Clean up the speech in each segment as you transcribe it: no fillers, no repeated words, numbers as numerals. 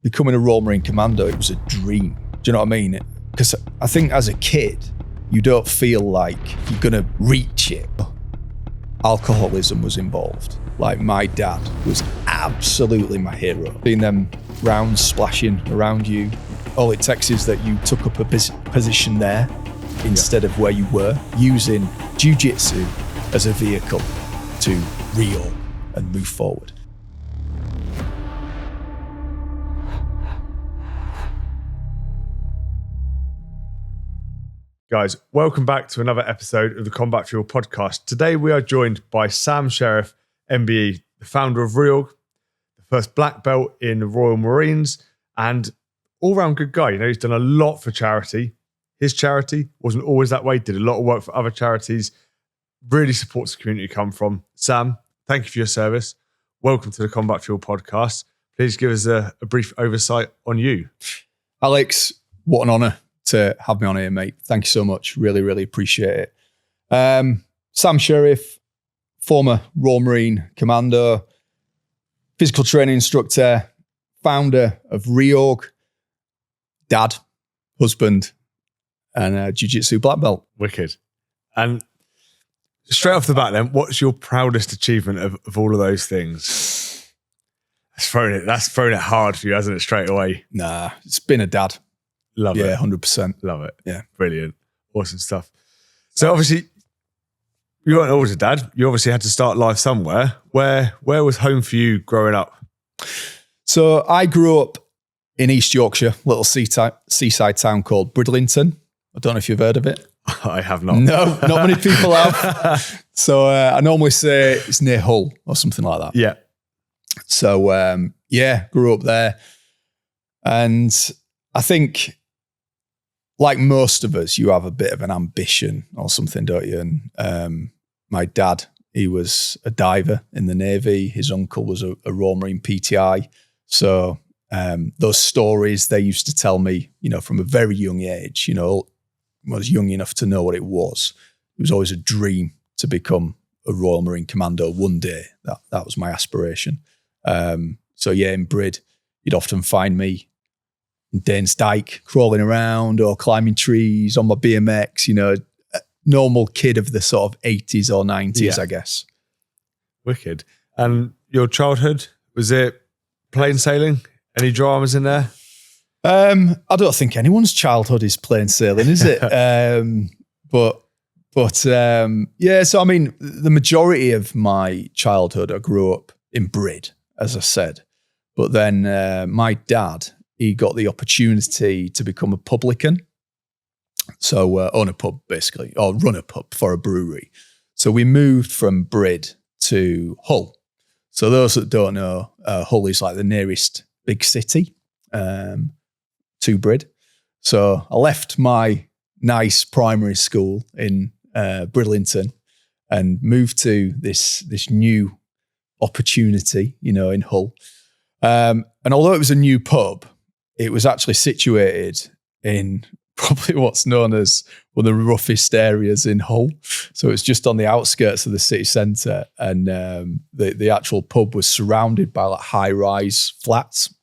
becoming a Royal Marine Commando, it was a dream. Do you know what I mean? Because I think as a kid, you don't feel like you're going to reach it. Alcoholism was involved. Like, my dad was absolutely my hero. Seeing them rounds splashing around you, all it takes is that you took up a position there instead of where you were, using Jiu Jitsu as a vehicle to REORG and move forward. Guys, welcome back to another episode of the Combat Fuel podcast. Today we are joined by Sam Sheriff MBE, the founder of REORG, the first black belt in the Royal Marines, and all-round good guy. You know, he's done a lot for charity. His charity wasn't always that way, did a lot of work for other charities, really supports the community you come from. Sam, thank you for your service. Welcome to the Combat Fuel podcast. Please give us a brief oversight on you. Alex, what an honour to have me on here, mate. Thank you so much. Really, really appreciate it. Sam Sheriff, former Royal Marine Commando, physical training instructor, founder of REORG, dad, husband, and Jiu Jitsu black belt. Wicked. And straight off the bat then, what's your proudest achievement of all of those things? That's thrown it hard for you, hasn't it, straight away? Nah, it's been a dad. Love it. Yeah, 100%. Love it. Yeah. Brilliant. Awesome stuff. So obviously, you weren't always a dad. You obviously had to start life somewhere. Where was home for you growing up? So I grew up in East Yorkshire, little seaside town called Bridlington. I don't know if you've heard of it. I have not. No, not many people have. So I normally say it's near Hull or something like that. Yeah. So grew up there. And I think, like most of us, you have a bit of an ambition or something, don't you? And my dad, he was a diver in the Navy. His uncle was a Royal Marine PTI. So those stories they used to tell me, you know, from a very young age, you know, I was young enough to know what it was. It was always a dream to become a Royal Marine Commando one day. That was my aspiration. So yeah, in Brid, you'd often find me in Danes Dyke, crawling around or climbing trees on my BMX, you know, a normal kid of the sort of 80s or 90s, I guess. Wicked. And your childhood, was it plain sailing? Any dramas in there? I don't think anyone's childhood is plain sailing, is it? Yeah, so I mean, the majority of my childhood, I grew up in Brid, as I said. But then my dad, he got the opportunity to become a publican. So own a pub, basically, or run a pub for a brewery. So we moved from Brid to Hull. So those that don't know, Hull is like the nearest big city to Brid. So I left my nice primary school in Bridlington and moved to this new opportunity, you know, in Hull. And although it was a new pub, it was actually situated in probably what's known as one of the roughest areas in Hull. So it's just on the outskirts of the city centre. And the actual pub was surrounded by like high-rise flats.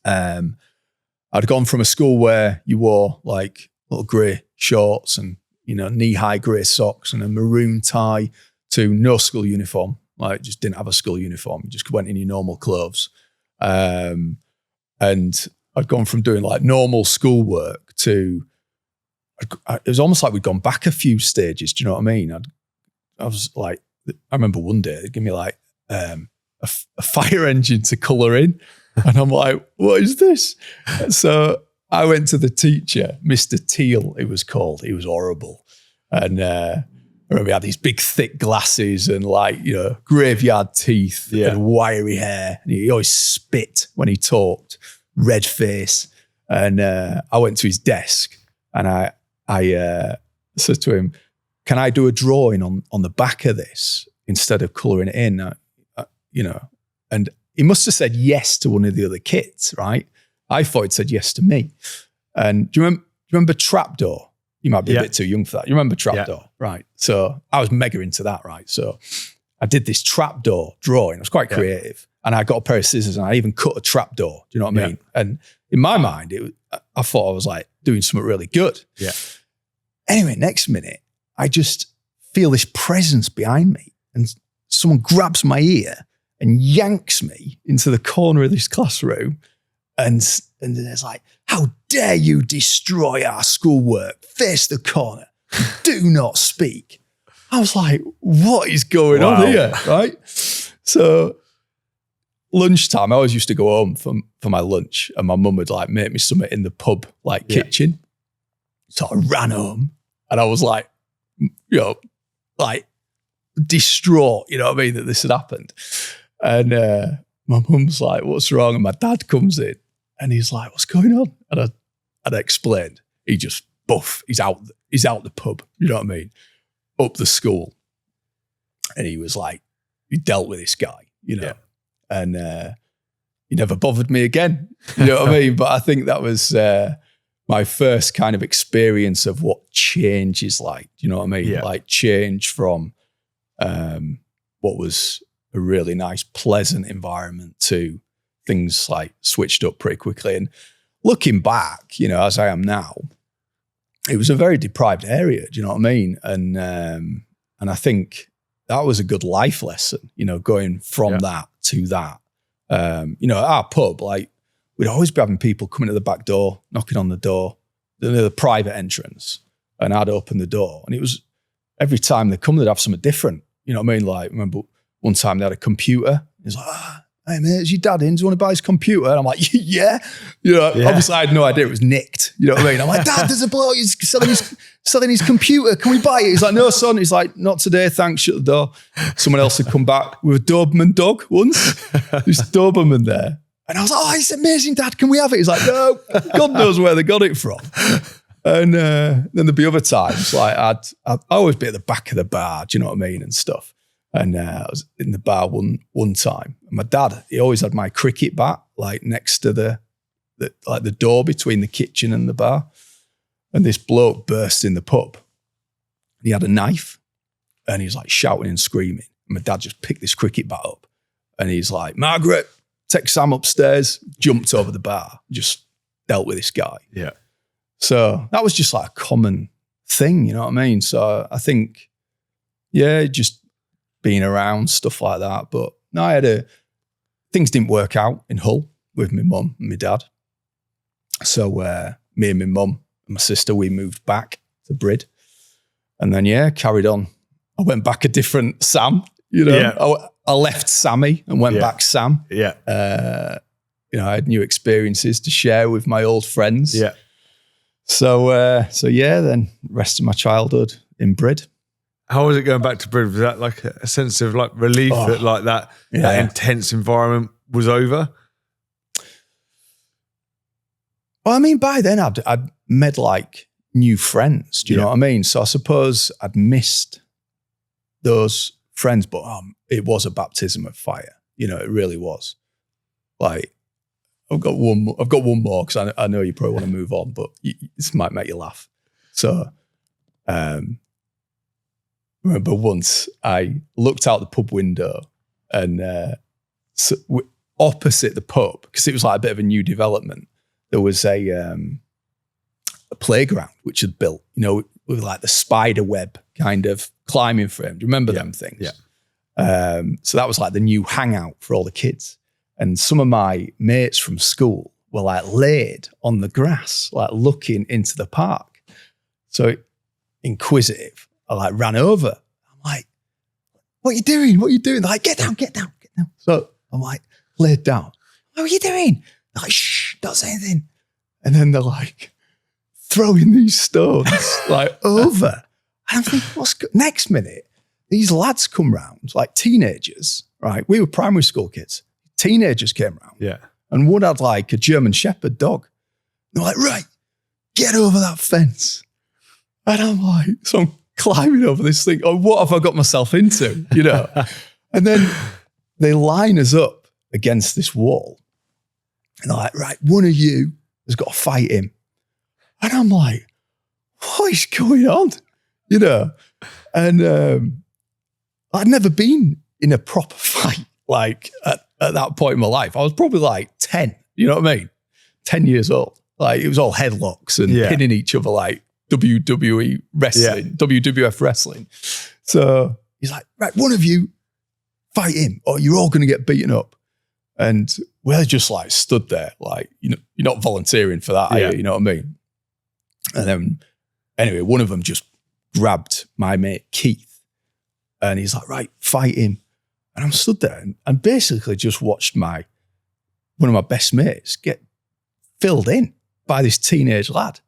I'd gone from a school where you wore like little grey shorts and, you know, knee-high grey socks and a maroon tie to no school uniform. Like, just didn't have a school uniform. You just went in your normal clothes. And I'd gone from doing like normal schoolwork to, it was almost like we'd gone back a few stages. Do you know what I mean? I was like, I remember one day they'd give me like a fire engine to colour in. And I'm like, what is this? So I went to the teacher, Mr. Teal, it was called. He was horrible. And I remember he had these big thick glasses and like, you know, graveyard teeth and wiry hair. And he always spit when he talked, red face. And I went to his desk and I said to him, can I do a drawing on the back of this instead of colouring it in? You know, and he must have said yes to one of the other kids, right? I thought he'd said yes to me. And do you remember Trapdoor? You might be a bit too young for that. You remember Trapdoor, right? So I was mega into that, right? So I did this Trapdoor drawing. It was quite creative. And I got a pair of scissors and I even cut a trap door. Do you know what I mean? And in my mind, I thought I was like doing something really good. Yeah. Anyway, next minute, I just feel this presence behind me and someone grabs my ear and yanks me into the corner of this classroom. And it's like, how dare you destroy our schoolwork? Face the corner. Do not speak. I was like, what is going on here? Right? So lunchtime, I always used to go home for my lunch and my mum would like make me something in the pub, like kitchen. So I ran home and I was like, like distraught, you know what I mean, that this had happened. And my mum's like, what's wrong? And my dad comes in and he's like, what's going on? And I explained. He just he's out the pub, you know what I mean, up the school. And he was like, he dealt with this guy, you know, and he never bothered me again, you know what I mean? But I think that was my first kind of experience of what change is like, you know what I mean? Yeah. Like change from what was a really nice, pleasant environment to things like switched up pretty quickly. And looking back, you know, as I am now, it was a very deprived area. Do you know what I mean? And I think that was a good life lesson, you know, going from that to that. You know, at our pub, like we'd always be having people coming to the back door, knocking on the door, the private entrance, and I'd open the door. And it was every time they come, they'd have something different. You know what I mean? Like, remember one time they had a computer. He's like, hey mate, is your dad in? Do you want to buy his computer? And I'm like, yeah. You know, obviously I had no idea it was nicked. You know what I mean? I'm like, Dad, there's a bloke, he's selling his computer. Can we buy it? He's like, no, son. He's like, not today, thanks, shut the door. Someone else had come back with a Doberman dog once. There's a Doberman there. And I was like, oh, it's amazing, Dad. Can we have it? He's like, no, God knows where they got it from. And then there'd be other times, like I'd always be at the back of the bar, do you know what I mean, and stuff. And I was in the bar one time. And my dad, he always had my cricket bat, like next to the door between the kitchen and the bar. And this bloke burst in the pub. He had a knife and he was like shouting and screaming. And my dad just picked this cricket bat up and he's like, Margaret, take Sam upstairs, jumped over the bar, just dealt with this guy. Yeah. So that was just like a common thing, you know what I mean? So I think, just being around, stuff like that. But no, things didn't work out in Hull with my mum and my dad. So me and my mum and my sister, we moved back to Brid. And then, carried on. I went back a different Sam, you know. Yeah. I left Sammy and went back Sam. Yeah. You know, I had new experiences to share with my old friends. Yeah. So then rest of my childhood in Brid. How was it going back to Brid? Was that like a sense of like relief that like that intense environment was over? Well, I mean, by then I'd met like new friends. Do you know what I mean? So I suppose I'd missed those friends, but it was a baptism of fire. You know, it really was. Like, I've got one more because I know you probably want to move on, but this might make you laugh. So, remember once I looked out the pub window and opposite the pub, because it was like a bit of a new development, there was a playground which had built, you know, with like the spider web kind of climbing frame. Do you remember them things? Yeah. So that was like the new hangout for all the kids. And some of my mates from school were like laid on the grass, like looking into the park. So inquisitive, I like ran over. I'm like, what are you doing? What are you doing? They're like, get down. So I'm like, laid down. What are you doing? They're like, shh, don't say anything. And then they're like throwing these stones like over. And I'm thinking, next minute, these lads come round, like teenagers, right? We were primary school kids. Teenagers came round. Yeah. And one had like a German Shepherd dog. They're like, right, get over that fence. And I'm like, so I'm climbing over this thing. Oh, what have I got myself into? You know? And then they line us up against this wall. And they're like, right, one of you has got to fight him. And I'm like, what is going on? You know? And I'd never been in a proper fight, like at that point in my life. I was probably like 10, you know what I mean? 10 years old. Like it was all headlocks and pinning each other like WWE wrestling, WWF wrestling. So he's like, right, one of you fight him or you're all going to get beaten up. And we're just like stood there like, you're not volunteering for that, are you? You know what I mean? And then anyway, one of them just grabbed my mate Keith and he's like, right, fight him. And I'm stood there and basically just watched one of my best mates get filled in by this teenage lad.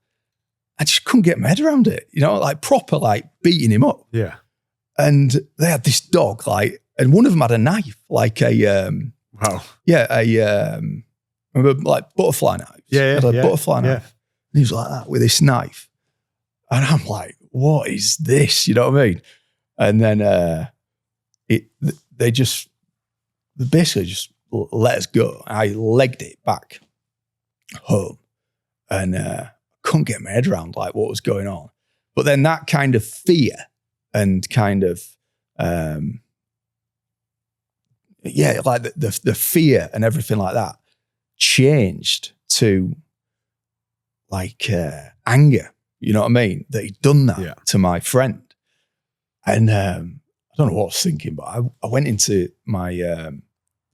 I just couldn't get my head around it, like proper like beating him up. Yeah. And they had this dog like, and one of them had a knife, like a, wow. Yeah, remember like butterfly knives? Yeah. Butterfly knife. And he was like that with this knife. And I'm like, what is this? You know what I mean? And then they basically just let us go. I legged it back home and couldn't get my head around like what was going on. But then that kind of fear and kind of, like the fear and everything like that changed to like anger, you know what I mean? That he'd done that to my friend. And I don't know what I was thinking, but I went into my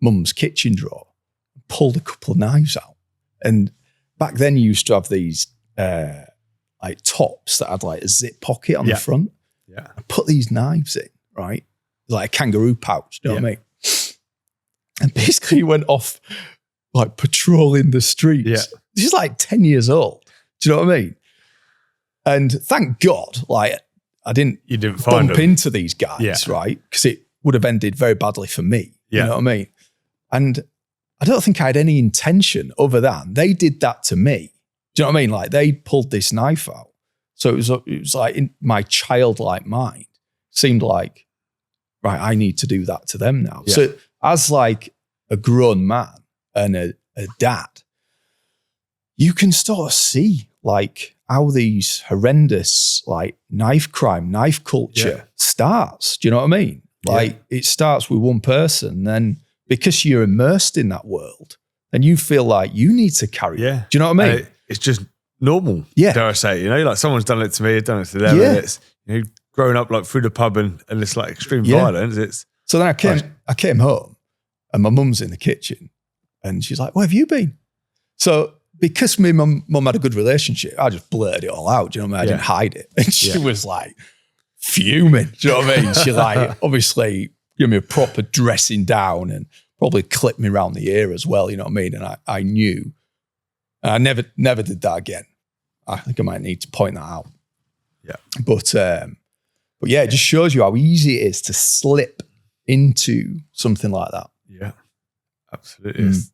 mum's kitchen drawer, pulled a couple of knives out. And back then you used to have these like tops that had like a zip pocket on the front. Yeah. I put these knives in, right? Like a kangaroo pouch, you know what I mean? And basically went off like patrolling the streets. Yeah. This is like 10 years old. Do you know what I mean? And thank God, like you didn't bump into these guys, right? Because it would have ended very badly for me. You know what I mean? And I don't think I had any intention other than they did that to me. Do you know what I mean? Like they pulled this knife out. So it was like in my childlike mind, seemed like, right, I need to do that to them now. Yeah. So as like a grown man and a dad, you can sort of see like how these horrendous like knife crime, knife culture starts. Do you know what I mean? Like it starts with one person, then because you're immersed in that world, then you feel like you need to carry it. Do you know what I mean? It's just normal, dare I say, like someone's done it to me, I've done it to them, and it's growing up like through the pub and it's like extreme violence. So then I came home and my mum's in the kitchen and she's like, where have you been? So because me and my mum had a good relationship, I just blurted it all out. Do you know what I mean? I didn't hide it. And she was like fuming. Do you know what I mean? She like obviously gave me a proper dressing down and probably clipped me around the ear as well. You know what I mean? And I knew. And I never did that again. I think I might need to point that out. Yeah. But yeah, it just shows you how easy it is to slip into something like that. Yeah, absolutely. It's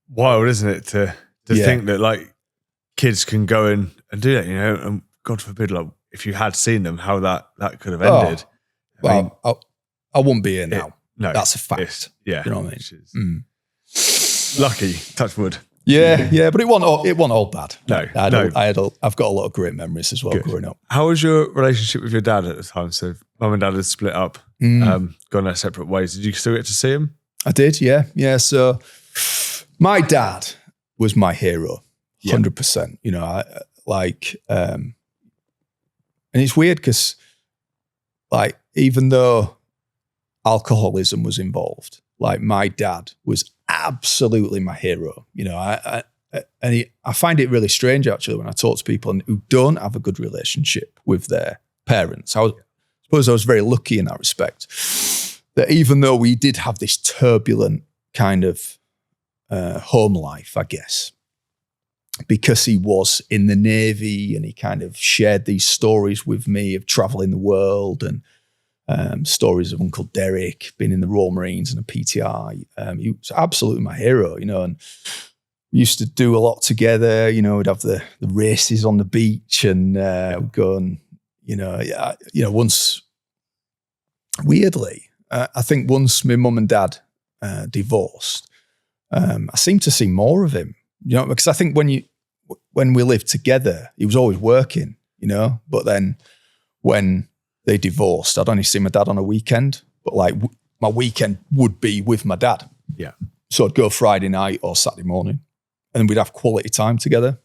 wild, isn't it, to think that like kids can go in and do that, and God forbid, like if you had seen them, how that could have ended. I wouldn't be here now. No, that's a fact. You know what I mean? Lucky, touch wood. Yeah, but it wasn't all bad. No, I've got a lot of great memories as well growing up. How was your relationship with your dad at the time? So mum and dad had split up, gone their separate ways. Did you still get to see him? I did, yeah. So my dad was my hero, 100%. And it's weird because like even though alcoholism was involved, like my dad was absolutely my hero. I find it really strange actually when I talk to people who don't have a good relationship with their parents. I suppose I was very lucky in that respect, that even though we did have this turbulent kind of home life, I guess, because he was in the Navy and he kind of shared these stories with me of traveling the world and stories of Uncle Derek being in the Royal Marines and a PTI. He was absolutely my hero, and we used to do a lot together. We'd have the races on the beach and we'd go and, once, weirdly, I think once my mum and dad divorced, I seemed to see more of him, because I think when we lived together, he was always working, but then when they divorced, I'd only see my dad on a weekend, but like my weekend would be with my dad. Yeah. So I'd go Friday night or Saturday morning and we'd have quality time together.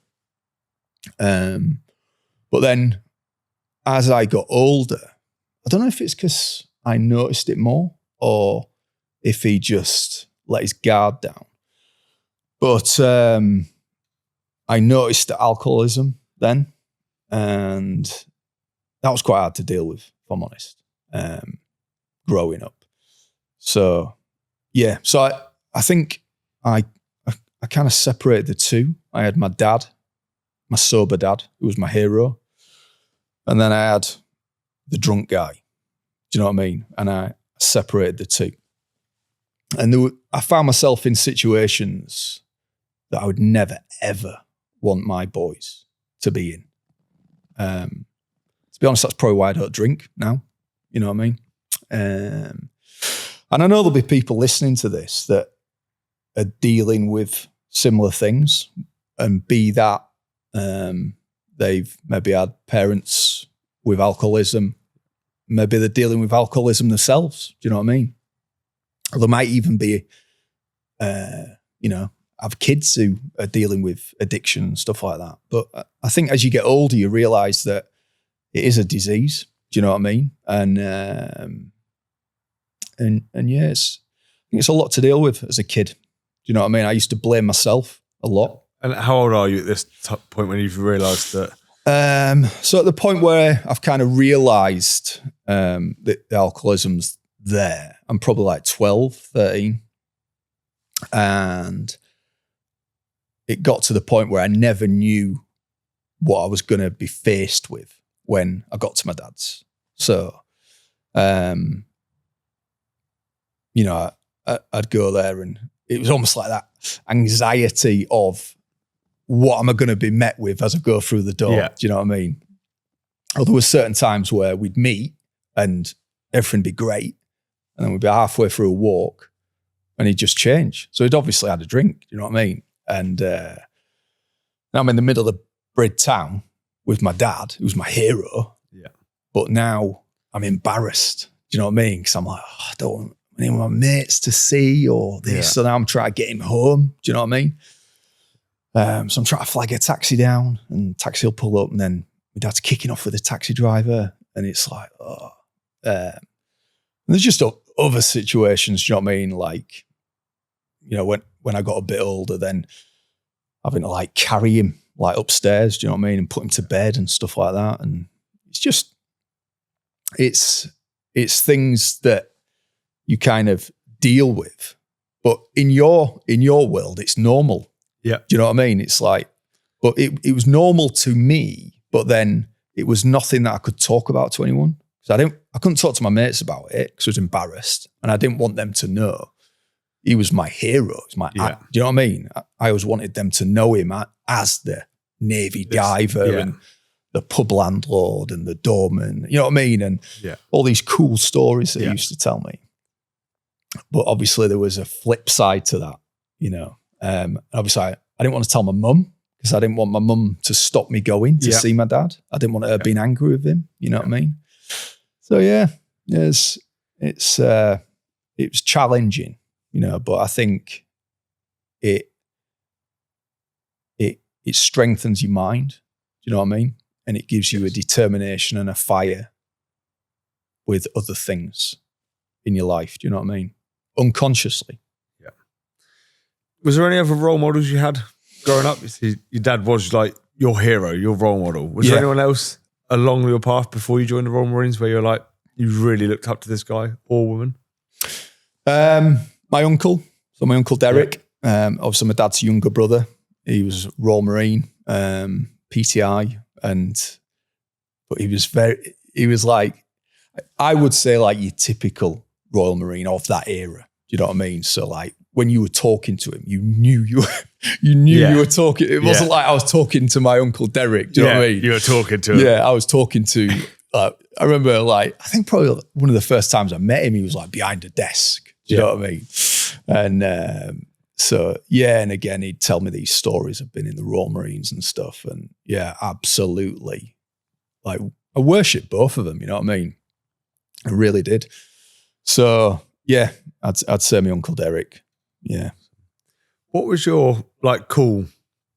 But then as I got older, I don't know if it's because I noticed it more or if he just let his guard down. But I noticed the alcoholism then, and that was quite hard to deal with, if I'm honest, growing up. So, yeah. So I think I kind of separated the two. I had my dad, my sober dad, who was my hero. And then I had the drunk guy. Do you know what I mean? And I separated the two. And I found myself in situations that I would never, ever want my boys to be in. To be honest, that's probably why I don't drink now. You know what I mean? And I know there'll be people listening to this that are dealing with similar things, and be that they've maybe had parents with alcoholism, maybe they're dealing with alcoholism themselves. Do you know what I mean? Or there might even be, have kids who are dealing with addiction and stuff like that. But I think as you get older, you realize that it is a disease. Do you know what I mean? And yeah, I think it's a lot to deal with as a kid. Do you know what I mean? I used to blame myself a lot. And how old are you at this point when you've realised that? So at the point where I've kind of realised that the alcoholism's there, I'm probably like 12, 13. And it got to the point where I never knew what I was going to be faced with when I got to my dad's. So, I'd go there and it was almost like that anxiety of what am I going to be met with as I go through the door? Yeah. Do you know what I mean? Or there were certain times where we'd meet and everything would be great. And then we'd be halfway through a walk and he'd just change. So he'd obviously had a drink, you know what I mean? And now I'm in the middle of the Brid town with my dad, who's my hero. Yeah. But now I'm embarrassed. Do you know what I mean? Because I'm like, I don't want any of my mates to see or this. Yeah. So now I'm trying to get him home. Do you know what I mean? So I'm trying to flag a taxi down and taxi will pull up and then my dad's kicking off with the taxi driver. And it's like, and there's just other situations, do you know what I mean? Like, when I got a bit older, then having to like carry him like upstairs, do you know what I mean? And put him to bed and stuff like that. And it's just, it's things that you kind of deal with. But in your world, it's normal. Yeah. Do you know what I mean? It's like, but it was normal to me, but then it was nothing that I could talk about to anyone. So I couldn't talk to my mates about it because I was embarrassed and I didn't want them to know. He was my hero. Do you know what I mean? I always wanted them to know him as the Navy diver and the pub landlord and the doorman, you know what I mean? And all these cool stories that he used to tell me. But obviously there was a flip side to that, Obviously I didn't want to tell my mum because I didn't want my mum to stop me going to see my dad. I didn't want her being angry with him, you know what I mean? So it was challenging, but I think it strengthens your mind. Do you know what I mean? And it gives you a determination and a fire with other things in your life. Do you know what I mean? Unconsciously. Yeah. Was there any other role models you had growing up? Your dad was like your hero, your role model. Was there anyone else along your path before you joined the Royal Marines where you're like, you really looked up to this guy or woman? My uncle. So my uncle Derek, obviously my dad's younger brother. He was Royal Marine, PTI, but he was like, I would say like your typical Royal Marine of that era. Do you know what I mean? So like when you were talking to him, you knew you were talking. It wasn't like I was talking to my uncle Derek. Do you know what I mean? You were talking to him. Yeah, I was talking to, I remember I think probably one of the first times I met him, he was like behind a desk. Do you know what I mean? And and again, he'd tell me these stories of being in the Royal Marines and stuff. And yeah, absolutely. Like I worship both of them, you know what I mean? I really did. So yeah, I'd say my Uncle Derek, Yeah. What was your call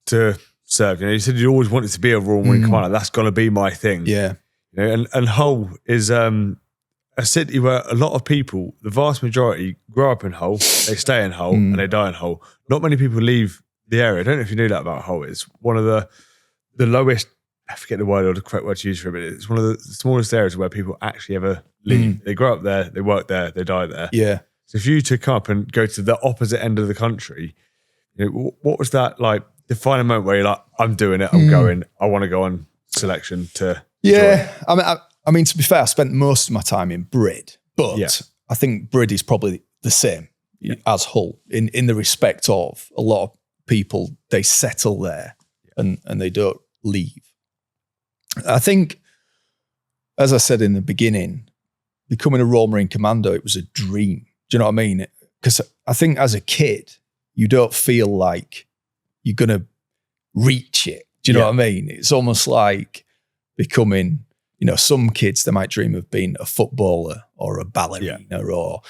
to serve? You said you always wanted to be a Royal Marine Commander. That's going to be my thing. Yeah. And Hull is a city where a lot of people, the vast majority, grow up in Hull, they stay in Hull, and they die in Hull. Not many people leave the area. I don't know if you knew that about Hull. It's one of the lowest, I forget the word or the correct word to use for it, but it's one of the smallest areas where people actually ever leave. They grow up there, they work there, they die there. Yeah. So for you to come up and go to the opposite end of the country, what was that like defining moment where you're like, I'm doing it, I'm going, I want to go on selection to join? I mean, to be fair, I spent most of my time in Brid, but I think Brid is probably the same as Hull in the respect of a lot of people, they settle there and they don't leave. I think, as I said in the beginning, becoming a Royal Marine Commando, it was a dream. Do you know what I mean? Because I think as a kid, you don't feel like you're going to reach it. Do you know what I mean? It's almost like becoming, some kids, they might dream of being a footballer or a ballerina or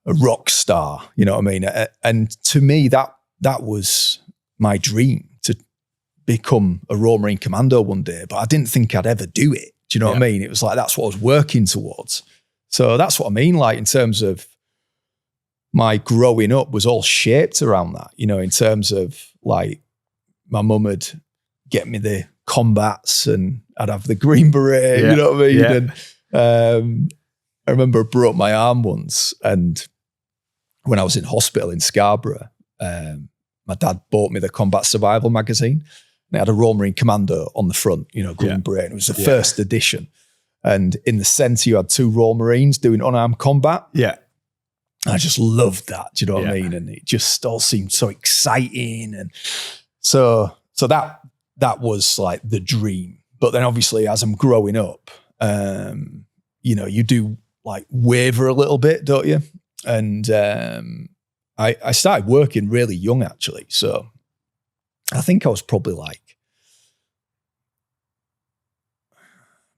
a rock star. You know what I mean? And to me, that was my dream, to become a Royal Marine Commando one day, but I didn't think I'd ever do it. Do you know what I mean? It was like, that's what I was working towards. So that's what I mean, like in terms of my growing up was all shaped around that, in terms of like my mum would get me the combats and I'd have the green beret, you know what I mean? Yeah. And I remember I broke my arm once, and when I was in hospital in Scarborough, my dad bought me the Combat Survival magazine. And it had a Royal Marine Commando on the front, green beret. And it was the first edition. And in the centre, you had 2 Royal Marines doing unarmed combat. Yeah. I just loved that. Do you know what I mean? And it just all seemed so exciting. And so that was like the dream. But then obviously as I'm growing up, you do like waver a little bit, don't you? And I started working really young actually. So I think I was probably like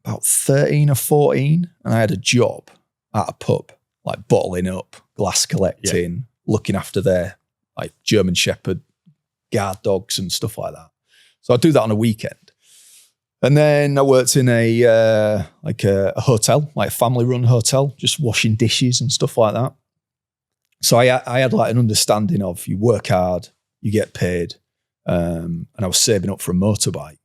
about 13 or 14, and I had a job at a pub, like bottling up, glass collecting, looking after their like German Shepherd guard dogs and stuff like that. So I'd do that on a weekend. And then I worked in a hotel, like a family-run hotel, just washing dishes and stuff like that. So I had like an understanding of you work hard, you get paid, and I was saving up for a motorbike,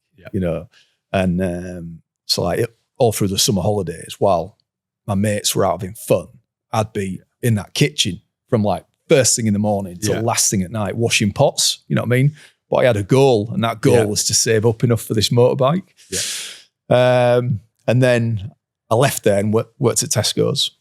and so like all through the summer holidays, while my mates were out having fun, I'd be in that kitchen from like first thing in the morning till last thing at night, washing pots, you know what I mean? But I had a goal, and that goal was to save up enough for this motorbike. Yeah. And then I left there and worked at Tesco's.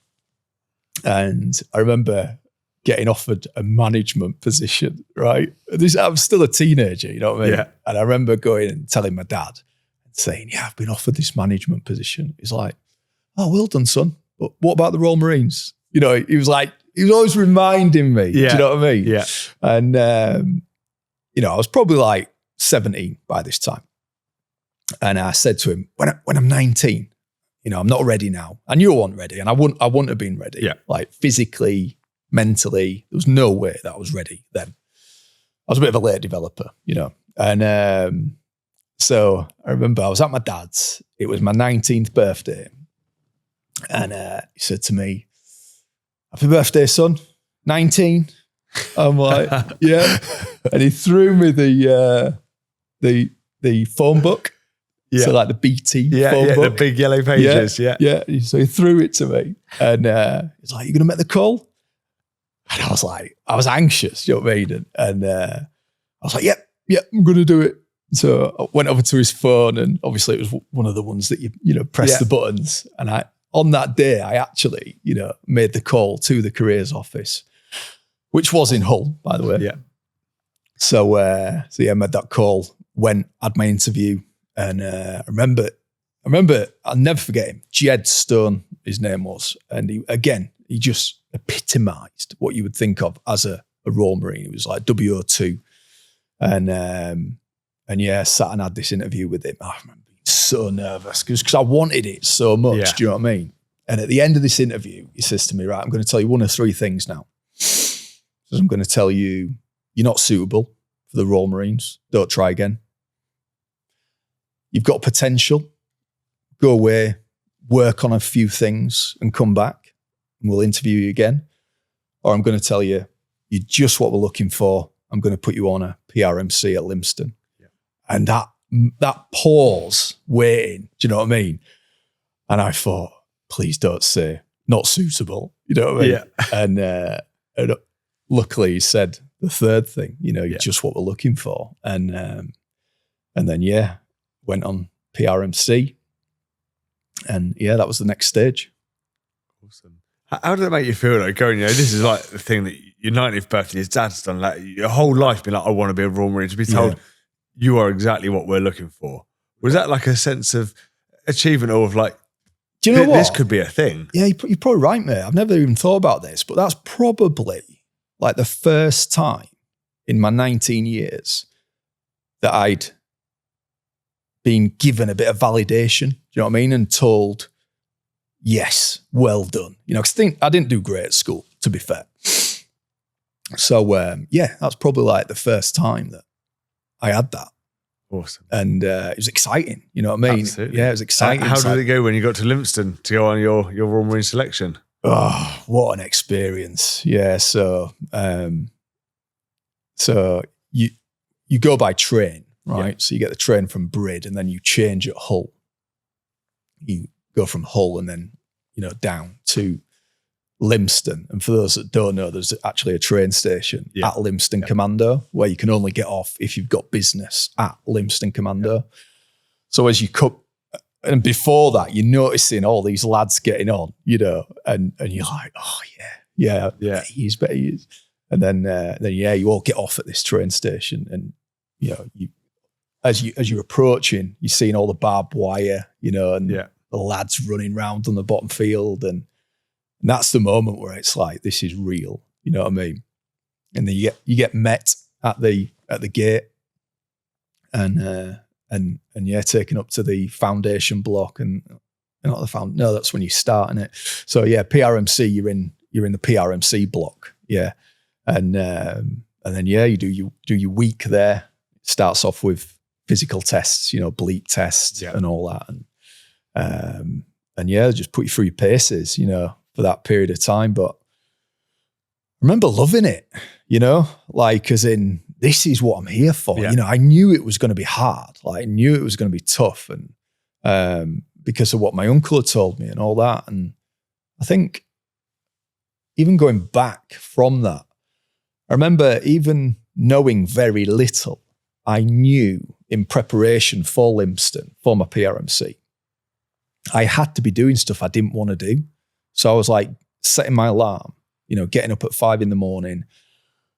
And I remember getting offered a management position, right? I was still a teenager, you know what I mean? Yeah. And I remember going and telling my dad and saying, I've been offered this management position. He's like, oh, well done, son. But what about the Royal Marines? He was always reminding me, do you know what I mean? Yeah. And, I was probably like 17 by this time. And I said to him, when I'm 19, I'm not ready now. I knew I wasn't ready, and I wouldn't have been ready. Yeah. Like physically, mentally, there was no way that I was ready then. I was a bit of a late developer, And so I remember I was at my dad's. It was my 19th birthday. And he said to me, happy birthday, son. 19. I'm like, yeah. And he threw me the phone book. Yeah. So like the BT phone book. The big yellow pages. Yeah. So he threw it to me, and he's like, you going to make the call? And I was like, I was anxious, you know what I mean? And I was like, yep, I'm going to do it. So I went over to his phone, and obviously it was one of the ones that you press the buttons. And on that day, I actually, made the call to the careers office, which was in Hull, by the way. Yeah. So I made that call, had my interview, and I remember, I'll never forget him. Jed Stone, his name was. And he just epitomized what you would think of as a Royal Marine. He was like W02. And sat and had this interview with him. I remember being so nervous because I wanted it so much. Yeah. Do you know what I mean? And at the end of this interview, he says to me, right, I'm going to tell you one of 3 things now. I'm going to tell you, you're not suitable for the Royal Marines. Don't try again. You've got potential. Go away, work on a few things and come back and we'll interview you again. Or I'm going to tell you, you're just what we're looking for. I'm going to put you on a PRMC at Lympstone. Yeah. And that pause, waiting, do you know what I mean? And I thought, please don't say not suitable. You know what I mean? Yeah. And luckily he said the third thing, you're just what we're looking for. And then, went on PRMC. And that was the next stage. Awesome. How did it make you feel like going, this is like the thing that your 90th birthday, his dad's done, like your whole life been like, I want to be a Royal Marine, to be told you are exactly what we're looking for. Was that like a sense of achievement or of like, do you know what? This could be a thing? Yeah, you're probably right, mate. I've never even thought about this, but that's probably like the first time in my 19 years that I'd been given a bit of validation, do you know what I mean? And told, yes, well done. Because I didn't do great at school, to be fair. So, that's probably like the first time that I had that. Awesome. And it was exciting, you know what I mean? Absolutely. Yeah, it was exciting. How did it go when you got to Lympstone to go on your Royal Marine selection? Oh, what an experience. Yeah, so you go by train, right? Yeah. So you get the train from Brid and then you change at Hull. You go from Hull and then, down to Lympstone. And for those that don't know, there's actually a train station at Lympstone Commando where you can only get off if you've got business at Lympstone Commando. Yeah. So as you come, and before that, you're noticing all these lads getting on, and you're like, oh yeah, he is. And then you all get off at this train station, and as you're approaching, you're seeing all the barbed wire, and the lads running around on the bottom field, and that's the moment where it's like, this is real, you know what I mean? And then you get met at the gate, and taken up to the foundation block, and not the no, that's when you start in it. So PRMC, you're in the PRMC block, and then you do your week there. It starts off with physical tests, bleep tests and all that, and just put you through your paces, for that period of time. But I remember loving it, like as in, this is what I'm here for. Yeah. I knew it was going to be hard. Like I knew it was going to be tough, and because of what my uncle had told me and all that. And I think even going back from that, I remember even knowing very little, I knew in preparation for Lympstone, for my PRMC, I had to be doing stuff I didn't want to do. So I was like setting my alarm, getting up at 5 a.m,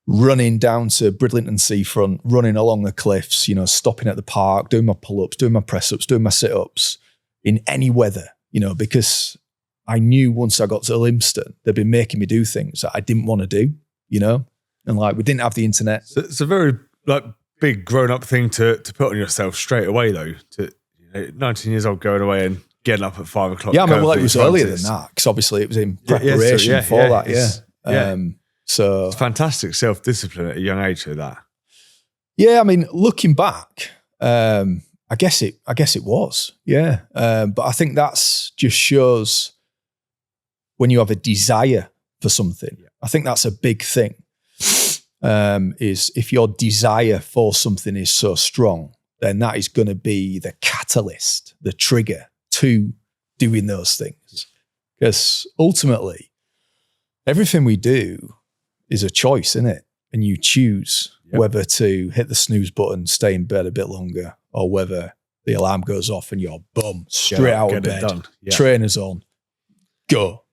running down to Bridlington Seafront, running along the cliffs, stopping at the park, doing my pull-ups, doing my press-ups, doing my sit-ups in any weather, because I knew once I got to Lympstone, they'd been making me do things that I didn't want to do, and like we didn't have the internet. So it's a very like big grown-up thing to put on yourself straight away, though. To 19 years old, going away and getting up at 5 o'clock. Yeah, I mean, it was earlier than that because obviously it was in preparation for that. So it's fantastic self-discipline at a young age with that. Yeah, I mean, looking back, I guess it was. Yeah, but I think that's just shows when you have a desire for something. Yeah. I think that's a big thing. Is if your desire for something is so strong, then that is going to be the catalyst, the trigger to doing those things. Because ultimately, everything we do is a choice, isn't it? And you choose whether to hit the snooze button, stay in bed a bit longer, or whether the alarm goes off and you're straight out of bed, trainers on, go,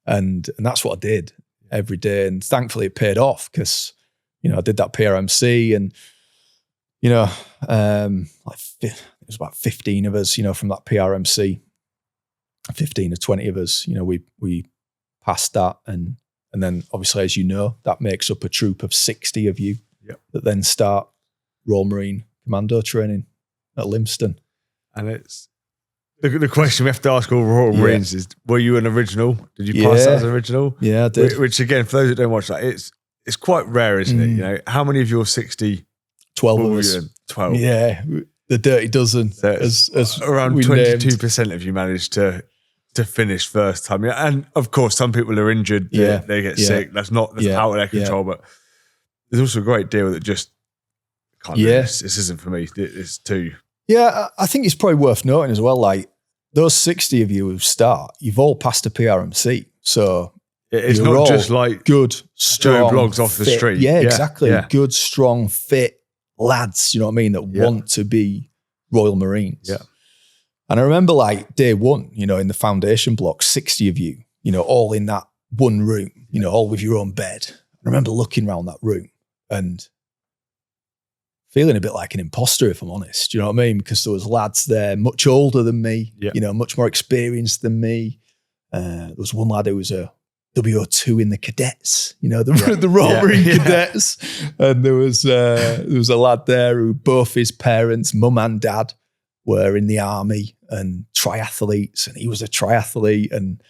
and that's what I did every day. And thankfully it paid off because, I did that PRMC and, it was about 15 of us, from that PRMC, 15 or 20 of us, we passed that. And then obviously, as that makes up a troop of 60 of you that then start Royal Marine Commando training at Lympstone. And it's the question we have to ask all Royal Marines is, were you an original? Did you pass that as an original? Yeah, I did. Which again, for those that don't watch that, it's it's quite rare, isn't it? You know, how many of your 60? 12 of us. 12. Yeah, the dirty dozen. So as around we 22% of you managed to finish first time. Yeah, and of course, some people are injured. They get sick. That's out of their control. But there's also a great deal that just can't do this. This isn't for me. It's too. Yeah, I think it's probably worth noting as well. Like those 60 of you who start, you've all passed a PRMC, so. It's not just like good, strong, blogs off the fit. street. Yeah, exactly. Yeah. Good, strong, fit lads, you know what I mean, that want to be Royal Marines. Yeah. And I remember like day one, you know, in the foundation block, 60 of you, you know, all in that one room, you know, all with your own bed. I remember looking around that room and feeling a bit like an imposter, if I'm honest. You know what I mean? Because there was lads there much older than me, you know, much more experienced than me. There was one lad who was a WO2 in the cadets, you know, the Royal Marine cadets. And there was a lad there who both his parents, mum and dad, were in the army and triathletes, and he was a triathlete. And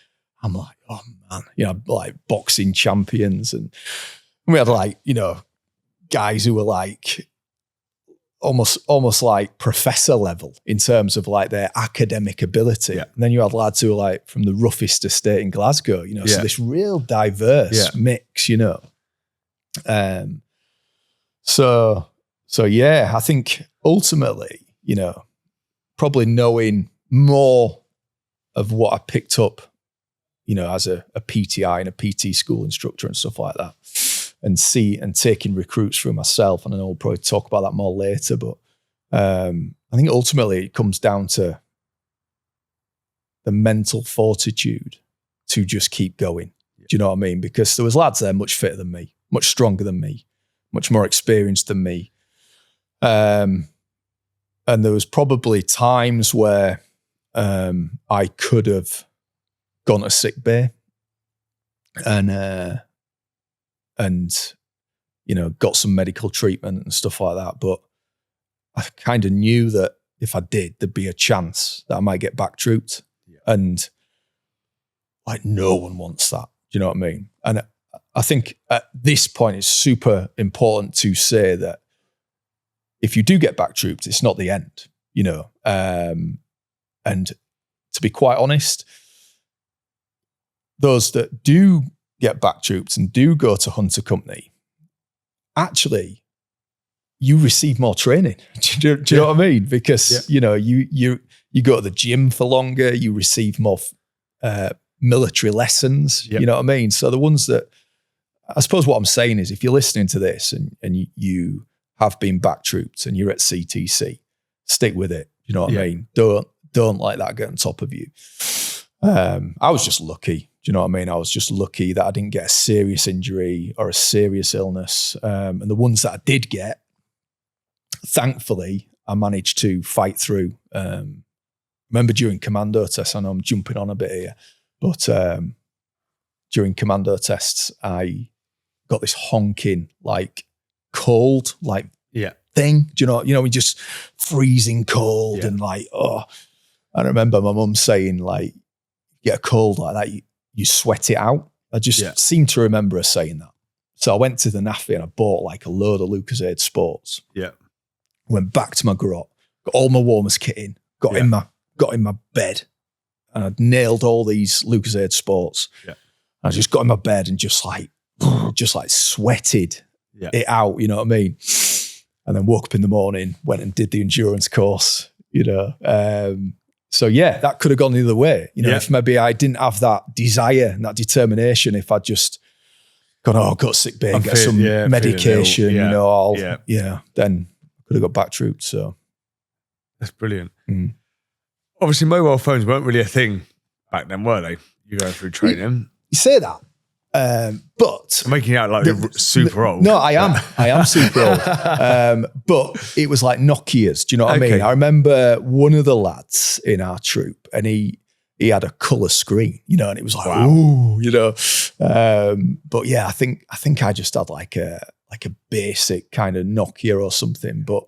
I'm like, oh man, you know, like boxing champions. And we had like, you know, guys who were like almost like professor level in terms of like their academic ability. And then you had lads who were like from the roughest estate in Glasgow, you know, so this real diverse mix, you know. So yeah, I think ultimately, you know, probably knowing more of what I picked up, you know, as a PTI and a PT school instructor and stuff like that, and taking recruits through myself. And I know we'll probably talk about that more later, but I think ultimately it comes down to the mental fortitude to just keep going. Do you know what I mean? Because there was lads there much fitter than me, much stronger than me, much more experienced than me. And there was probably times where I could have gone to sick bay and you know, got some medical treatment and stuff like that. But I kind of knew that if I did, there'd be a chance that I might get back trooped. And like no one wants that. Do you know what I mean? And I think at this point it's super important to say that if you do get back trooped, it's not the end, you know. And to be quite honest, those that do get back trooped and do go to Hunter Company, actually, you receive more training. Do you know what I mean? Because you know you go to the gym for longer, you receive more military lessons. You know what I mean? So the ones that, I suppose what I'm saying is, if you're listening to this and you have been back trooped and you're at CTC, stick with it. You know what I mean? Don't let that get on top of you. I was just lucky. Do you know what I mean? I was just lucky that I didn't get a serious injury or a serious illness. And the ones that I did get, thankfully, I managed to fight through. Remember during commando tests, I know I'm jumping on a bit here, but during commando tests, I got this honking, like cold, like thing. Do you know, we just freezing cold and like, oh. I remember my mum saying, like, get a cold like that, you sweat it out. I just seem to remember her saying that. So I went to the NAFI and I bought like a load of Lucozade Sports. Went back to my grot, got all my warmers kit in, got in my bed, and I'd nailed all these Lucozade Sports. I just got in my bed and just like sweated it out, you know what I mean? And then woke up in the morning, went and did the endurance course, you know. So yeah, that could have gone the other way. You know, if maybe I didn't have that desire and that determination, if I'd just gone, oh, got sick bay, get some medication, you know, then I could have got back trooped. So that's brilliant. Obviously, mobile phones weren't really a thing back then, were they? You going through training. You say that. But I'm making it out like you're super old. No, I am super old. But it was like Nokias. Do you know what I mean? I remember one of the lads in our troop, and he had a colour screen, you know, and it was like, ooh, you know. But yeah, I think I just had like a basic kind of Nokia or something. But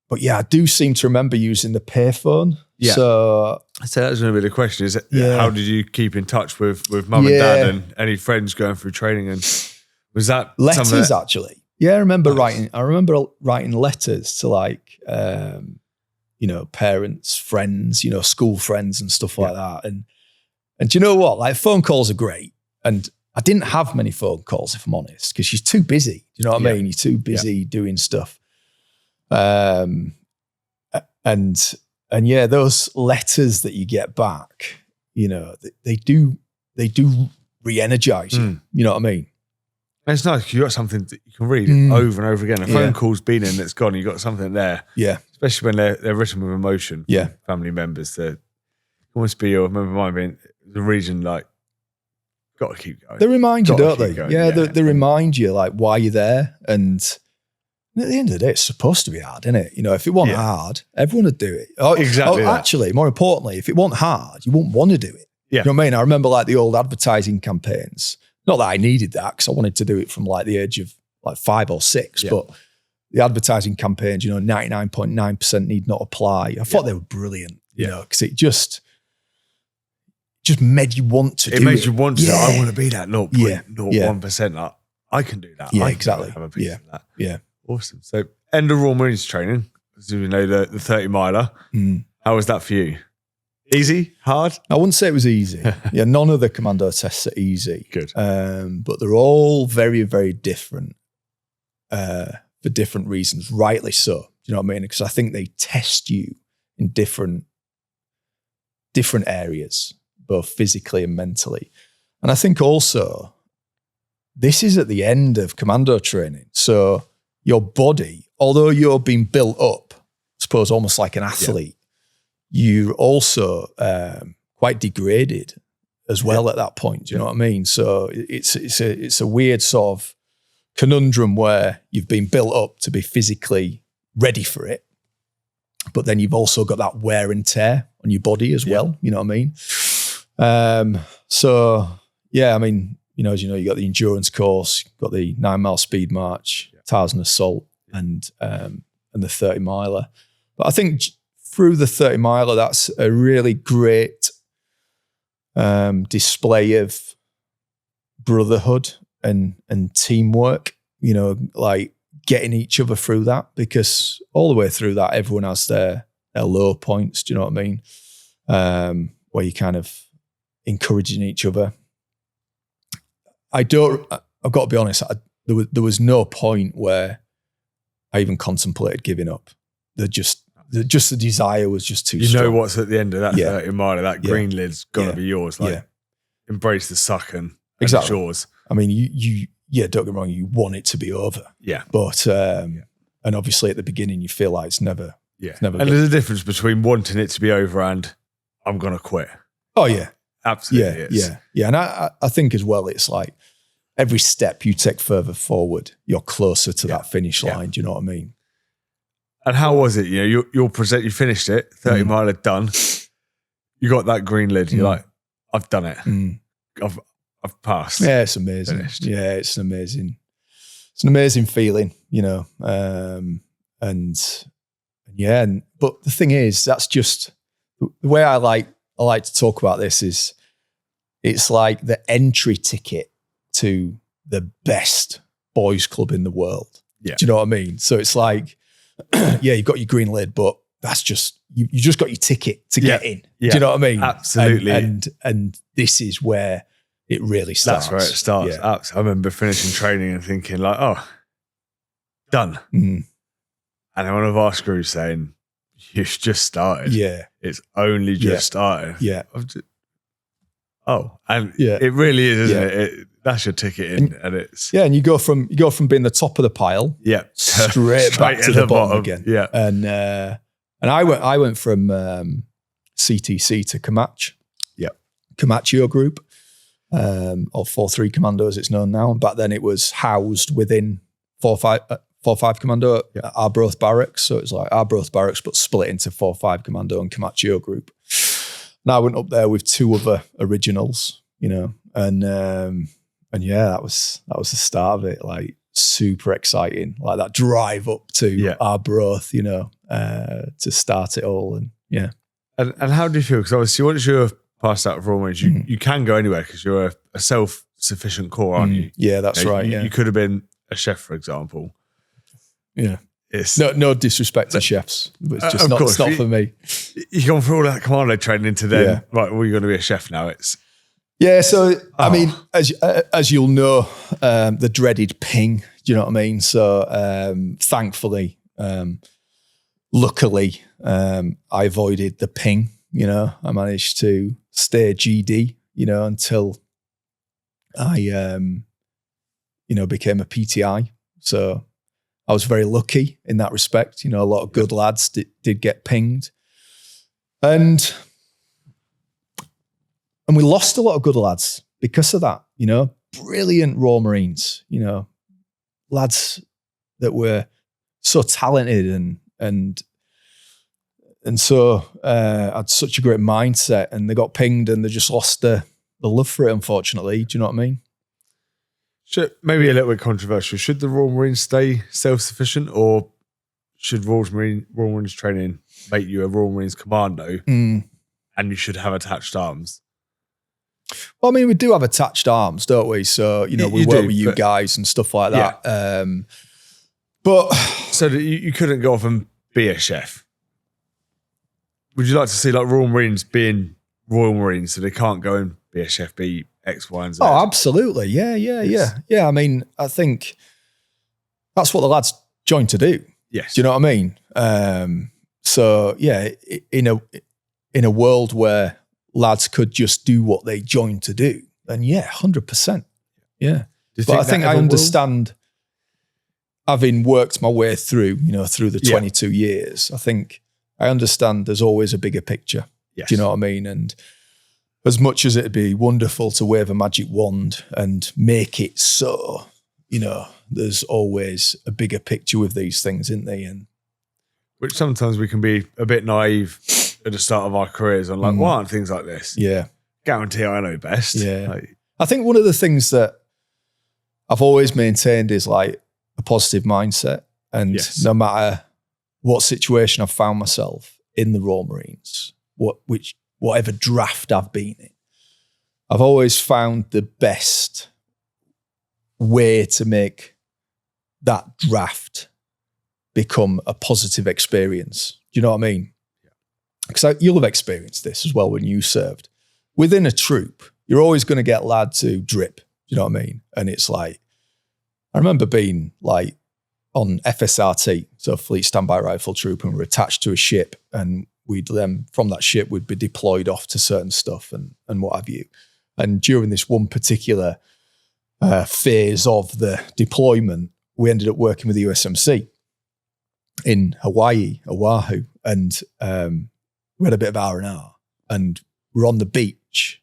but yeah, I do seem to remember using the payphone. Yeah. So that's going to be the question: is how did you keep in touch with mum and dad and any friends going through training? And was that letters actually? Yeah, I remember writing. I remember writing letters to like parents, friends, school friends and stuff like that. And do you know what? Like phone calls are great, and I didn't have many phone calls, if I'm honest, because you're too busy. Do you know what I mean? You're too busy doing stuff. And those letters that you get back, they do re-energize you. You know what I mean? And it's nice because you got something that you can read over and over again. A phone call's been in, it's gone. You got something there. Yeah, especially when they're written with emotion. Yeah, family members. They almost be. I remember mine being the reason like. Got to keep going. They remind you, don't they? Going. Yeah, they remind you like why you're there. And at the end of the day, it's supposed to be hard, isn't it? If it wasn't hard, everyone would do it. Exactly. Actually, more importantly, if it wasn't hard, you wouldn't want to do it. Yeah. You know what I mean? I remember like the old advertising campaigns. Not that I needed that because I wanted to do it from like the age of like 5 or 6, but the advertising campaigns, 99.9% need not apply. I thought they were brilliant, because it just made you want to do it. It made you want to. I want to be that 0.01%. Like, I can do that. Yeah, I exactly. Have a piece of that. Yeah. Awesome. So, end of Royal Marines training, as you know, the 30 miler. How was that for you? Easy? Hard? I wouldn't say it was easy. None of the commando tests are easy. Good. But they're all very, very different for different reasons, rightly so. Do you know what I mean? Because I think they test you in different areas, both physically and mentally. And I think also, this is at the end of commando training. So your body, although you're being built up, I suppose almost like an athlete, you're also quite degraded as well at that point. Do you know what I mean? So it's a weird sort of conundrum where you've been built up to be physically ready for it, but then you've also got that wear and tear on your body as well. You know what I mean? As you got the endurance course, you've got the 9-mile speed march, Tarzan assault, and the 30 miler. But I think through the 30 miler, that's a really great display of brotherhood and teamwork, like getting each other through that, because all the way through that, everyone has their low points. Do you know what I mean? Where you kind of encouraging each other. I've got to be honest, there was no point where I even contemplated giving up. The desire was just too strong. What's at the end of that 30 miler, that green lid's got to be yours. Like, embrace the suck and it's yours. I mean, you don't get me wrong, you want it to be over. Yeah. But, and obviously at the beginning you feel like it's never. And there's a difference between wanting it to be over and I'm going to quit. Oh yeah. Absolutely. Yeah. And I think as well, it's like every step you take further forward, you're closer to that finish line. Do you know what I mean? And how was it? You finished it, 30 miler done. You got that green lid. You're like, I've done it. I've passed. Yeah, it's amazing. Finished. Yeah, it's an amazing feeling, but the thing is, that's just the way I like to talk about this is it's like the entry ticket to the best boys club in the world. Yeah. Do you know what I mean? So it's like, you've got your green lid, but that's just, you just got your ticket to get in. Yeah. Do you know what I mean? Absolutely. And this is where it really starts. That's where it starts. Yeah. I remember finishing training and thinking like, oh, done. And then one of our screws saying, you've just started. Yeah. It's only just started. Yeah. It really is, isn't it? That's your ticket in, and it's and you go from being the top of the pile, straight back to the bottom again. Yeah. And I went from CTC to Kamach. Yeah. Kamachio Group, or 4-3 Commando as it's known now. And back then it was housed within 4-5 Commando, Arbroath Barracks. So it's like Arbroath Barracks, but split into 4-5 Commando and Kamachio Group. And I went up there with 2 other originals, and that was the start of it. Like super exciting. Like that drive up to Arbroath, to start it all. And yeah. And how do you feel? Because obviously once you're past that Royal Marines, you can go anywhere because you're a self-sufficient corps, aren't you? Yeah, that's right. You could have been a chef, for example. Yeah. It's no disrespect to chefs, but it's just it's not for me. You've gone through all that commando training to then, right, well, you're going to be a chef now. So, I mean, as you'll know, the dreaded ping, do you know what I mean? So, thankfully, luckily, I avoided the ping, I managed to stay GD, until I, became a PTI. So I was very lucky in that respect. A lot of good lads did get pinged. And we lost a lot of good lads because of that, brilliant Royal Marines, lads that were so talented and so had such a great mindset, and they got pinged and they just lost the love for it, unfortunately. Do you know what I mean? Maybe a little bit controversial. Should the Royal Marines stay self-sufficient, or should Royal Marines training make you a Royal Marines commando and you should have attached arms? Well, I mean, we do have attached arms, don't we? So, we work with you guys and stuff like that. Yeah. But so you couldn't go off and be a chef. Would you like to see like Royal Marines being Royal Marines so they can't go and be a chef, be X, Y, and Z? Oh, absolutely. Yeah. I mean, I think that's what the lads joined to do. Yes. Do you know what I mean? So yeah, in a world where lads could just do what they joined to do, then 100%. Yeah. But I think I understand, having worked my way through, through the 22 years, I think I understand there's always a bigger picture. Yes. Do you know what I mean? And as much as it'd be wonderful to wave a magic wand and make it so, there's always a bigger picture with these things, isn't there? And which sometimes we can be a bit naive at the start of our careers on, like, why aren't things like this? Yeah. Guarantee I know best. Yeah. I think one of the things that I've always maintained is like a positive mindset. And no matter what situation I've found myself in the Royal Marines, whatever draft I've been in, I've always found the best way to make that draft become a positive experience. Do you know what I mean? Because you'll have experienced this as well when you served. Within a troop, you're always going to get lads who drip. Do you know what I mean? And it's like, I remember being like on FSRT, so Fleet Standby Rifle Troop, and we're attached to a ship, and we'd then, from that ship, we'd be deployed off to certain stuff and what have you. And during this one particular phase of the deployment, we ended up working with the USMC in Hawaii, Oahu, and we had a bit of R&R, and we're on the beach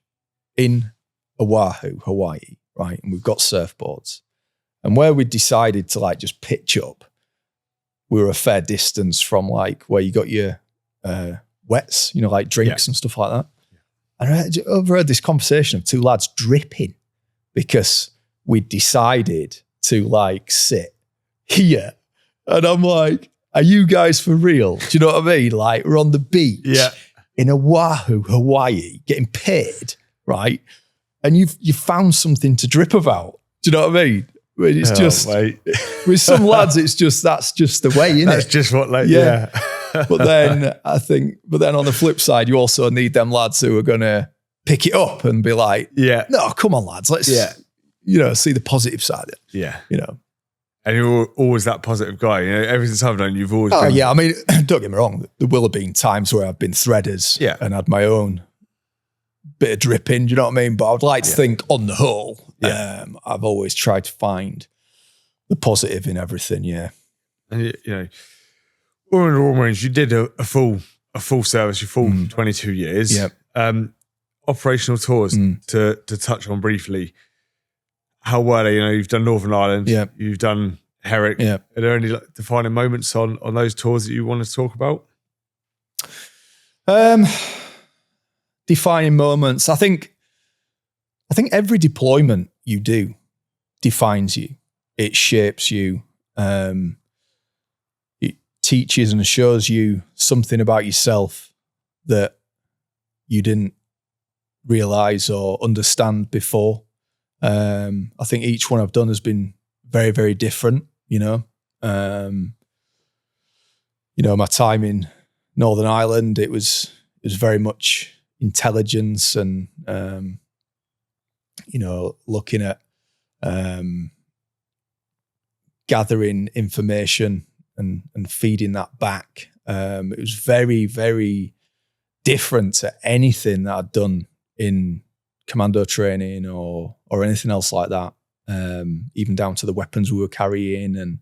in Oahu, Hawaii, right? And we've got surfboards. And where we decided to like just pitch up, we were a fair distance from like where you got your wets, like drinks and stuff like that. And I overheard this conversation of two lads dripping because we decided to like sit here. And I'm like, are you guys for real? Do you know what I mean? Like, we're on the beach in Oahu, Hawaii, getting paid, right? And you've found something to drip about. Do you know what I mean? It's with some lads, that's just the way, isn't it? That's just what, But then on the flip side, you also need them lads who are going to pick it up and be like, no, come on, lads, let's, see the positive side of it. Yeah. And you're always that positive guy. Every since I've done, you've always been. Yeah, I mean, don't get me wrong. There will have been times where I've been threaders and had my own bit of dripping, do you know what I mean? But I would like to think on the whole, I've always tried to find the positive in everything, And, we're in the Royal Marines, you did a full service, your full 22 years. Yep. Operational tours, to touch on briefly. How were they? You've done Northern Ireland, you've done Herrick. Are there any defining moments on those tours that you want to talk about? Defining moments. I think every deployment you do defines you. it shapes you. It teaches and shows you something about yourself that you didn't realize or understand before. I think each one I've done has been very, very different, my time in Northern Ireland, it was very much intelligence and, looking at gathering information and feeding that back. It was very, very different to anything that I'd done in commando training or anything else like that. Even down to the weapons we were carrying and,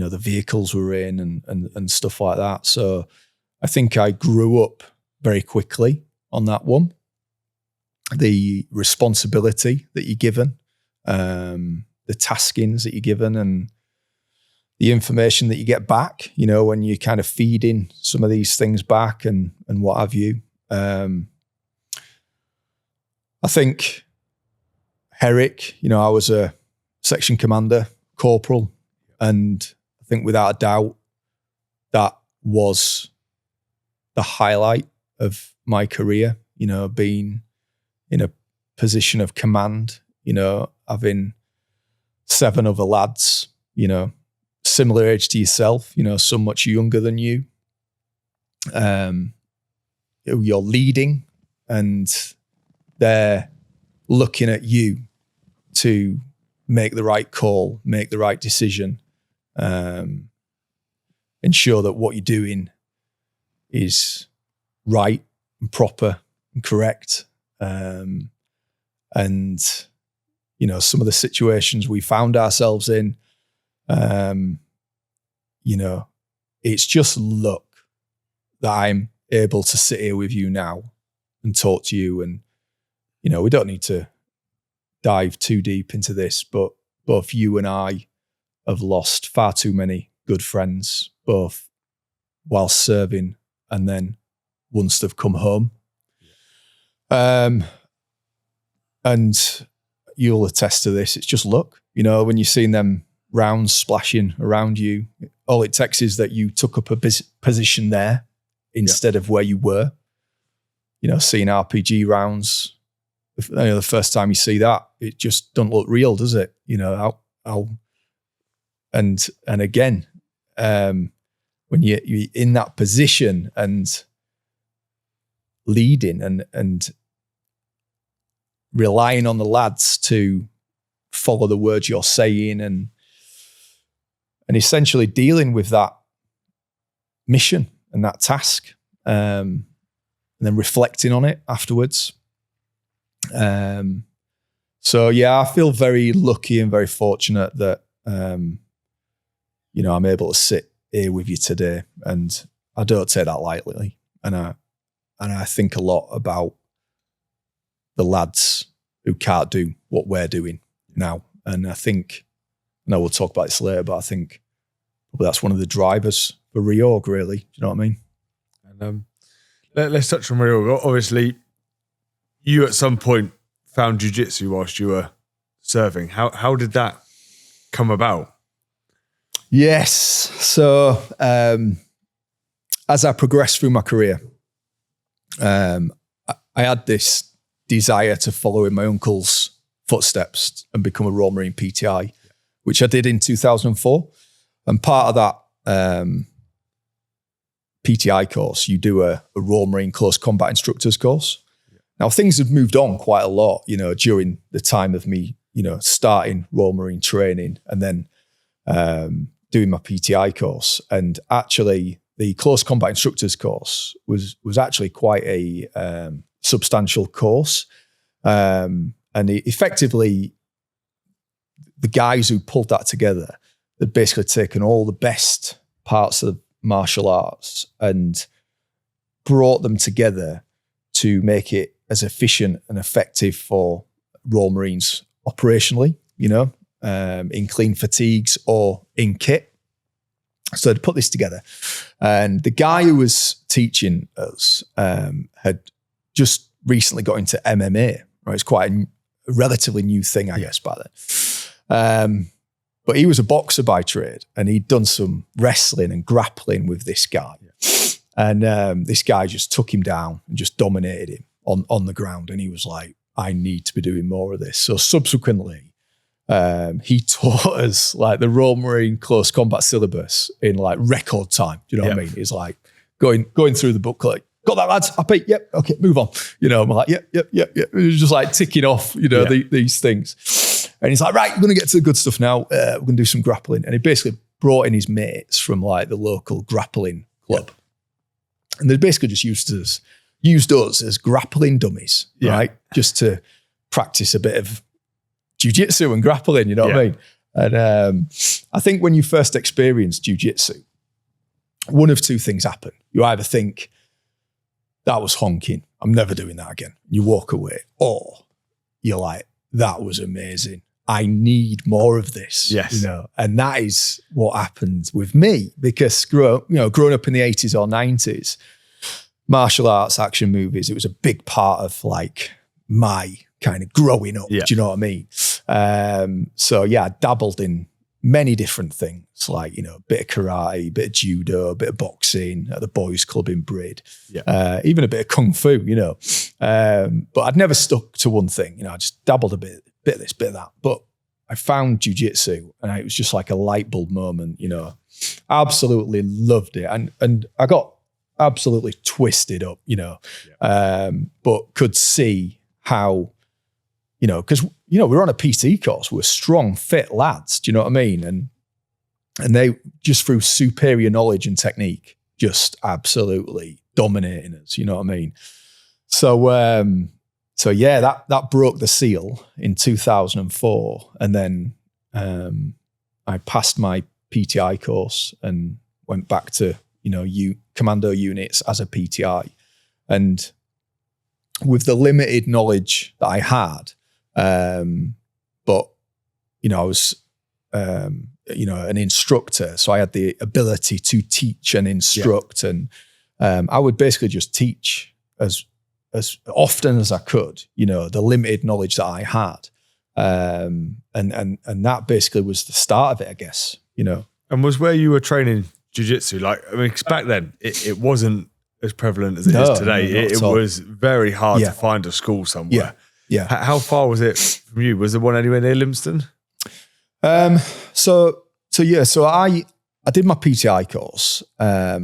the vehicles we were in and stuff like that. So I think I grew up very quickly on that one. The responsibility that you're given, the taskings that you're given, and the information that you get back, when you're kind of feeding some of these things back and what have you. I think Herrick, I was a section commander, corporal, and I think without a doubt that was the highlight of my career, being in a position of command, having 7 other lads, similar age to yourself, some much younger than you. You're leading and they're looking at you to make the right call, make the right decision, ensure that what you're doing is right and proper and correct. And, some of the situations we found ourselves in, it's just luck that I'm able to sit here with you now and talk to you. And, we don't need to dive too deep into this, but both you and I have lost far too many good friends, both while serving and then once they've come home. And you'll attest to this. It's just luck, when you're seeing them rounds splashing around you, all it takes is that you took up a position there instead of where you were. Seeing RPG rounds, the first time you see that, it just doesn't look real, does it? And again, when you're in that position and leading and relying on the lads to follow the words you're saying and essentially dealing with that mission and that task, and then reflecting on it afterwards. So yeah, I feel very lucky and very fortunate that, I'm able to sit here with you today, and I don't take that lightly. And I think a lot about the lads who can't do what we're doing now. And I know we'll talk about this later, but I think that's one of the drivers for REORG, really. Do you know what I mean? And let's touch on REORG. Obviously, you at some point found jiu-jitsu whilst you were serving. How did that come about? Yes. So as I progressed through my career, I had this desire to follow in my uncle's footsteps and become a Royal Marine PTI, which I did in 2004. And part of that PTI course, you do a Royal Marine Close Combat Instructors course. Now, things have moved on quite a lot, during the time of me, starting Royal Marine training and then doing my PTI course. And actually, the Close Combat Instructors course was actually quite a substantial course. And effectively, the guys who pulled that together, they'd basically taken all the best parts of martial arts and brought them together to make it as efficient and effective for Royal Marines operationally, in clean fatigues or in kit. So to put this together, and the guy who was teaching us had just recently got into MMA, right? It's quite a relatively new thing, I guess, back But he was a boxer by trade, and he'd done some wrestling and grappling with this guy. And this guy just took him down and just dominated him on the ground. And he was like, I need to be doing more of this. So subsequently, he taught us like the Royal Marine Close Combat syllabus in like record time. Do you know what I mean? He's like going through the book, like, got that, lads? Happy? Yep. Okay, move on. You know, I'm like, yep. It was just like ticking off, you know, these things. And he's like, right, we're going to get to the good stuff now. We're going to do some grappling. And he basically brought in his mates from like the local grappling club. And they basically just used us as grappling dummies, right? Just to practice a bit of jiu-jitsu and grappling, you know what I mean? And I think when you first experience jiu-jitsu, one of two things happen. You either think, that was honking, I'm never doing that again. You walk away. Or you're like, that was amazing. I need more of this. Yes. You know, and that is what happened with me, because growing up in the 80s or 90s, martial arts, action movies, it was a big part of like my kind of growing up. Do you know what I mean? So yeah, I dabbled in many different things, like, you know, a bit of karate, a bit of judo, a bit of boxing at the boys' club in Brid, even a bit of kung fu, you know. But I'd never stuck to one thing. You know, I just dabbled a bit of this, bit of that. But I found jiu-jitsu, and it was just like a light bulb moment, you know. Absolutely loved it. And I got absolutely twisted up, you know, but could see how, you know, because, you know, we're on a PT course, we're strong, fit lads, do you know what I mean? And they, just through superior knowledge and technique, just absolutely dominating us, you know what I mean? So yeah, that broke the seal in 2004. And then I passed my PTI course and went back to, you know, commando units as a PTI. And with the limited knowledge that I had, but, you know, I was, you know, an instructor. So I had the ability to teach and instruct. And I would basically just teach as often as I could, you know, the limited knowledge that I had. And that basically was the start of it, I guess, you know. And was where you were training jiu-jitsu, like, I mean, 'cause back then it wasn't as prevalent as it is today. It was very hard to find a school somewhere. Yeah. How far was it from you? Was there one anywhere near Lympstone? So I did my PTI course,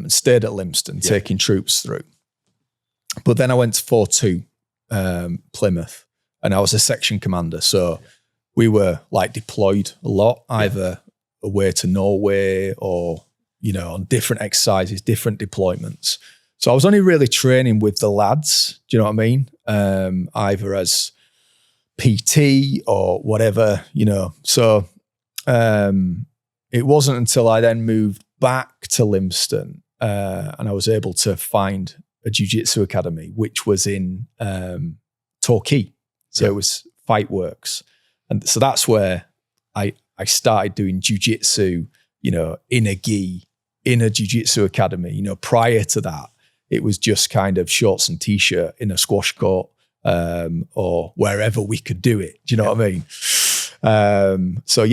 stayed at Lympstone, taking troops through. But then I went to 4-2 Plymouth, and I was a section commander. So we were like deployed a lot, either away to Norway or, you know, on different exercises, different deployments. So I was only really training with the lads, do you know what I mean? Either as PT or whatever, you know. So it wasn't until I then moved back to Lympstone and I was able to find a jiu-jitsu academy, which was in Torquay. So it was Fightworks. And so that's where I started doing jiu-jitsu, you know, in a gi, in a jiu-jitsu academy. You know, prior to that, it was just kind of shorts and t-shirt in a squash court or wherever we could do it. Do you know what I mean? So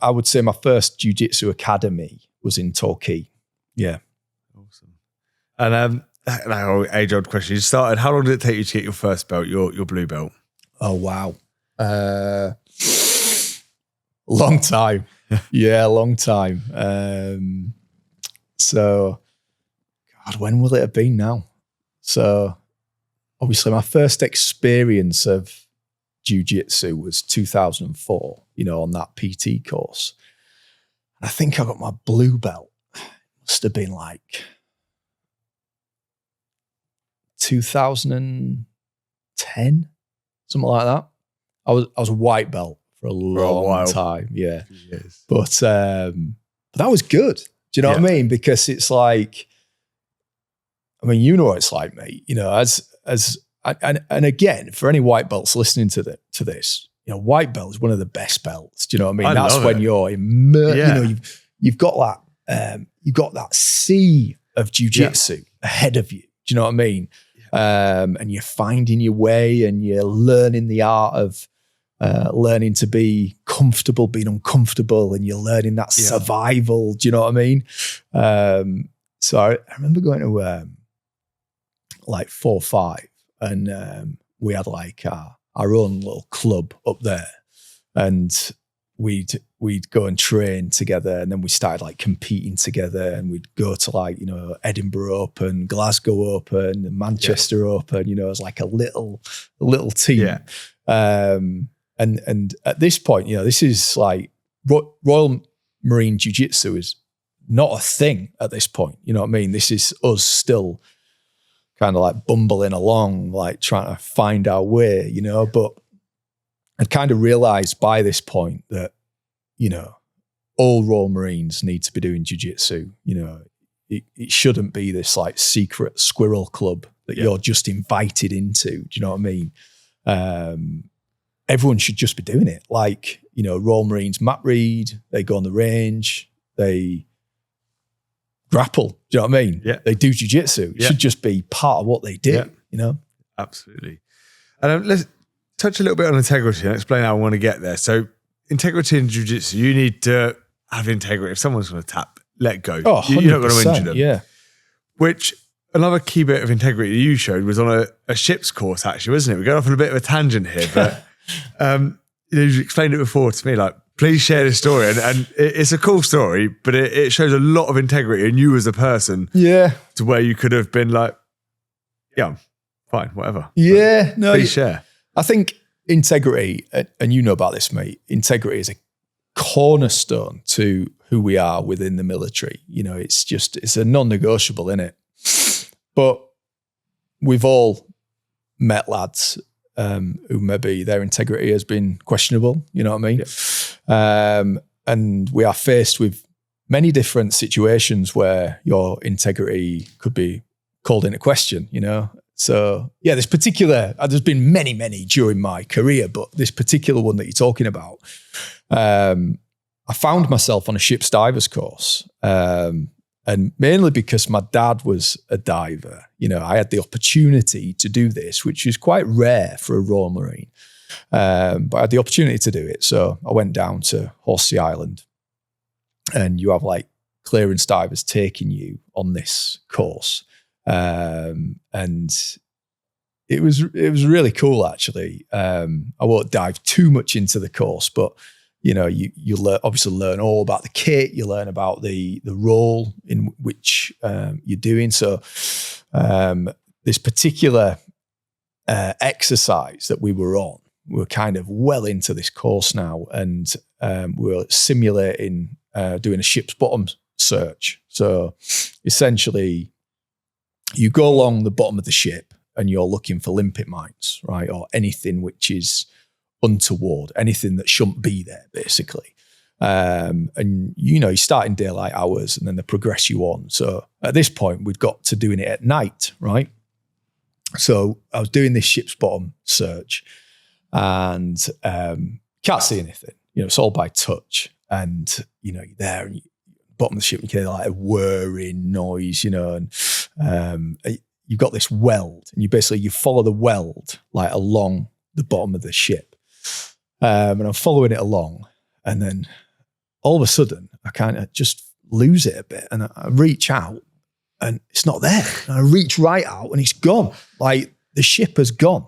I would say my first jiu-jitsu academy was in Torquay. Yeah. Awesome. And age-old question. You started, how long did it take you to get your first belt, your blue belt? Oh, wow. Long time. Yeah, long time. So, God, when will it have been now? So, obviously, my first experience of jiu-jitsu was 2004, you know, on that PT course. I think I got my blue belt. Must have been like 2010, something like that. I was a white belt for a long time, yeah. But that was good. Do you know what I mean? Because it's like, I mean, you know what it's like, mate. You know, and again, for any white belts listening to this, you know, white belt is one of the best belts. Do you know what I mean? That's when you're immersed. You know, you've got that sea of jiu-jitsu ahead of you. Do you know what I mean? And you're finding your way and you're learning the art of learning to be comfortable, being uncomfortable, and you're learning that survival. Do you know what I mean? So I remember going to like 4 or 5, and we had like our own little club up there, and we'd go and train together, and then we started like competing together, and we'd go to like, you know, Edinburgh Open, Glasgow Open, and Manchester Open, you know, as like a little team. And at this point, you know, this is like Royal Marine Jiu Jitsu is not a thing at this point. You know what I mean? This is us still kind of like bumbling along, like trying to find our way, you know, but I'd kind of realized by this point that, you know, all Royal Marines need to be doing jiu-jitsu. You know, it shouldn't be this like secret squirrel club that you're just invited into. Do you know what I mean? Everyone should just be doing it. Like, you know, Royal Marines, Matt Reed, they go on the range, they grapple. Do you know what I mean? Yeah. They do jiu-jitsu. It should just be part of what they do, you know? Absolutely. And let's touch a little bit on integrity and explain how I want to get there. So integrity in jiu-jitsu, you need to have integrity. If someone's going to tap, let go. Oh, 100%, you're not going to injure them. Yeah. Which another key bit of integrity that you showed was on a ship's course, actually, wasn't it? We're going off on a bit of a tangent here, but you explained it before to me, like, please share this story. And it's a cool story, but it shows a lot of integrity in you as a person. Yeah. To where you could have been like, yeah, fine, whatever. Yeah. But no. please share. I think integrity, and you know about this, mate, integrity is a cornerstone to who we are within the military. You know, it's a non-negotiable, innit? But we've all met lads who maybe their integrity has been questionable, you know what I mean? Yeah. And we are faced with many different situations where your integrity could be called into question, you know? So yeah, this particular, there's been many during my career, but this particular one that you're talking about, I found myself on a ship's divers course. And mainly because my dad was a diver, you know, I had the opportunity to do this, which is quite rare for a Royal Marine. But I had the opportunity to do it. So I went down to Horsesea Island, and you have like clearance divers taking you on this course. And it was really cool, actually. I won't dive too much into the course, but you know, you obviously learn all about the kit. You learn about the role in which you're doing. So this particular exercise that we were on, we were kind of well into this course now, and we were simulating doing a ship's bottom search. So essentially, you go along the bottom of the ship and you're looking for limpet mines, right, or anything which is untoward, anything that shouldn't be there, basically. And you know, you start in daylight hours and then they progress you on. So at this point, we'd got to doing it at night, right? So I was doing this ship's bottom search, and can't see anything. You know, it's all by touch. And you know, you're there and bottom of the ship, you hear like a whirring noise, you know, and you've got this weld, and you follow the weld like along the bottom of the ship. And I'm following it along, and then all of a sudden I kind of just lose it a bit, and I reach out and it's not there. And I reach right out and it's gone. Like the ship has gone.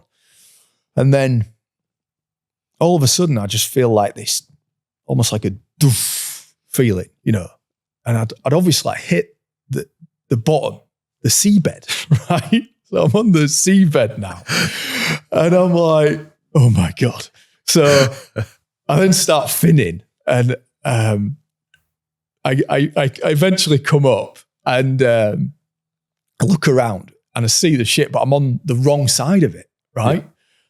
And then all of a sudden I just feel like this, almost like a doof feeling, you know, and I'd obviously like hit the bottom, the seabed, right? So I'm on the seabed now, and I'm like, oh my God. So I then start finning, and I eventually come up, and I look around and I see the ship, but I'm on the wrong side of it, right? Yeah.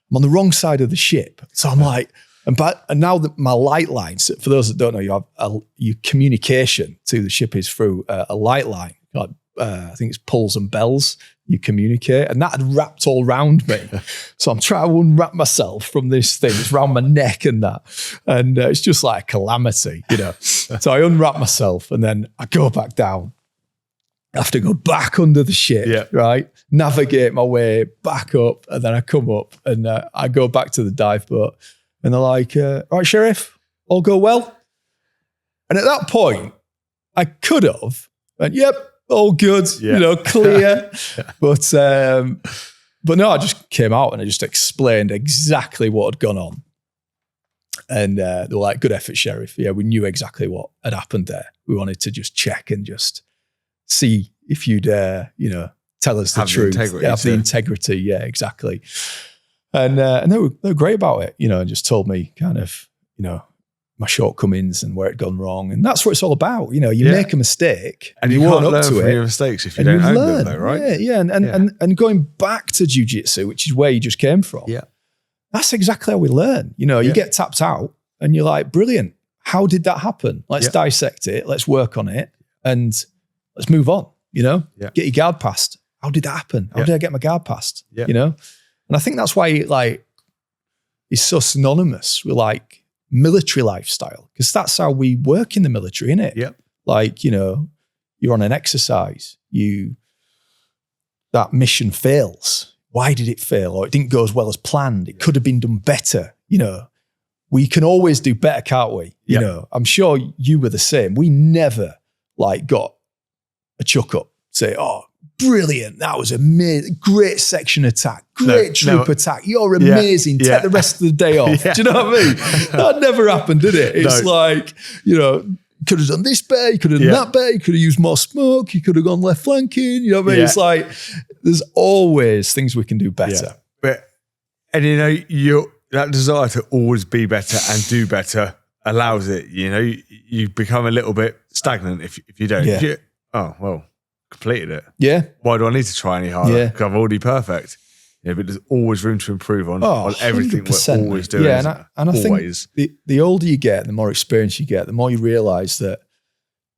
I'm on the wrong side of the ship. So I'm like, and now that my light lines, for those that don't know, you have your communication to the ship is through a light line, like I think it's pulls and bells. You communicate, and that had wrapped all around me. So I'm trying to unwrap myself from this thing. It's around my neck and that. And it's just like a calamity, you know. So I unwrap myself, and then I go back down. I have to go back under the ship, right? Navigate my way back up, and then I come up, and I go back to the dive boat. And they're like, all right, Sheriff, all go well? And at that point, I could have went, yep, all good, clear. But no, I just came out and I just explained exactly what had gone on. And they were like, good effort, Sheriff. Yeah, we knew exactly what had happened there. We wanted to just check and just see if you'd, tell us the truth. Have the integrity. Yeah, exactly. And they were great about it, and just told me kind of, my shortcomings and where it'd gone wrong. And that's what it's all about. You make a mistake and you own can't up learn to from it. your mistakes if you don't own them though, right? Yeah. And going back to jiu-jitsu, which is where you just came from. Yeah. That's exactly how we learn. You get tapped out and you're like, brilliant. How did that happen? Let's dissect it. Let's work on it and let's move on, get your guard passed. How did that happen? How did I get my guard passed? Yeah. And I think that's why it's so synonymous with military lifestyle, because that's how we work in the military, innit? Yep. You're on an exercise, that mission fails. Why did it fail? Or it didn't go as well as planned. It could have been done better. We can always do better, can't we? I'm sure you were the same. We never got a chuck up, say, oh, brilliant. That was amazing. Great section attack. Great troop attack. You're amazing. Take the rest of the day off. Do you know what I mean? That never happened, did it? It's could have done this better. You could have done that better. You could have used more smoke. You could have gone left flanking. You know what I mean? It's there's always things we can do better. That desire to always be better and do better allows it. You become a little bit stagnant if you don't. Yeah. Completed it. Yeah. Why do I need to try any harder? Because I'm already perfect. But there's always room to improve on everything we're always doing. Yeah, and I think the older you get, the more experience you get, the more you realize that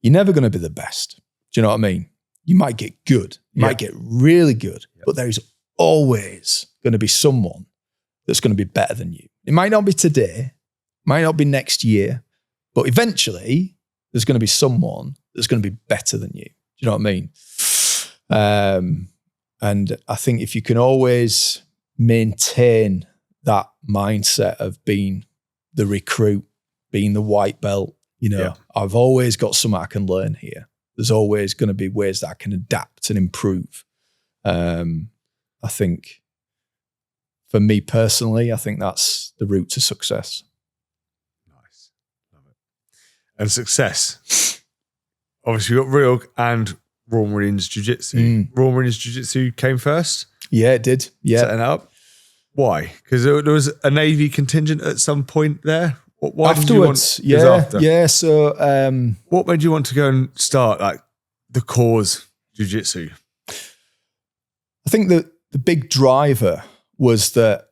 you're never going to be the best. Do you know what I mean? You might get good. You might get really good. But there is always going to be someone that's going to be better than you. It might not be today, might not be next year, but eventually there's going to be someone that's going to be better than you. Do you know what I mean? And I think if you can always maintain that mindset of being the recruit, being the white belt, I've always got something I can learn here. There's always going to be ways that I can adapt and improve. I think for me personally, I think that's the route to success. Nice. Love it. And success. Obviously, you got REORG and Royal Marines Jiu Jitsu. Royal Marines Jiu Jitsu came first. Yeah, it did. Yeah. Setting up. Why? Because there was a Navy contingent at some point there. Why afterwards? Did you want, after? Yeah. So, what made you want to go and start the cause Jiu Jitsu? I think that the big driver was that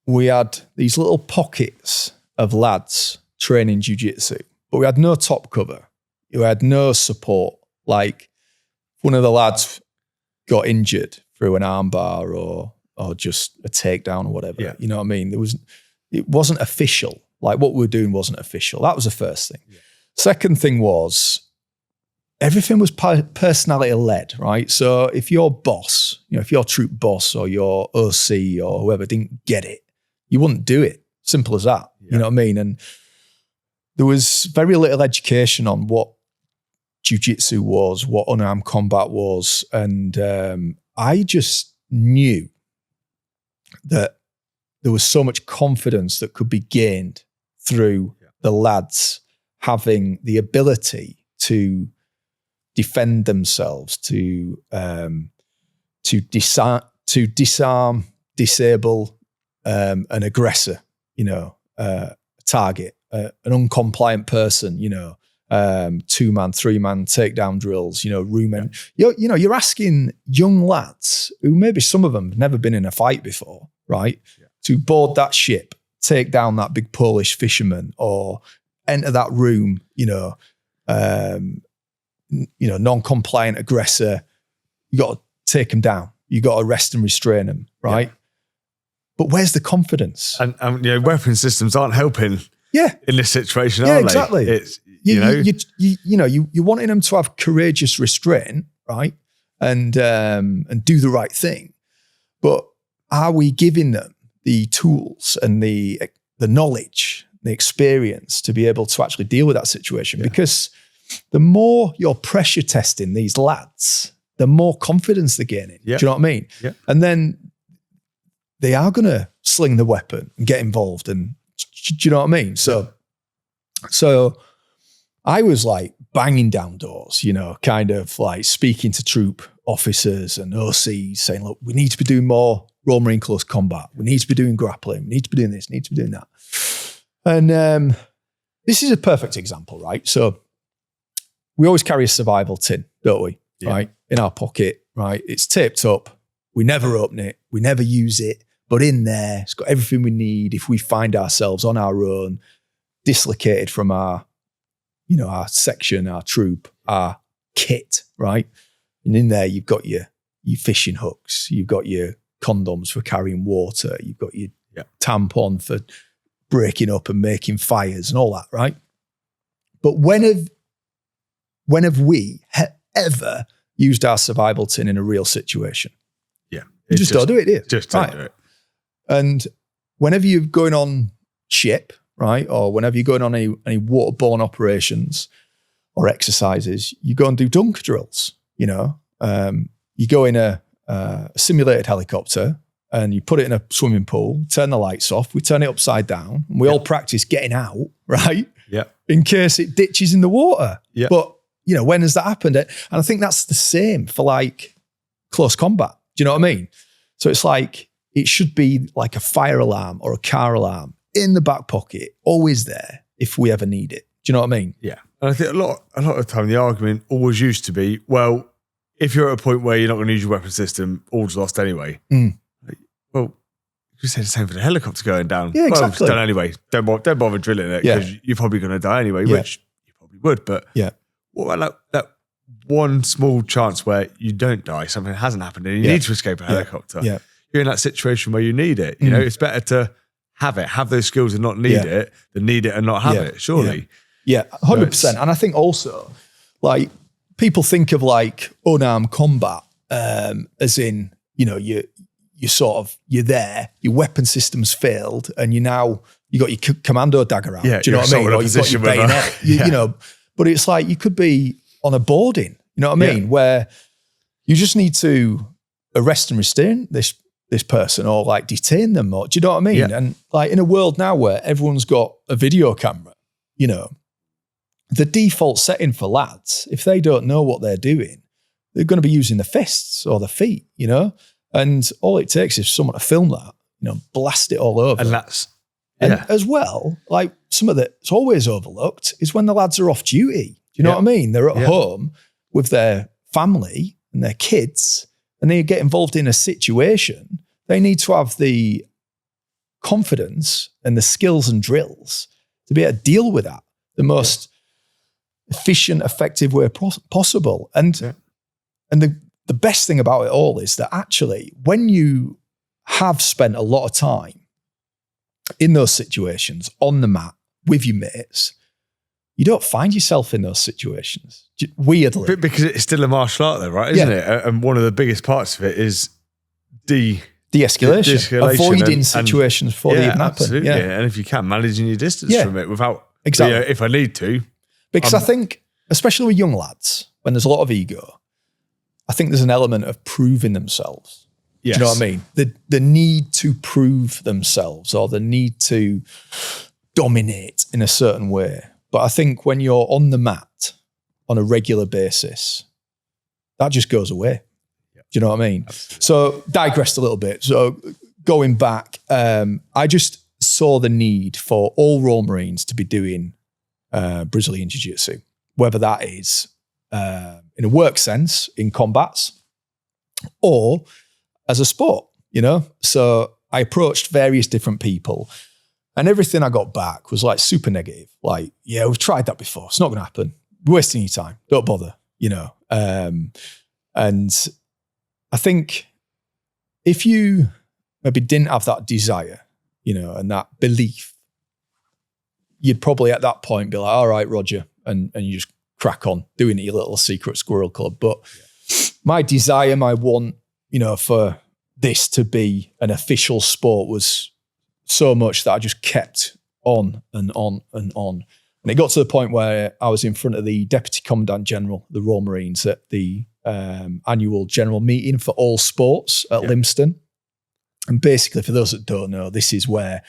we had these little pockets of lads training Jiu Jitsu, but we had no top cover. We had no support. One of the lads got injured through an armbar or just a takedown or whatever. Yeah. You know what I mean? It wasn't official. What we were doing wasn't official. That was the first thing. Yeah. Second thing was everything was personality led, right? So if your boss, if your troop boss or your OC or whoever didn't get it, you wouldn't do it. Simple as that. Yeah. You know what I mean? And there was very little education on what jiu-jitsu was, what unarmed combat was. And I just knew that there was so much confidence that could be gained through the lads having the ability to defend themselves, to disarm, disable an aggressor, a target, an uncompliant person, 2-man, 3-man takedown drills, room. You're asking young lads who maybe some of them have never been in a fight before, right? Yeah. To board that ship, take down that big Polish fisherman, or enter that room, non-compliant aggressor. You got to take him down. You got to arrest and restrain him, right? Yeah. But where's the confidence? And weapon systems aren't helping. Yeah. In this situation, are they? Exactly. It's you're wanting them to have courageous restraint, right? And do the right thing. But are we giving them the tools and the the knowledge, the experience to be able to actually deal with that situation. Because the more you're pressure testing these lads, the more confidence they're gaining. Do you know what I mean? Yeah. And then they are going to sling the weapon and get involved. And do you know what I mean? So I was like banging down doors, you know, kind of like speaking to troop officers and OCs saying, look, we need to be doing more Royal Marine close combat. We need to be doing grappling. We need to be doing this, need to be doing that. And this is a perfect example, right? So we always carry a survival tin, don't we? Yeah. Right? In our pocket, right? It's taped up. We never open it. We never use it. But in there, it's got everything we need if we find ourselves on our own, dislocated from our, you know, our section, our troop, our kit, right? And in there, you've got your fishing hooks. You've got your condoms for carrying water. You've got your tampon for breaking up and making fires and all that, right? But when have we ever used our survival tin in a real situation? Yeah. You just don't do it, do you? Just don't do it. And whenever you're going on ship, right, or whenever you're going on any waterborne operations or exercises, you go and do dunk drills, you know. You go in a simulated helicopter and you put it in a swimming pool, turn the lights off, we turn it upside down, and we all practice getting out, right? Yeah. In case it ditches in the water. Yeah. But, you know, when has that happened? And I think that's the same for like close combat. Do you know what I mean? So it's like, it should be like a fire alarm or a car alarm in the back pocket, always there if we ever need it. Do you know what I mean? Yeah. And I think a lot of the time the argument always used to be, well, if you're at a point where you're not going to use your weapon system, all's lost anyway. Like, well, you say the same for the helicopter going down. Yeah, exactly. Well, it's done anyway. Don't bother drilling it because you're probably going to die anyway, which you probably would. But what about that one small chance where you don't die, something hasn't happened and you need to escape a helicopter? Yeah. You're in that situation where you need it. You know, it's better to have those skills and not need it than need it and not have it, surely. Yeah, 100%. And I think also, like, people think of like unarmed combat as in, you know, you're there, your weapon system's failed, and you got your commando dagger out. Do you know what I mean? Or you've got your bayonet. You know, but it's like you could be on a boarding, you know what I mean? Where you just need to arrest and restrain this person or like detain them, or do you know what I mean? Yeah. And like in a world now where everyone's got a video camera, you know, the default setting for lads, if they don't know what they're doing, they're going to be using the fists or the feet, you know? And all it takes is someone to film that, you know, blast it all over. And as well, like some of it's always overlooked is when the lads are off duty. Do you know what I mean? They're at home with their family and their kids, and they get involved in a situation. They need to have the confidence and the skills and drills to be able to deal with that the most efficient, effective way possible. And the best thing about it all is that actually, when you have spent a lot of time in those situations, on the mat, with your mates, you don't find yourself in those situations, weirdly. Because it's still a martial art though, right? Isn't it? And one of the biggest parts of it is de-escalation. Avoiding situations before they even happen. Absolutely. Yeah. And if you can, managing your distance from it without, if I need to. Because I think, especially with young lads, when there's a lot of ego, I think there's an element of proving themselves. Yes. Do you know what I mean? The need to prove themselves or the need to dominate in a certain way. But I think when you're on the mat on a regular basis, that just goes away. Do you know what I mean? Absolutely. So digressed a little bit. So going back, I just saw the need for all Royal Marines to be doing Brazilian Jiu Jitsu, whether that is in a work sense, in combats, or as a sport, you know? So I approached various different people, and everything I got back was like super negative. Like, yeah, we've tried that before. It's not going to happen. You're wasting your time. Don't bother, you know? And I think if you maybe didn't have that desire, you know, and that belief, you'd probably at that point be like, all right, Roger, and you just crack on doing your little secret squirrel club. But my desire, my want, you know, for this to be an official sport was so much that I just kept on and on and on. And it got to the point where I was in front of the Deputy Commandant General, the Royal Marines, at the annual general meeting for all sports at Lympstone. And basically, for those that don't know, this is where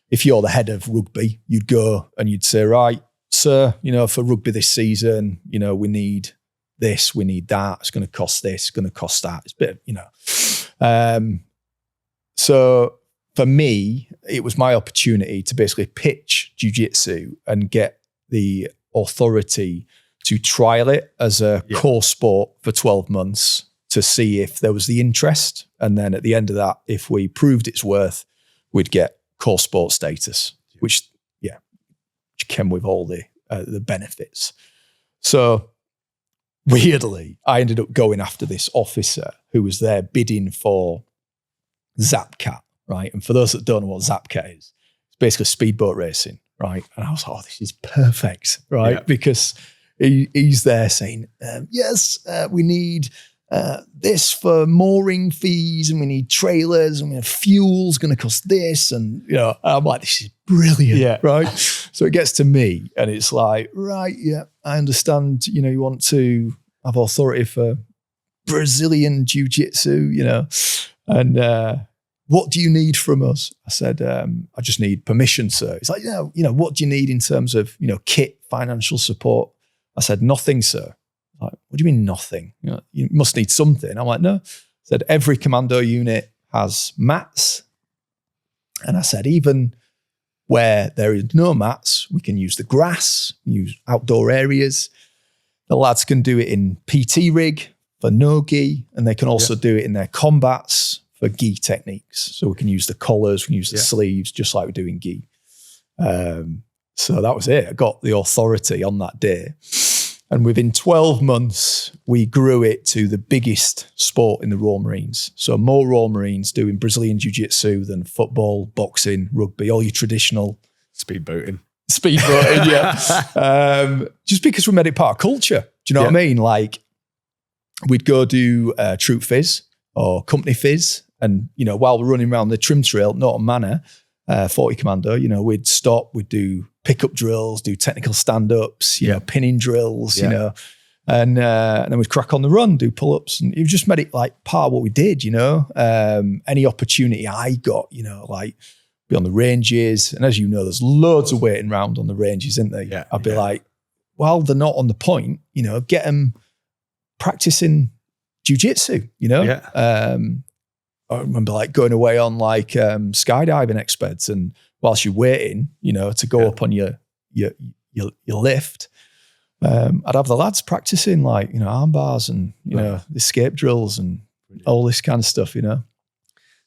if you're the head of rugby, you'd go and you'd say, right, sir, for rugby this season, we need this, we need that. It's going to cost this, it's going to cost that. It's a bit, So for me, it was my opportunity to basically pitch jiu-jitsu and get the authority to trial it as a core sport for 12 months to see if there was the interest. And then at the end of that, if we proved its worth, we'd get core sport status, which came with all the benefits. So weirdly, I ended up going after this officer who was there bidding for Zapcat, right? And for those that don't know what Zapcat is, it's basically speedboat racing, right? And I was like, oh, this is perfect, right? Yeah. Because he's there saying, yes, we need this for mooring fees, and we need trailers, and fuel's going to cost this. And, I'm like, this is brilliant, right? So it gets to me and it's like, right, yeah, I understand, you want to have authority for Brazilian Jiu Jitsu, and what do you need from us? I said, I just need permission, sir. It's like, what do you need in terms of, kit, financial support? I said, nothing, sir. Like, what do you mean nothing? You must need something. I'm like, no. I said, every commando unit has mats. And I said, even where there is no mats, we can use the grass, use outdoor areas. The lads can do it in PT rig for no gi, and they can also do it in their combats for gi techniques. So we can use the collars, we can use the sleeves, just like we do in gi. So that was it. I got the authority on that day. And within 12 months, we grew it to the biggest sport in the Royal Marines. So more Royal Marines doing Brazilian Jiu Jitsu than football, boxing, rugby, all your traditional. Speedboating, yeah. Just because we made it part of culture. Do you know what I mean? Like, we'd go do troop fizz or company fizz. And, while we're running around the trim trail, Norton Manor, 40 Commando, we'd stop, we'd do pickup drills, do technical stand-ups, pinning drills, and then we'd crack on the run, do pull-ups. And it just made it like part of what we did, any opportunity I got, like be on the ranges. And as you know, there's loads of waiting around on the ranges, isn't there? Yeah, I'd be like, well, they're not on the point, get them practicing jiu-jitsu, I remember like going away on like skydiving experts, and whilst you're waiting, to go up on your lift, I'd have the lads practicing like, arm bars and, the escape drills and all this kind of stuff,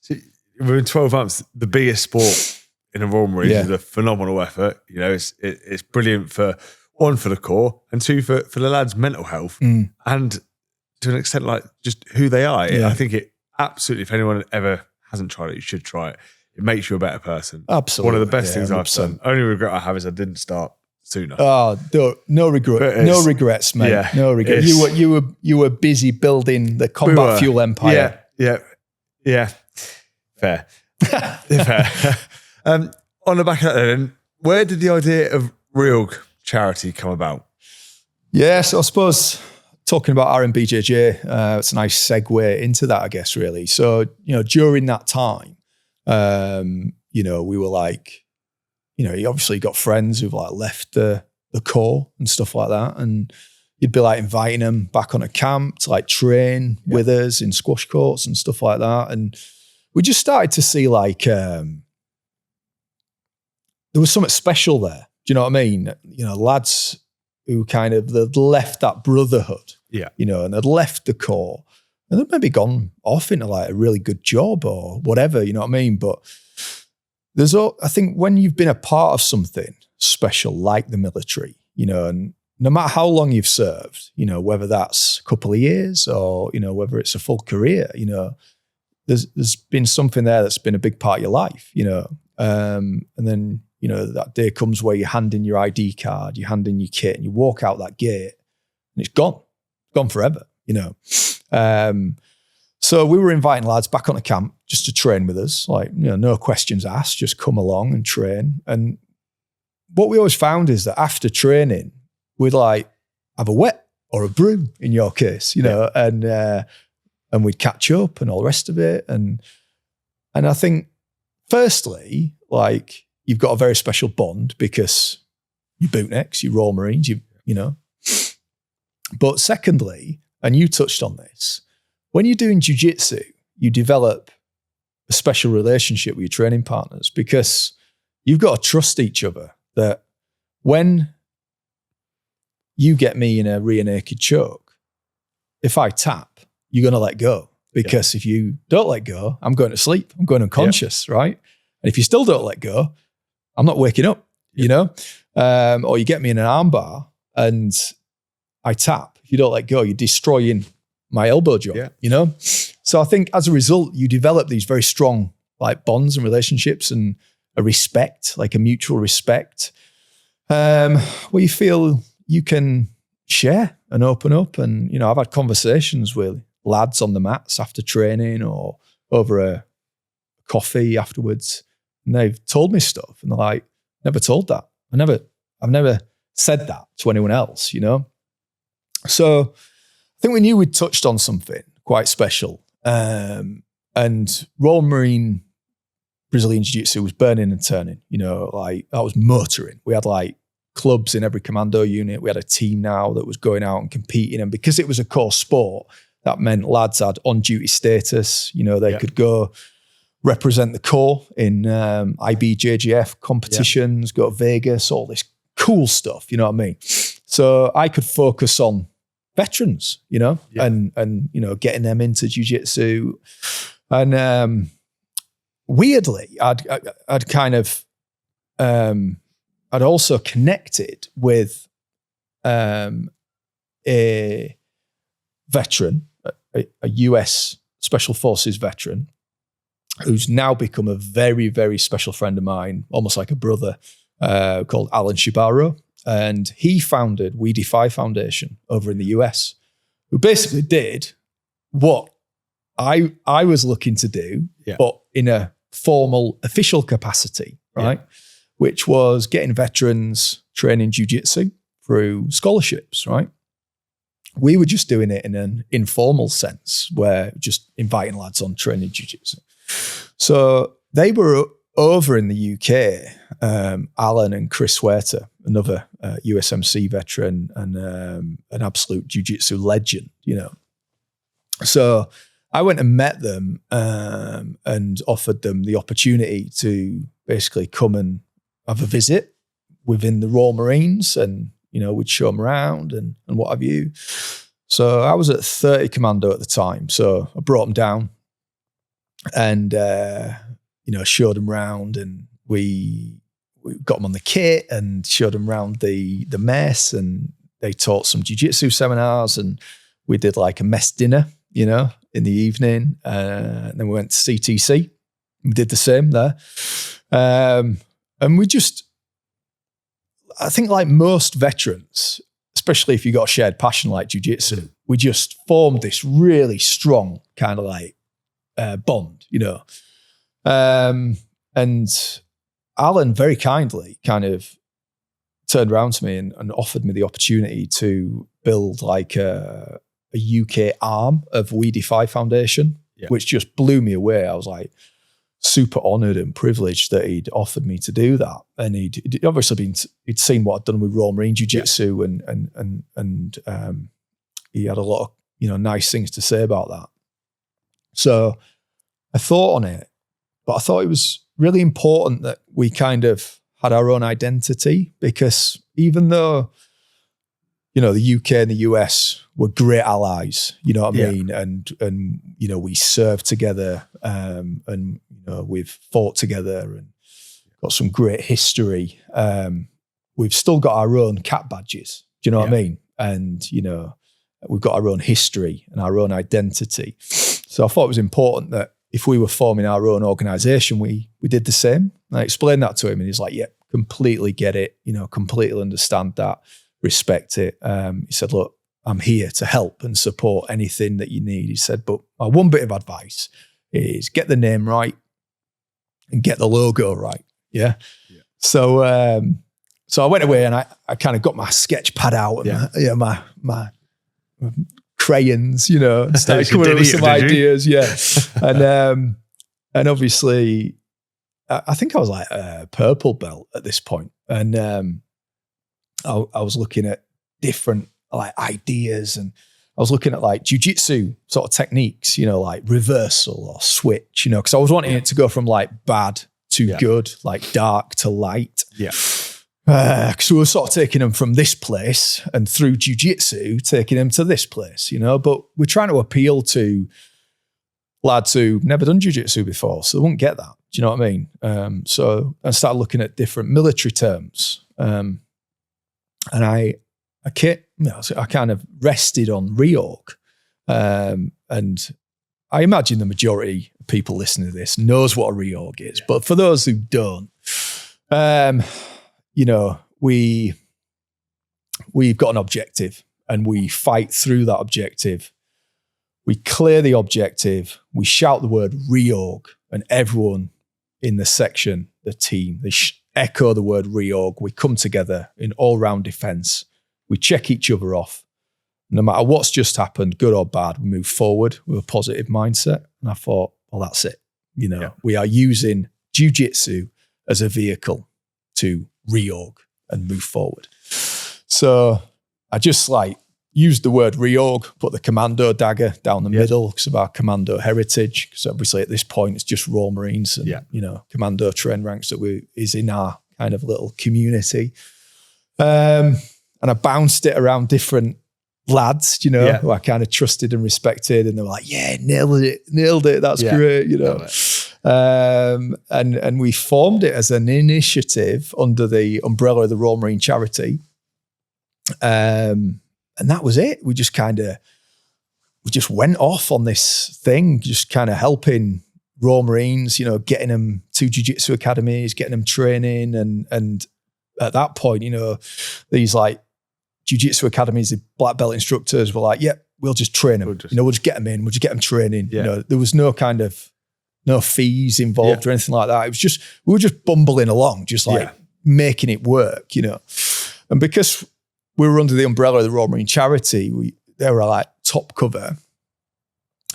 So within 12 months, the biggest sport in the Royal Marines is a phenomenal effort. It's brilliant for one, for the core, and two, for the lads' mental health, and to an extent, like just who they are. I think it absolutely, if anyone ever hasn't tried it, you should try it. It makes you a better person. Absolutely. One of the best things 100%. I've done. Only regret I have is I didn't start sooner. Oh, no regret. No regrets, mate. Yeah, no regrets. You were busy building the combat fuel empire. Yeah. Fair. Fair. On the back of that then, where did the idea of REORG charity come about? Yeah, so I suppose talking about BJJ, it's a nice segue into that, I guess, really. So, during that time, we were like, you obviously got friends who've like left the corps and stuff like that. And you'd be like inviting them back on a camp to like train with us in squash courts and stuff like that. And we just started to see like, there was something special there. Do you know what I mean? Lads who kind of, they'd left that brotherhood, and they'd left the corps, and they'd maybe gone off into like a really good job or whatever, you know what I mean? But I think when you've been a part of something special like the military, and no matter how long you've served, whether that's a couple of years or, whether it's a full career, there's been something there that's been a big part of your life, and then, that day comes where you hand in your ID card, you hand in your kit, and you walk out that gate, and it's gone forever, So we were inviting lads back on the camp just to train with us, like, no questions asked, just come along and train. And what we always found is that after training, we'd like have a wet or a brew in your case, and we'd catch up and all the rest of it. And I think, firstly, like, you've got a very special bond because you bootnecks, you Royal Marines, you know. But secondly, and you touched on this, when you're doing jiu-jitsu, you develop a special relationship with your training partners because you've got to trust each other that when you get me in a rear naked choke, if I tap, you're going to let go. Because if you don't let go, I'm going to sleep. I'm going unconscious, right? And if you still don't let go, I'm not waking up, or you get me in an arm bar and I tap. If you don't let go, you're destroying my elbow joint, So I think as a result, you develop these very strong like bonds and relationships and a respect, like a mutual respect, where you feel you can share and open up. And, I've had conversations with lads on the mats after training or over a coffee afterwards. And they've told me stuff and they're like, never told that. I've never said that to anyone else, So I think we knew we'd touched on something quite special. And Royal Marine Brazilian Jiu Jitsu was burning and turning, like that was motoring. We had like clubs in every commando unit. We had a team now that was going out and competing. And because it was a core sport, that meant lads had on-duty status. They could go represent the Corps in IBJJF competitions, go to Vegas, all this cool stuff, you know what I mean? So I could focus on veterans, and getting them into jiu-jitsu. And weirdly, I'd kind of, I'd also connected with a veteran, a US Special Forces veteran, who's now become a very, very special friend of mine, almost like a brother, called Alan Shibaro. And he founded We Defy Foundation over in the US, who basically did what I was looking to do, but in a formal, official capacity, right? Yeah. Which was getting veterans training jiu-jitsu through scholarships, right? We were just doing it in an informal sense, where just inviting lads on training jiu-jitsu. So they were over in the UK, Alan and Chris Werter, another USMC veteran and an absolute jiu-jitsu legend, So I went and met them and offered them the opportunity to basically come and have a visit within the Royal Marines, and we'd show them around and what have you. So I was at 30 Commando at the time, so I brought them down and showed them around, and we got them on the kit and showed them around the mess, and they taught some jiu-jitsu seminars, and we did like a mess dinner, in the evening. And then we went to CTC. We did the same there. And we just, I think like most veterans, especially if you got a shared passion like jiu-jitsu, we just formed this really strong kind of like bond, and Alan very kindly kind of turned around to me and offered me the opportunity to build like a UK arm of We Defy Foundation, which just blew me away. I was like super honored and privileged that he'd offered me to do that. And he'd obviously he'd seen what I'd done with Royal Marine Jiu Jitsu, and he had a lot of nice things to say about that. So I thought on it, but I thought it was really important that we kind of had our own identity, because even though, the UK and the US were great allies, you know what I mean? And we served together, and, we've fought together and got some great history. We've still got our own cat badges, do you know what I mean? And, we've got our own history and our own identity. So I thought it was important that if we were forming our own organization, we did the same. And I explained that to him, and he's like, yeah, completely get it, completely understand that, respect it. He said, look, I'm here to help and support anything that you need. He said, but my one bit of advice is get the name right and get the logo right. Yeah. So I went away and I kind of got my sketch pad out and my crayons, and started coming up with some ideas. Yeah. And obviously I think I was like a purple belt at this point. And I was looking at different like ideas, and I was looking at like jiu-jitsu sort of techniques, like reversal or switch, because I was wanting it to go from like bad to good, like dark to light. Yeah. Because we were sort of taking them from this place and through jiu-jitsu, taking them to this place, but we're trying to appeal to lads who've never done jiu-jitsu before, so they won't get that. Do you know what I mean? So I started looking at different military terms. And I kind of rested on REORG. And I imagine the majority of people listening to this knows what a REORG is. Yeah. But for those who don't, we've got an objective and we fight through that objective. We clear the objective. We shout the word REORG, and everyone in the section, the team, they echo the word REORG. We come together in all-round defense. We check each other off. No matter what's just happened, good or bad, we move forward with a positive mindset. And I thought, well, that's it. We are using jiu-jitsu as a vehicle to REORG and move forward. So I just used the word REORG, put the commando dagger down the middle because of our commando heritage. Because obviously at this point it's just Royal Marines and commando train ranks that is in our kind of little community. And I bounced it around different lads, who I kind of trusted and respected, and they were like, "Yeah, nailed it, that's great," And we formed it as an initiative under the umbrella of the Royal Marine Charity. And that was it. We just went off on this thing, just kind of helping Royal Marines, getting them to jiu-jitsu academies, getting them training. And at that point, these like jiu-jitsu academies, the black belt instructors were like, yeah, we'll just train them. We'll just get them in. We'll just get them training. Yeah. There was no fees involved or anything like that. It was just, we were just bumbling along, just making it work, And because we were under the umbrella of the Royal Marine Charity, they were like top cover.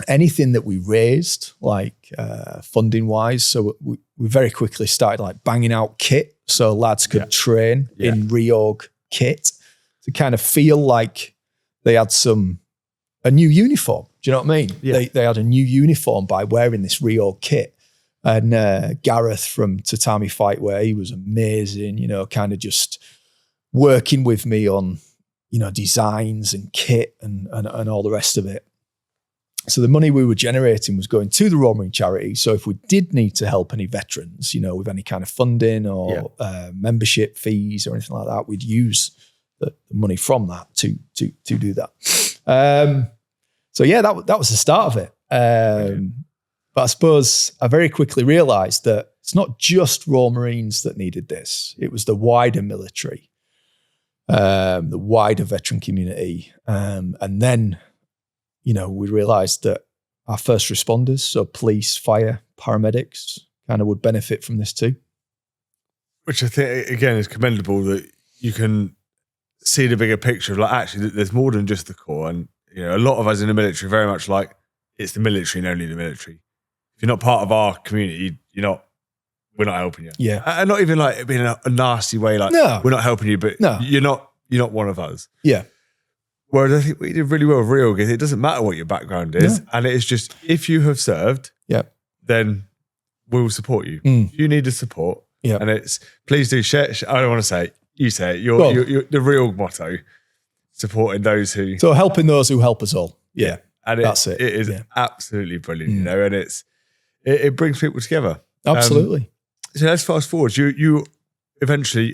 Anything that we raised, funding wise, so we very quickly started like banging out kit so lads could train in REORG kit to kind of feel like they had a new uniform. Do you know what I mean? Yeah. They had a new uniform by wearing this REORG kit. And Gareth from Tatami Fightwear, he was amazing, kind of just working with me on, designs and kit and all the rest of it. So the money we were generating was going to the Royal Marine Charity. So if we did need to help any veterans, with any kind of funding or membership fees or anything like that, we'd use the money from that to do that. So that was the start of it. But I suppose I very quickly realized that it's not just Royal Marines that needed this. It was the wider military, the wider veteran community. And then, we realized that our first responders, so police, fire, paramedics, kind of would benefit from this too. Which I think, again, is commendable that you can see the bigger picture of actually there's more than just the Corps. And, a lot of us in the military are very much like, it's the military and only the military. If you're not part of our community, we're not helping you. Yeah. And not even like being a nasty way, no. We're not helping you, but you're not one of us. Yeah. Whereas I think we did really well with REORG. It doesn't matter what your background is. No. And it is just, if you have served, then we'll support you. You need the support. Yeah. And it's, please do share. I don't want to say it. You say it. You're the REORG motto, supporting those who. So helping those who help us all. Yeah. And that's it. It is absolutely brilliant, and it brings people together. Absolutely. So let's fast forward. You eventually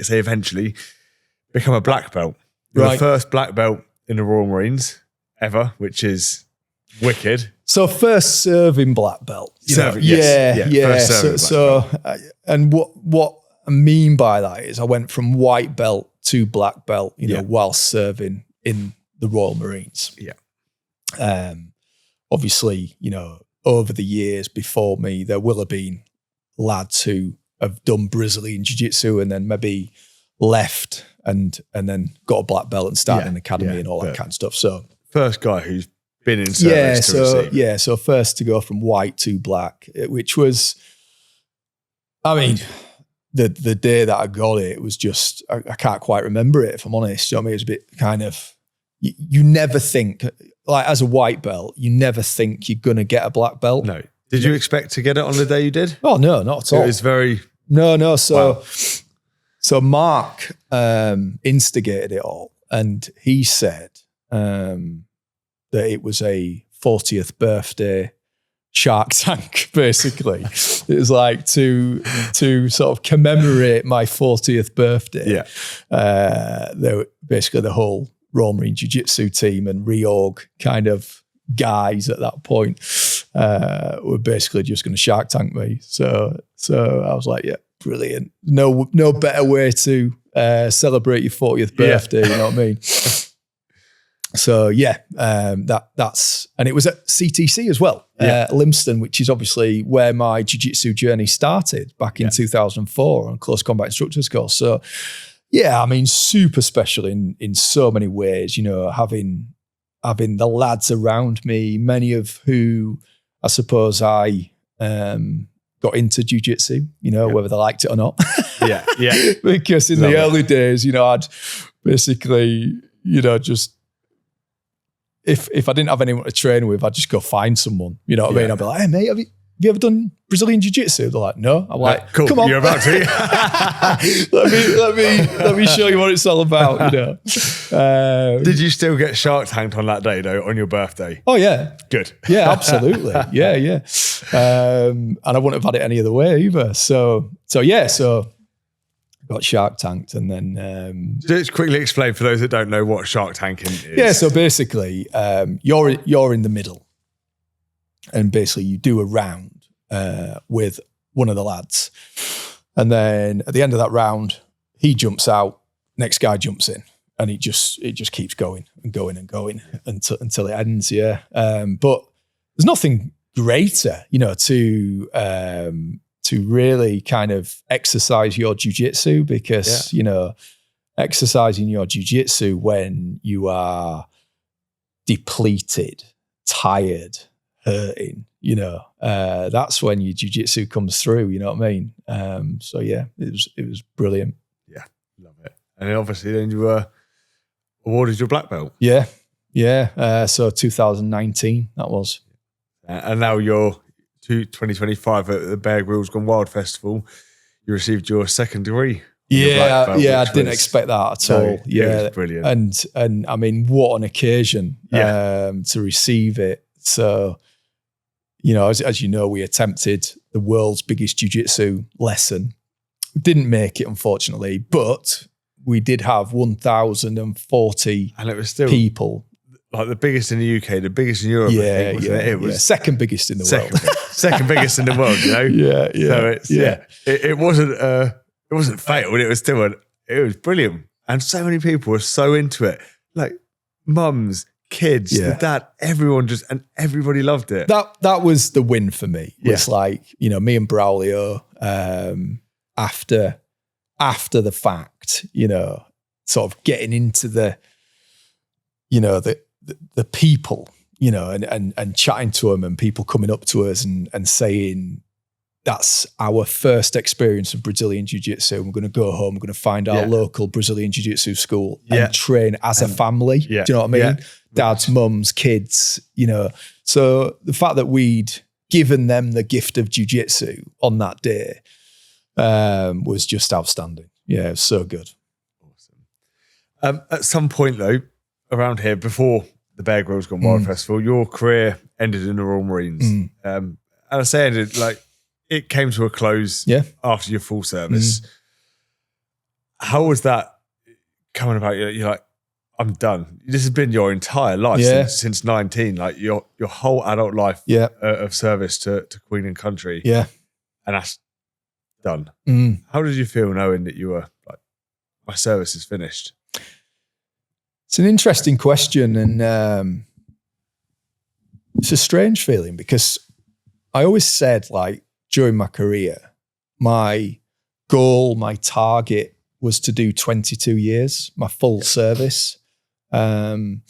become a black belt. You're the first black belt in the Royal Marines ever, which is wicked. So first serving black belt. Serving, yes. And what I mean by that is I went from white belt to black belt, while serving in the Royal Marines. Yeah. Obviously, over the years before me, there will have been lads who have done Brazilian Jiu Jitsu and then maybe left and then got a black belt and started an academy and all that kind of stuff. So first guy who's been in service to receive. So first to go from white to black, which was, I mean, the day that I got it was just, I can't quite remember it, if I'm honest. You know what I mean? It was a bit kind of, you never think, like as a white belt, you never think you're going to get a black belt. No. Did you expect to get it on the day you did? Oh, no, not at all. It was very... No. So, wow. So Mark instigated it all, and he said that it was a 40th birthday Shark Tank, basically. It was like to sort of commemorate my 40th birthday. Yeah. Basically the whole Royal Marine Jiu Jitsu team and REORG kind of guys at that point were basically just going to Shark Tank me. So I was like, yeah, brilliant. No better way to celebrate your 40th birthday. You know what I mean? So yeah, that's, and it was at CTC as well, Limston, which is obviously where my jiu-jitsu journey started back in 2004 on Close Combat Instructors course. So yeah, I mean, super special in so many ways, having the lads around me, many of who I suppose I got into jiu-jitsu, whether they liked it or not. Yeah. Because in the early days, I'd basically, just, if I didn't have anyone to train with, I'd just go find someone. You know what I mean? I'd be like, hey mate, have you ever done Brazilian Jiu Jitsu? They're like, no. I'm like, cool. Come on, you're about to. let me show you what it's all about. Did you still get Shark Tanked on that day though, on your birthday? Oh yeah, good. Yeah, absolutely. Yeah. And I wouldn't have had it any other way either. So got Shark Tanked, and then just quickly explain for those that don't know what Shark Tanking is. Yeah, so basically, you're in the middle, and basically you do a round with one of the lads, and then at the end of that round, he jumps out, next guy jumps in, and it just keeps going and going and going until it ends. Yeah, but there's nothing greater, to really kind of exercise your jiu-jitsu, because, exercising your jiu-jitsu when you are depleted, tired, hurting, that's when your jiu-jitsu comes through, you know what I mean? So yeah, it was brilliant. Yeah, love it. And then obviously then you were awarded your black belt. Yeah. So 2019, that was. And now you're 2025 at the Bear Grylls Gone Wild Festival, you received your second degree. I didn't expect that at all. It was brilliant. And I mean, what an occasion to receive it. So, as you know, we attempted the world's biggest jiu-jitsu lesson. Didn't make it, unfortunately, but we did have 1,040 and it was still people. Like the biggest in the UK, the biggest in Europe. It was second biggest in the world. Second biggest in the world, So it wasn't fatal. It was still it was brilliant, and so many people were so into it. Like mums, kids, the dad, everyone and everybody loved it. That was the win for me. It's like, me and Braulio after the fact, sort of getting into the people, and chatting to them, and people coming up to us and saying, that's our first experience of Brazilian Jiu Jitsu. We're going to go home. We're going to find our local Brazilian Jiu Jitsu school and train as a family. Do you know what I mean? Yeah. Dads, mums, kids, So the fact that we'd given them the gift of Jiu Jitsu on that day was just outstanding. Yeah, it was so good. Awesome. At some point though, around here, before the Bear Grylls Gone Wild Festival, your career ended in the Royal Marines. And I say ended, like, it came to a close after your full service. How was that coming about? You're like, I'm done. This has been your entire life since 19, like your whole adult life of service to Queen and country. Yeah. And that's done. How did you feel knowing that you were like, my service is finished? It's an interesting question, and it's a strange feeling because I always said, like, during my career, my goal, my target was to do 22 years, my full service. And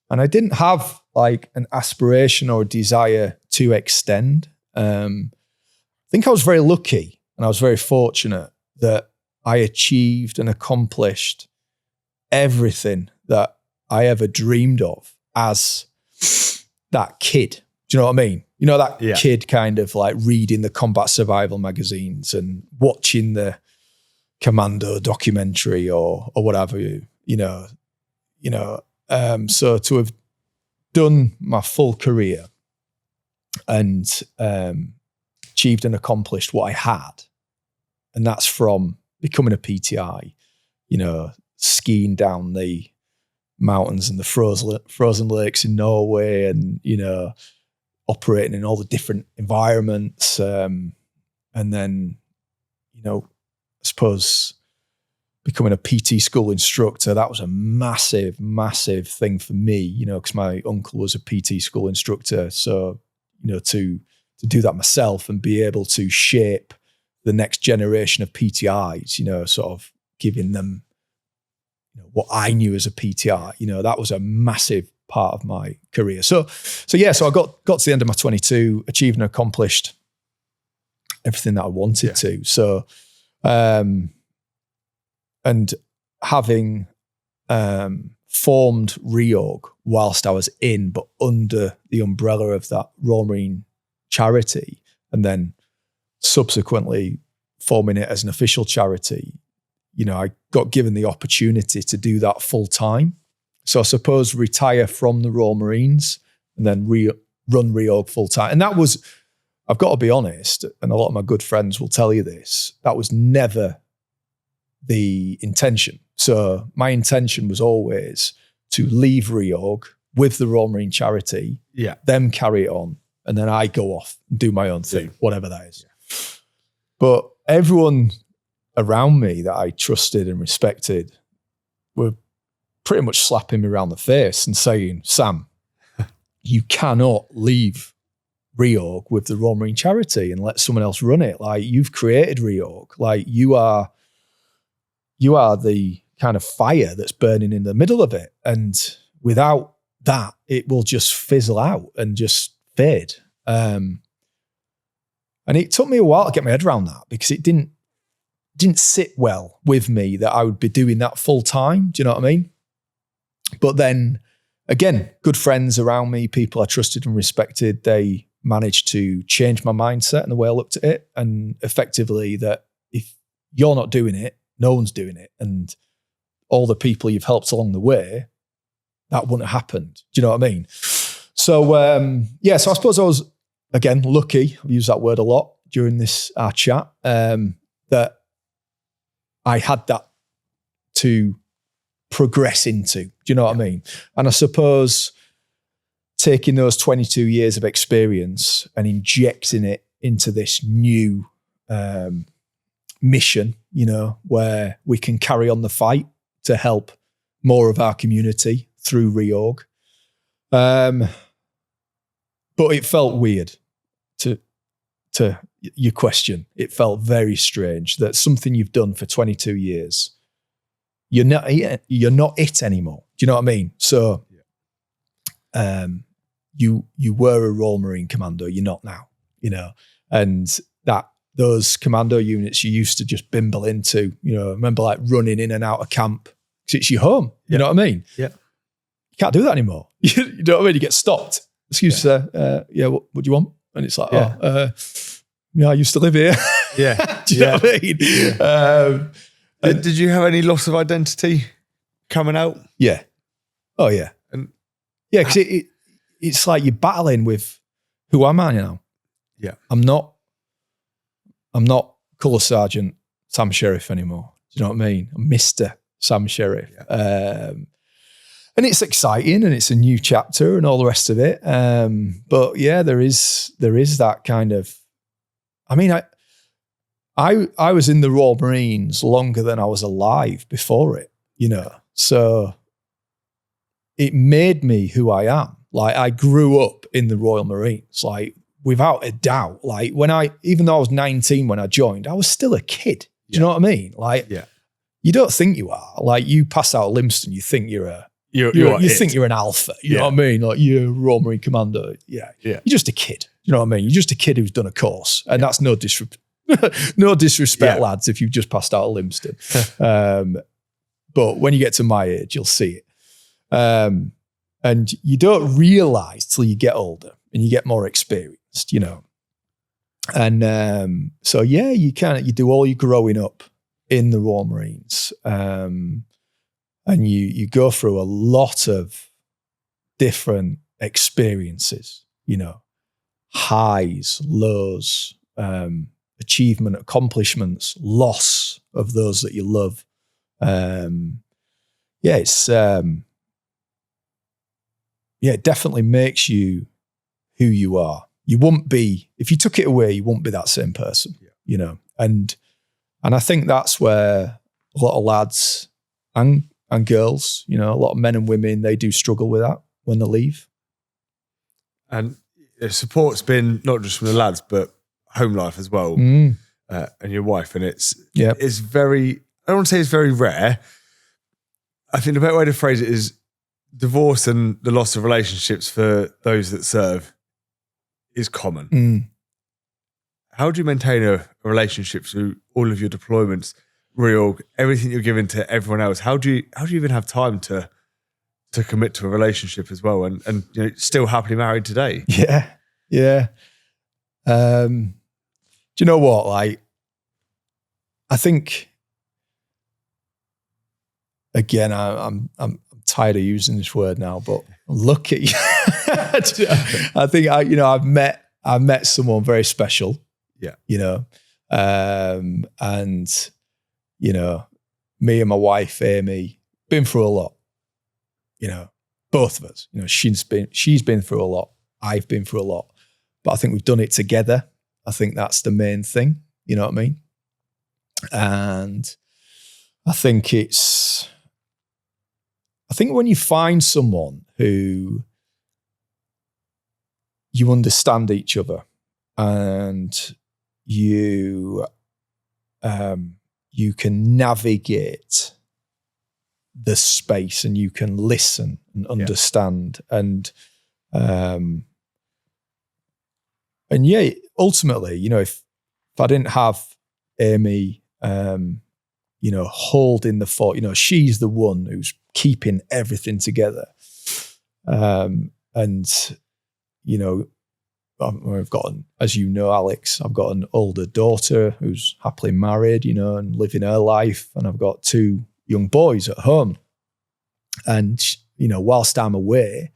I didn't have like an aspiration or a desire to extend. I think I was very lucky and I was very fortunate that I achieved and accomplished everything that I ever dreamed of as that kid. Do you know what I mean? You know, that kid kind of like reading the combat survival magazines and watching the Commando documentary or whatever, so to have done my full career and achieved and accomplished what I had, and that's from becoming a PTI, skiing down the mountains and the frozen lakes in Norway, and operating in all the different environments, and then I suppose becoming a PT school instructor. That was a massive thing for me, because my uncle was a PT school instructor. So to do that myself and be able to shape the next generation of PTIs, sort of giving them what I knew as a PTI, that was a massive part of my career. So I got to the end of my 22, achieved and accomplished everything that I wanted to. So, and having formed REORG whilst I was in, but under the umbrella of that Royal Marine charity, and then subsequently forming it as an official charity, I got given the opportunity to do that full time. So I suppose retire from the Royal Marines and then run REORG full time. And that was, I've got to be honest, and a lot of my good friends will tell you this, that was never the intention. So my intention was always to leave REORG with the Royal Marine charity, them carry it on, and then I go off and do my own thing, whatever that is. Yeah. But everyone around me that I trusted and respected were pretty much slapping me around the face and saying, Sam, you cannot leave REORG with the Royal Marine charity and let someone else run it. Like, you've created REORG. Like, you are the kind of fire that's burning in the middle of it. And without that, it will just fizzle out and just fade. And it took me a while to get my head around that, because it didn't sit well with me that I would be doing that full time. Do you know what I mean? But then again, good friends around me, people I trusted and respected, they managed to change my mindset and the way I looked at it. And effectively, that if you're not doing it, no one's doing it. And all the people you've helped along the way, that wouldn't have happened. Do you know what I mean? So, so I suppose I was, again, lucky. I've used that word a lot during our chat, that I had that to progress into. Do you know what I mean? And I suppose taking those 22 years of experience and injecting it into this new mission, where we can carry on the fight to help more of our community through REORG. But it felt weird to your question. It felt very strange that something you've done for 22 years, you're not it anymore. Do you know what I mean? So you were a Royal Marine Commando, you're not now, and those commando units you used to just bimble into, remember like running in and out of camp because it's your home. You know what I mean? Yeah. You can't do that anymore. You know what I mean? You get stopped. Excuse sir. What do you want? And it's like, I used to live here. Yeah. Do you know what I mean? Yeah. Did you have any loss of identity coming out? Yeah. Oh yeah. And because it's like you're battling with, who am I now? Yeah. I'm not Colour Sergeant Sam Sheriff anymore. Do you know what I mean? I'm Mr. Sam Sheriff. Yeah. And it's exciting and it's a new chapter and all the rest of it. But yeah, there is that kind of, I mean, I was in the Royal Marines longer than I was alive before it, so it made me who I am. Like I grew up in the Royal Marines, like without a doubt. Like even though I was 19 when I joined, I was still a kid. Do you know what I mean? Like, you don't think you are. Like you pass out of Livingston, you think you think you're an alpha. You know what I mean? Like you're a Royal Marine Commander. Yeah. You're just a kid. You know what I mean? You're just a kid who's done a course, and that's no disrespect. No disrespect, lads, if you've just passed out of Livingston. But when you get to my age, you'll see it. And you don't realize till you get older and you get more experienced, you know. And so, you do all your growing up in the Royal Marines. And you go through a lot of different experiences, you know, highs, lows, achievement, accomplishments, loss of those that you love. It definitely makes you who you are. You won't be, if you took it away, you won't be that same person, you know. And I think that's where a lot of lads and girls, you know, a lot of men and women, they do struggle with that when they leave. And support's been not just from the lads, but home life as well, and your wife. And it's very, I don't want to say it's very rare. I think the better way to phrase it is divorce and the loss of relationships for those that serve is common. How do you maintain a relationship through all of your deployments, REORG, everything you're giving to everyone else? How do you even have time to commit to a relationship as well, and you know, still happily married today? Yeah. Do you know what? Like, I think, again, I'm tired of using this word now, but look at you. I think I've met someone very special. You know, and you know, me and my wife Amy been through a lot. You know, both of us. You know, she's been through a lot. I've been through a lot, but I think we've done it together. I think that's the main thing. You know what I mean? And I think when you find someone who you understand each other and you can navigate the space and you can listen and understand and ultimately, you know, if I didn't have Amy, you know, holding the fort, you know, she's the one who's keeping everything together. And, you know, I've got, as you know, Alex, I've got an older daughter who's happily married, you know, and living her life. And I've got 2 young boys at home. And, you know, whilst I'm away,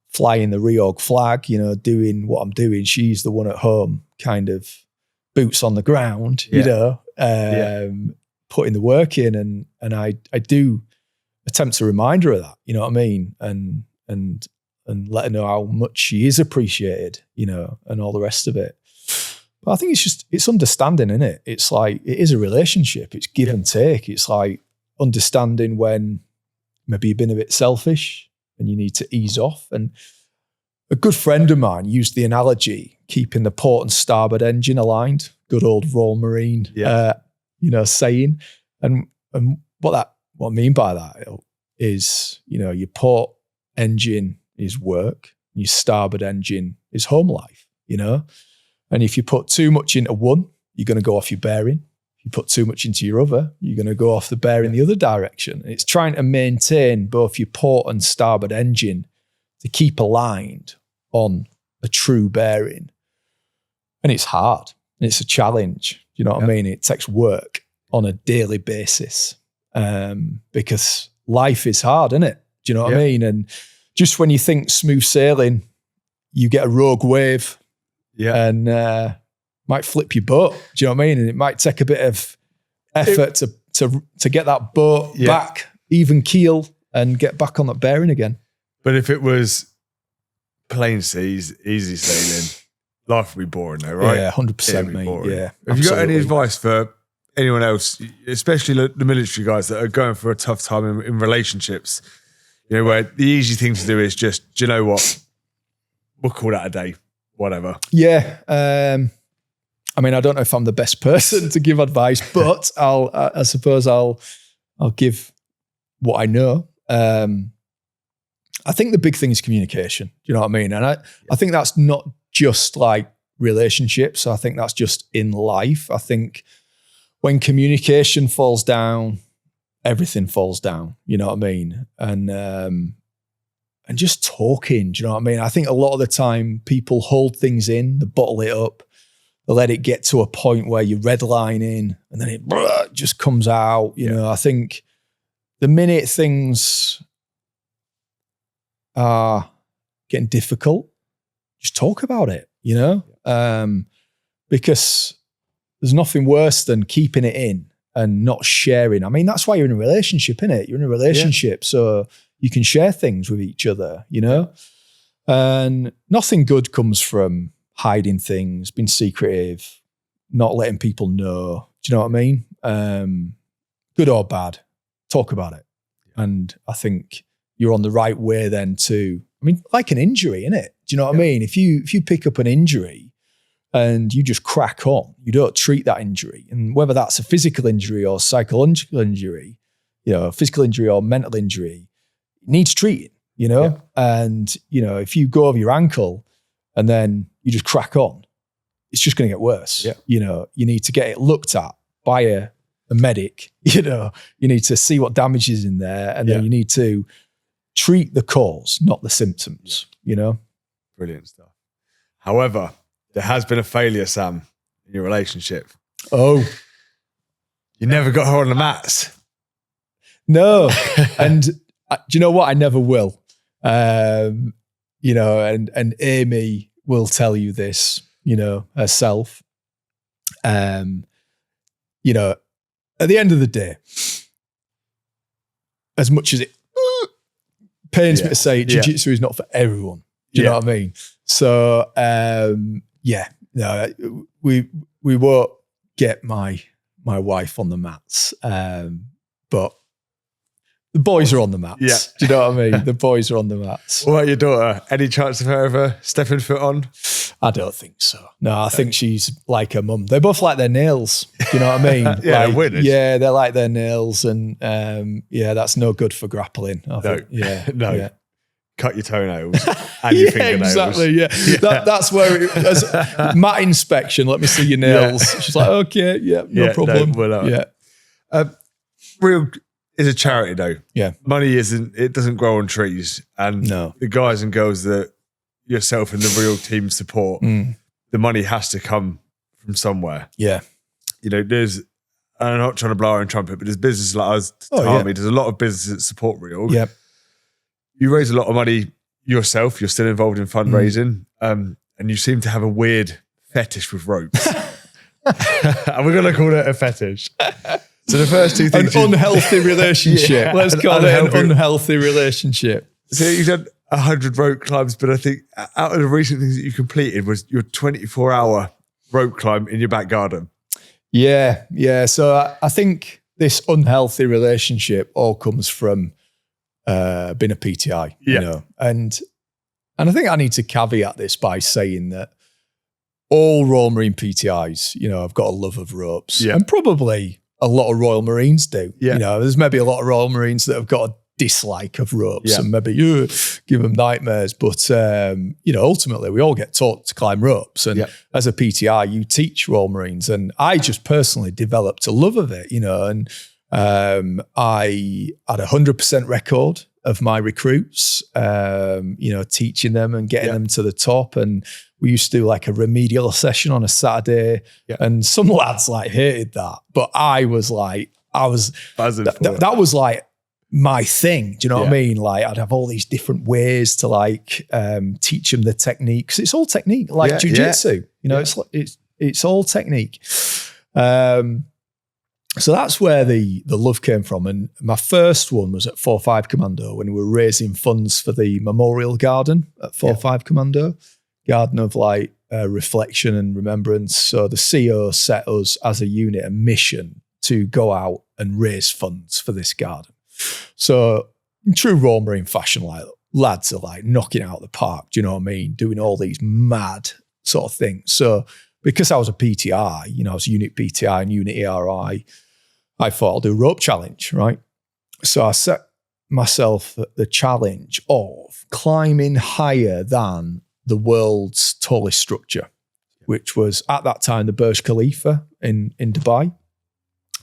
flying the REORG flag, you know, doing what I'm doing, she's the one at home, kind of boots on the ground, you know, putting the work in. And I do attempt to remind her of that, you know what I mean? And let her know how much she is appreciated, you know, and all the rest of it. But I think it's understanding, isn't it? It's like, it is a relationship. It's give and take. It's like understanding when maybe you've been a bit selfish and you need to ease off. And a good friend of mine used the analogy, keeping the port and starboard engine aligned, good old Royal Marine, you know, saying. And what I mean by that is, you know, your port engine is work, your starboard engine is home life, you know? And if you put too much into one, you're going to go off your bearing. If you put too much into your other, you're going to go off the bearing the other direction. It's trying to maintain both your port and starboard engine to keep aligned on a true bearing. And it's hard. And it's a challenge. You know what I mean? It takes work on a daily basis because life is hard, isn't it? Do you know what I mean? And just when you think smooth sailing, you get a rogue wave and might flip your boat. Do you know what I mean? And it might take a bit of effort to get that boat back even keel and get back on that bearing again. But if it was plain seas, easy sailing, life would be boring though, right? Yeah, 100%, mate. Boring. Yeah. Have you got any advice for anyone else, especially the military guys that are going through a tough time in relationships? You know, where the easy thing to do is just, do you know what? We'll call that a day, whatever. Yeah. I mean, I don't know if I'm the best person to give advice, but I suppose I'll give what I know. I think the big thing is communication. Do you know what I mean? And I think that's not just like relationships. I think that's just in life. I think when communication falls down, everything falls down. You know what I mean? And just talking. Do you know what I mean? I think a lot of the time people hold things in, they bottle it up, they let it get to a point where you're redlining, and then it just comes out. You know, I think the minute things are getting difficult, just talk about it, you know? Because there's nothing worse than keeping it in and not sharing. I mean, that's why you're in a relationship, innit? You're in a relationship, so you can share things with each other, you know? And nothing good comes from hiding things, being secretive, not letting people know. Do you know what I mean? Good or bad, talk about it. And I think you're on the right way then to, I mean, like an injury, innit? Do you know what I mean? If you pick up an injury and you just crack on, you don't treat that injury. And whether that's a physical injury or psychological injury, you know, physical injury or mental injury, it needs treating, you know? Yeah. And, you know, if you go over your ankle and then you just crack on, it's just going to get worse. Yeah. You know, you need to get it looked at by a medic, you know, you need to see what damage is in there, and then you need to treat the cause, not the symptoms, you know? Brilliant stuff. However, there has been a failure, Sam, in your relationship. Oh. You never got her on the mats. No. And do you know what? I never will. You know, and Amy will tell you this, you know, herself. You know, at the end of the day, as much as it pains me to say, jiu-jitsu is not for everyone. Do you know what I mean? So, no, we won't get my wife on the mats, but the boys are on the mats. Yeah. Do you know what I mean? The boys are on the mats. What about your daughter? Any chance of her ever stepping foot on? I don't think so. No, I think she's like her mum. They both like their nails. Do you know what I mean? Yeah, like, winners. Yeah, they like their nails, and that's no good for grappling. I think. Yeah, no. Yeah. Cut your toenails and your fingernails. Exactly. Yeah, that's where it as mat inspection. Let me see your nails. She's like, okay, no problem. REORG is a charity, though. Yeah, money it doesn't grow on trees, and the guys and girls that yourself and the REORG team support, the money has to come from somewhere. Yeah, you know, I'm not trying to blow our own trumpet, but there's businesses like us, there's a lot of businesses that support REORG. Yeah. You raise a lot of money yourself. You're still involved in fundraising, and you seem to have a weird fetish with ropes. And we're going to call it a fetish. So the first two things... An unhealthy relationship. Let's call it an unhealthy relationship. So you've done 100 rope climbs, but I think out of the recent things that you completed was your 24-hour rope climb in your back garden. Yeah. So I think this unhealthy relationship all comes from being a PTI, you know, and I think I need to caveat this by saying that all Royal Marine PTIs, you know, have got a love of ropes, and probably a lot of Royal Marines do. You know, there's maybe a lot of Royal Marines that have got a dislike of ropes, and maybe you give them nightmares. But you know, ultimately, we all get taught to climb ropes, and as a PTI, you teach Royal Marines, and I just personally developed a love of it, you know, and I had 100% record of my recruits, you know, teaching them and getting them to the top. And we used to do like a remedial session on a Saturday, and some lads like hated that, but I was like, that was like my thing. Do you know what I mean? Like I'd have all these different ways to like teach them the technique, because it's all technique, like jiu-jitsu. You know, it's all technique. So that's where the love came from. And my first one was at 4-5 Commando when we were raising funds for the Memorial Garden at 4-5 Commando, garden of like reflection and remembrance. So the CO set us as a unit a mission to go out and raise funds for this garden. So in true Royal Marine fashion, like lads are like knocking out the park. Do you know what I mean? Doing all these mad sort of things. So because I was a PTI, I was unit PTI and unit ERI, I thought I'll do a rope challenge, right? So I set myself the challenge of climbing higher than the world's tallest structure, which was at that time the Burj Khalifa in Dubai.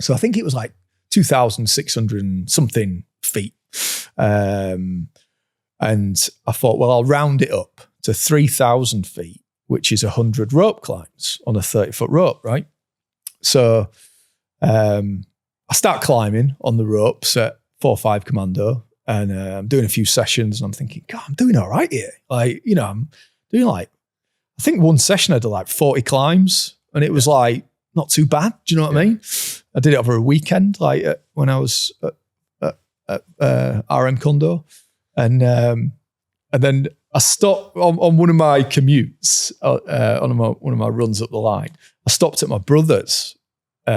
So I think it was like 2,600 and something feet. And I thought, well, I'll round it up to 3,000 feet, which is 100 rope climbs on a 30-foot rope, right? So I start climbing on the ropes at 4-5 Commando, and I'm doing a few sessions, and I'm thinking, God, I'm doing all right here. Like, I'm doing like, I think one session I did like 40 climbs, and it was like not too bad. Do you know what I mean? I did it over a weekend, like when I was at RM Condo, and then I stopped on one of my commutes, on one of my runs up the line. I stopped at my brother's, who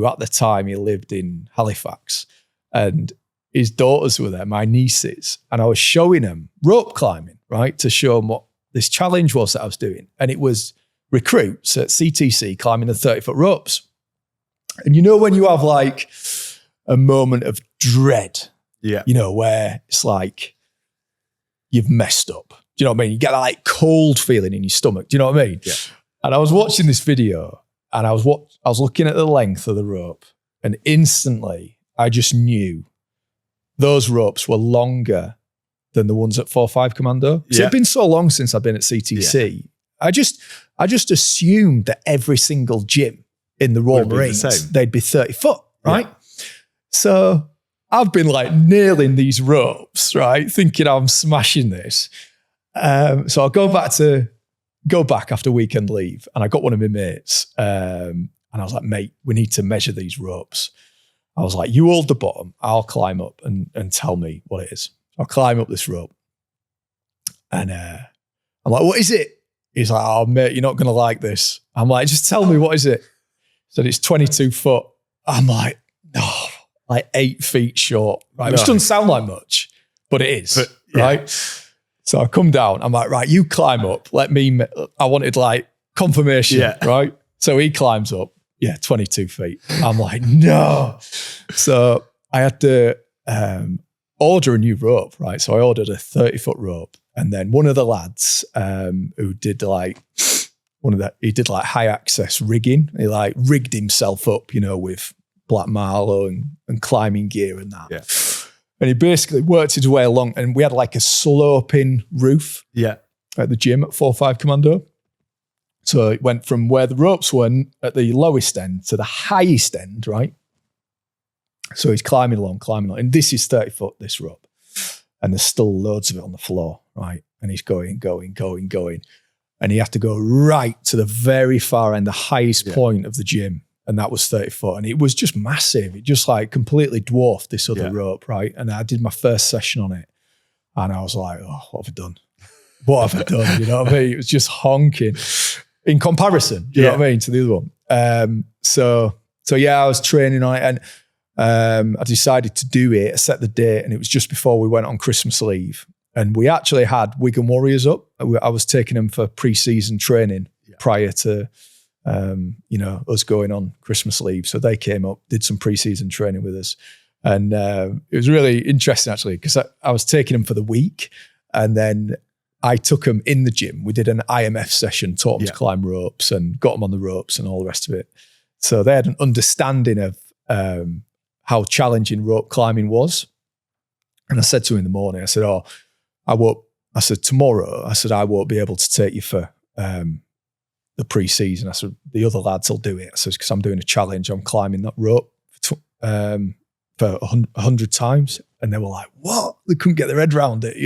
at the time he lived in Halifax, and his daughters were there, my nieces, and I was showing them rope climbing, right, to show them what this challenge was that I was doing. And it was recruits at CTC climbing the 30-foot ropes. And when you have like a moment of dread, where it's like you've messed up. Do you know what I mean? You get that like cold feeling in your stomach. Do you know what I mean? Yeah. And I was watching this video, and I was looking at the length of the rope, and instantly I just knew those ropes were longer than the ones at 4-5 Commando. So it'd been so long since I've been at CTC. Yeah. I just assumed that every single gym in the Royal Marines, they'd be 30 foot, right? Yeah. So I've been like nailing these ropes, right? Thinking I'm smashing this. So I'll go back after weekend leave, and I got one of my mates, and I was like, mate, we need to measure these ropes. I was like, you hold the bottom, I'll climb up and tell me what it is. I'll climb up this rope. And I'm like, what is it? He's like, oh, mate, you're not going to like this. I'm like, just tell me, what is it? He said, it's 22 foot. I'm like, no, like 8 feet short, right? Which doesn't sound like much, but it is, right? So I come down. I'm like, right, you climb up. I wanted like confirmation, right? So he climbs up. 22 feet. I'm like, no. So I had to order a new rope, right? So I ordered a 30-foot rope, and then one of the lads who did like he did like high access rigging. He like rigged himself up, with black marlow and climbing gear and that. Yeah. And he basically worked his way along, and we had like a sloping roof at the gym at 4-5 Commando. So it went from where the ropes were at the lowest end to the highest end, right? So he's climbing along. And this is 30 foot, this rope. And there's still loads of it on the floor, right? And he's going. And he had to go right to the very far end, the highest point of the gym. And that was 30 foot. And it was just massive. It just like completely dwarfed this other rope, right? And I did my first session on it. And I was like, oh, what have I done? What have I done? You know what I mean? It was just honking. In comparison, you know what I mean, to the other one. So I was training on it, and I decided to do it. I set the date, and it was just before we went on Christmas leave. And we actually had Wigan Warriors up. I was taking them for pre-season training prior to, us going on Christmas leave. So they came up, did some pre-season training with us. And it was really interesting, actually, because I was taking them for the week, and then I took them in the gym. We did an IMF session, taught them to climb ropes and got them on the ropes and all the rest of it. So they had an understanding of how challenging rope climbing was. And I said to him in the morning, I said, tomorrow, I won't be able to take you for the pre-season. I said, the other lads will do it. I said, because I'm doing a challenge. I'm climbing that rope for 100 times. And they were like, what? They couldn't get their head around it,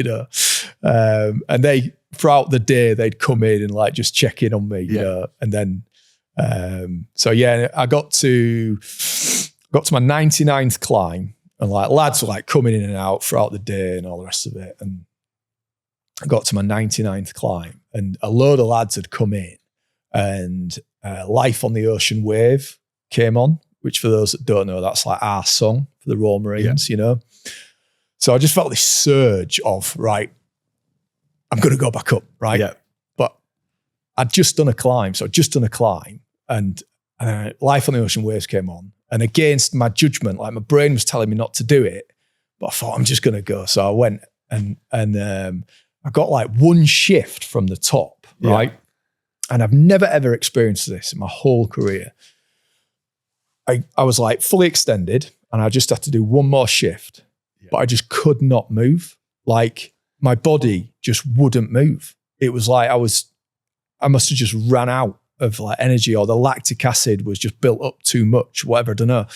and they, throughout the day, they'd come in and like just check in on me, you know. And then, I got to my 99th climb, and like lads were like coming in and out throughout the day and all the rest of it. And I got to my 99th climb, and a load of lads had come in, and Life on the Ocean Wave came on, which for those that don't know, that's like our song for the Royal Marines, So I just felt this surge of, right, I'm going to go back up, right? Yeah. But I'd just done a climb. So I'd just done a climb and Life on the Ocean Waves came on. And against my judgment, like my brain was telling me not to do it, but I thought, I'm just going to go. So I went and I got like one shift from the top, right? And I've never, ever experienced this in my whole career. I was like fully extended and I just had to do one more shift, but I just could not move. Like my body just wouldn't move. It was like I must have just ran out of like energy, or the lactic acid was just built up too much, whatever, I don't know.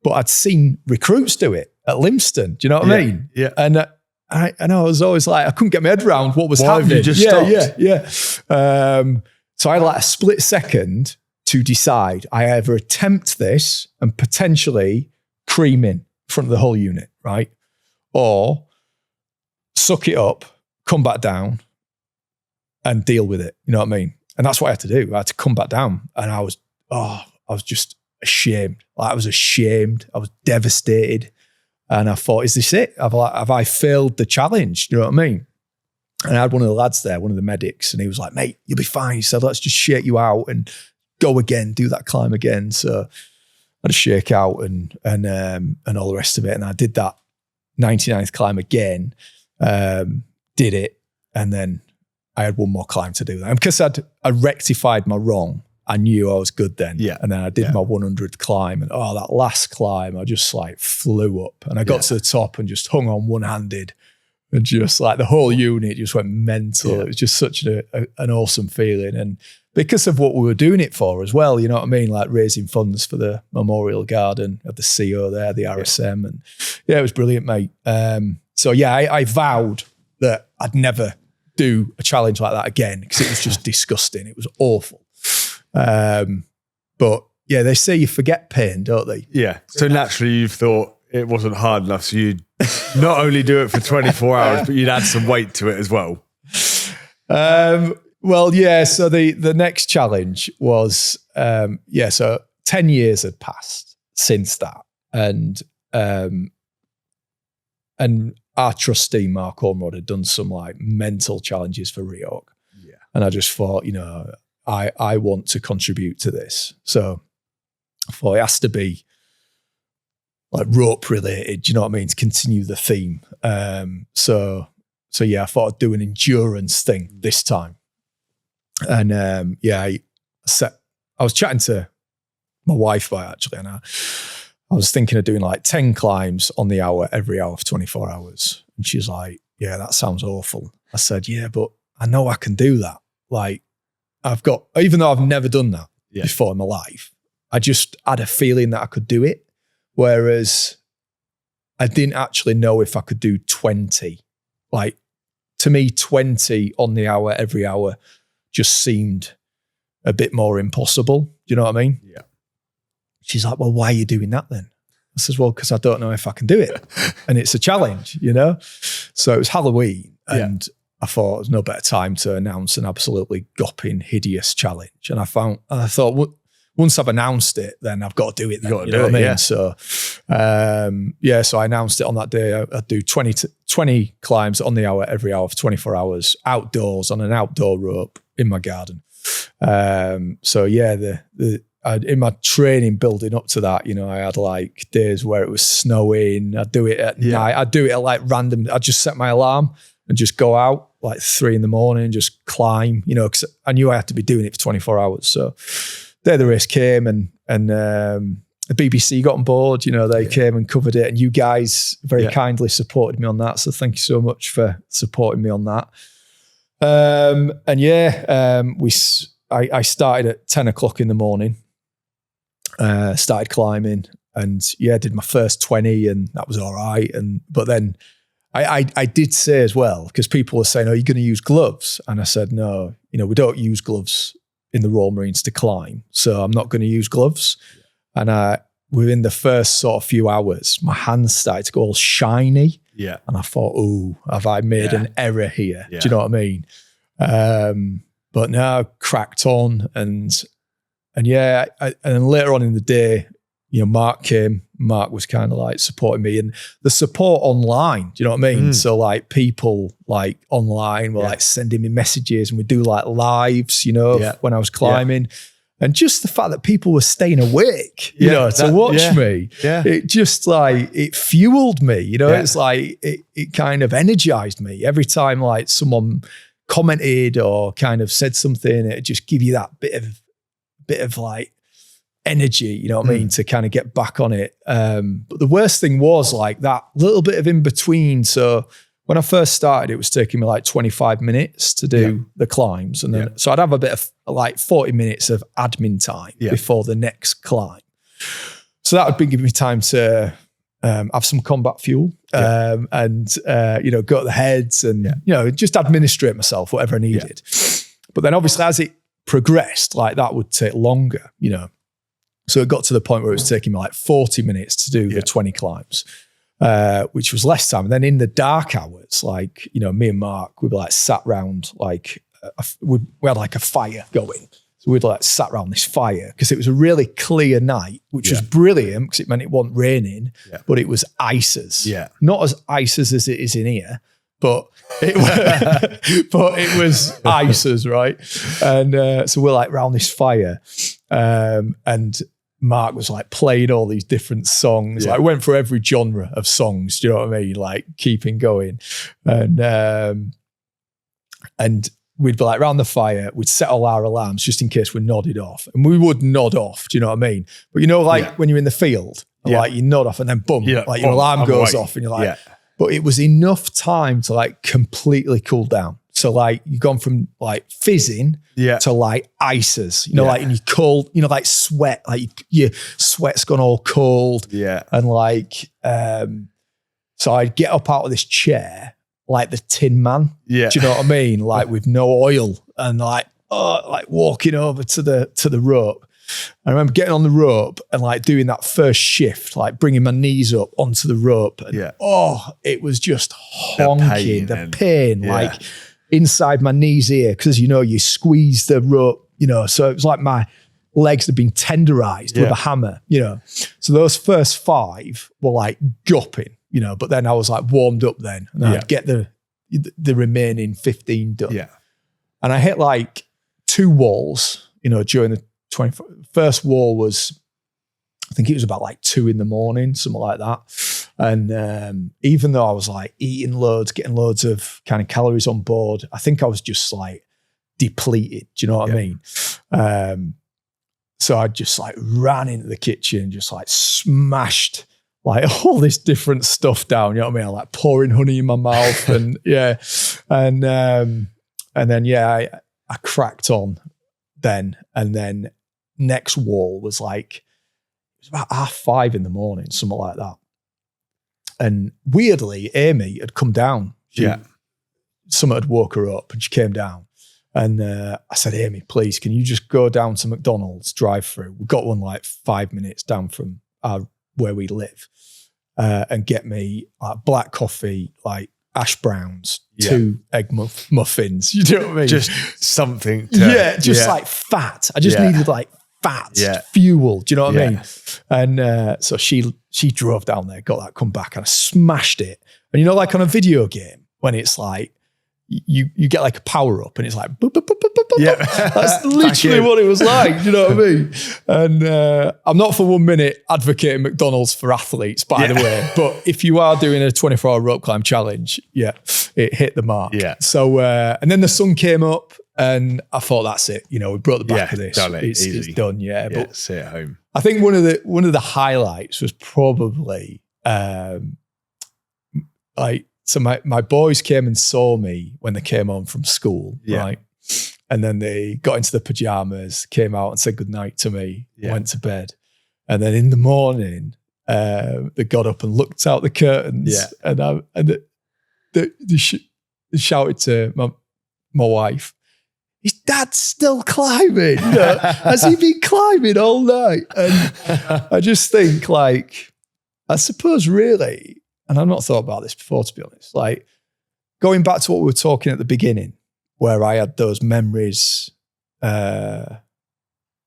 But I'd seen recruits do it at Livingston. Do you know what I mean? Yeah. And I was always like, I couldn't get my head around what was happening. Have you just stopped? Yeah. So I had like a split second to decide I either attempt this and potentially cream in front of the whole unit, right? Or suck it up, come back down and deal with it. You know what I mean? And that's what I had to do. I had to come back down and I was just ashamed. Like I was ashamed. I was devastated. And I thought, is this it? Have I failed the challenge? You know what I mean? And I had one of the lads there, one of the medics, and he was like, mate, you'll be fine. He said, let's just shake you out and go again, do that climb again. So I had to shake out and all the rest of it. And I did that 99th climb again, did it. And then I had one more climb to do that. And because I rectified my wrong, I knew I was good then. Yeah. And then I did my 100th climb and that last climb, I just like flew up and I got to the top and just hung on one-handed and just like the whole unit just went mental. Yeah. It was just such an awesome feeling. And because of what we were doing it for as well, you know what I mean? Like raising funds for the Memorial Garden of the CO there, the RSM. And yeah, it was brilliant, mate. So yeah, I vowed that I'd never do a challenge like that again because it was just disgusting. It was awful. But yeah, they say you forget pain, don't they? Yeah. So naturally you've thought it wasn't hard enough. So you'd not only do it for 24 hours, but you'd add some weight to it as well. Well, yeah. So the next challenge was, so 10 years had passed since that. And our trustee, Mark Ormrod, had done some like mental challenges for REORG. Yeah. And I just thought, I want to contribute to this. So I thought it has to be like rope related, you know what I mean, to continue the theme. So yeah, I thought I'd do an endurance thing this time. And I was chatting to my wife about it actually, and I was thinking of doing like 10 climbs on the hour, every hour for 24 hours. And she's like, yeah, that sounds awful. I said, yeah, but I know I can do that. Like even though I've never done that before in my life, I just had a feeling that I could do it. Whereas I didn't actually know if I could do 20. Like to me, 20 on the hour, every hour just seemed a bit more impossible. Do you know what I mean? Yeah. She's like, well, why are you doing that then? I says, well, because I don't know if I can do it. And it's a challenge, So it was Halloween and I thought there's no better time to announce an absolutely gopping, hideous challenge. And I thought, once I've announced it, then I've got to do it then. You know what I mean? Yeah. So, so I announced it on that day. I'd do 20 climbs on the hour, every hour for 24 hours, outdoors on an outdoor rope in my garden. In my training building up to that, I had like days where it was snowing. I'd do it at night. I'd do it at like random. I'd just set my alarm and just go out like 3 a.m, just climb, because I knew I had to be doing it for 24 hours. So there the race came and the BBC got on board, they came and covered it, and you guys very kindly supported me on that. So thank you so much for supporting me on that. I started at 10 o'clock in the morning, started climbing and did my first 20 and that was all right. But then I did say as well, because people were saying, are you going to use gloves? And I said, no, we don't use gloves in the Royal Marines to climb. So I'm not going to use gloves. Yeah. And within the first sort of few hours, my hands started to go all shiny. Yeah. And I thought, have I made an error here? Yeah. Do you know what I mean? But now I cracked on and then later on in the day, Mark came. Mark was kind of like supporting me, and the support online. Do you know what I mean? So like people like online were like sending me messages, and we do like lives, when I was climbing, and just the fact that people were staying awake, to watch me. Yeah. It just like it fueled me. It's like it kind of energized me every time like someone commented or kind of said something. It just give you that bit of like energy, you know what I mean, to kind of get back on it. But the worst thing was like that little bit of in between. So when I first started, it was taking me like 25 minutes to do the climbs. And then, so I'd have a bit of like 40 minutes of admin time before the next climb. So that would be giving me time to have some combat fuel and, go to the heads and, just administrate myself, whatever I needed. But then obviously as it progressed, like that would take longer, So it got to the point where it was taking me like 40 minutes to do the 20 climbs, which was less time. And then in the dark hours, like, me and Mark, we'd be like sat around like, we had like a fire going. So we'd like sat around this fire because it was a really clear night, which was brilliant because it meant it wasn't raining, but it was ices. Yeah. Not as ices as it is in here, but it was ices, right? And so we're like around this fire and Mark was like playing all these different songs. Like went for every genre of songs. Do you know what I mean? Like keeping going, and we'd be like around the fire. We'd set all our alarms just in case we nodded off, and we would nod off. Do you know what I mean? But when you're in the field, like you nod off, and then boom, like your alarm goes off, and you're like. But it was enough time to like completely cool down. So like you've gone from like fizzing to like ices, like and you cold, like sweat, like your sweat's gone all cold. Yeah. And like, so I'd get up out of this chair like the Tin Man. Yeah. Do you know what I mean? Like with no oil and like walking over to the rope. I remember getting on the rope and like doing that first shift, like bringing my knees up onto the rope. And it was just honking, the pain like inside my knees here. Cause you squeeze the rope, so it was like my legs had been tenderized with a hammer, So those first 5 were like gupping, but then I was like warmed up then and I'd get the remaining 15 done. Yeah. And I hit like 2 walls, during the first wall was, I think it was about like 2 a.m, something like that. And even though I was like eating loads, getting loads of kind of calories on board, I think I was just like depleted. Do you know what I mean? So I just like ran into the kitchen, just like smashed like all this different stuff down. You know what I mean? I like pouring honey in my mouth and and then I cracked on then, and then next wall was like, it was about 5:30 a.m, something like that. And weirdly, Amy had come down. Someone had woke her up and she came down. And I said, Amy, please, can you just go down to McDonald's drive-through? We've got one like 5 minutes down from where we live and get me like black coffee, like ash browns, 2 egg muffins. You know what I mean? Just something. Like fat. I just needed like fat fuel. Do you know what I mean? And so she drove down there, got that, come back, and I smashed it. And like on a video game when it's like you get like a power up and it's like boop, boop, boop, boop, boop, boop. That's literally what it was like. Do you know what I mean? And I'm not for 1 minute advocating McDonald's for athletes, by the way. But if you are doing a 24-hour rope climb challenge, it hit the mark. Yeah. So and then the sun came up. And I thought, that's it. We brought the back of this. Done it. It's done. Yeah. But sit at home. I think one of the highlights was probably so my boys came and saw me when they came home from school, right? And then they got into the pajamas, came out and said goodnight to me, went to bed. And then in the morning, they got up and looked out the curtains and they shouted to my wife, his dad's still climbing. Has he been climbing all night? And I just think like, I suppose really, and I've not thought about this before, to be honest, like going back to what we were talking at the beginning, where I had those memories,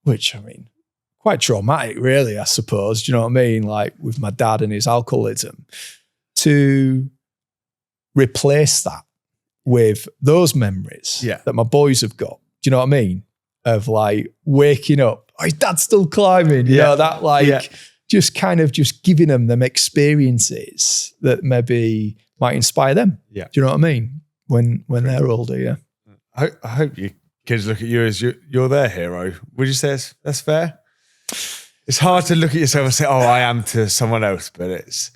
which I mean, quite traumatic, really, I suppose. Do you know what I mean? Like with my dad and his alcoholism, to replace that with those memories that my boys have got. Do you know what I mean? Of like waking up, his dad's still climbing, you know, that like just kind of just giving them experiences that maybe might inspire them. Yeah. Do you know what I mean? When they're older, yeah. I hope your kids look at you as you're their hero. Would you say that's fair? It's hard to look at yourself and say, oh, I am to someone else, but it's...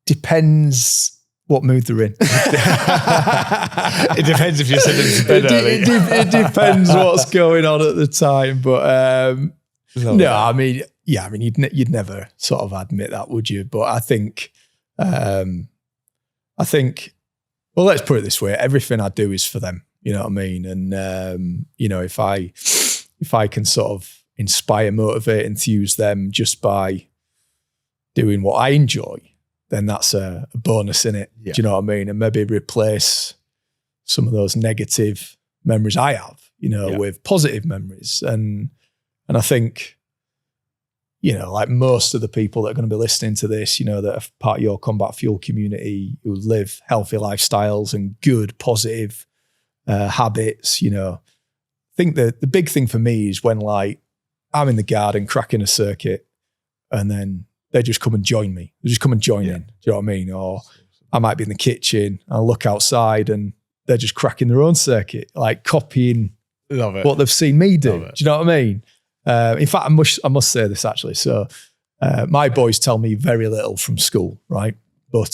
Depends what mood they're in. It depends if you send them to bed early. It depends what's going on at the time. But no, I mean, you'd never sort of admit that, would you? But I think, well, let's put it this way: everything I do is for them. You know what I mean? And you know, if I can sort of inspire, motivate, enthuse them just by doing what I enjoy, then that's a bonus in it. Yeah. Do you know what I mean? And maybe replace some of those negative memories I have, you know, with positive memories. And I think, you know, like most of the people that are going to be listening to this, you know, that are part of your Combat Fuel community, who live healthy lifestyles and good, positive habits, you know, I think that the big thing for me is when like I'm in the garden cracking a circuit and then they just come and join me. They just come and join in. Do you know what I mean? Or I might be in the kitchen and I look outside and they're just cracking their own circuit, like copying what they've seen me do. Do you know what I mean? In fact, I must say this actually. So my boys tell me very little from school, right? But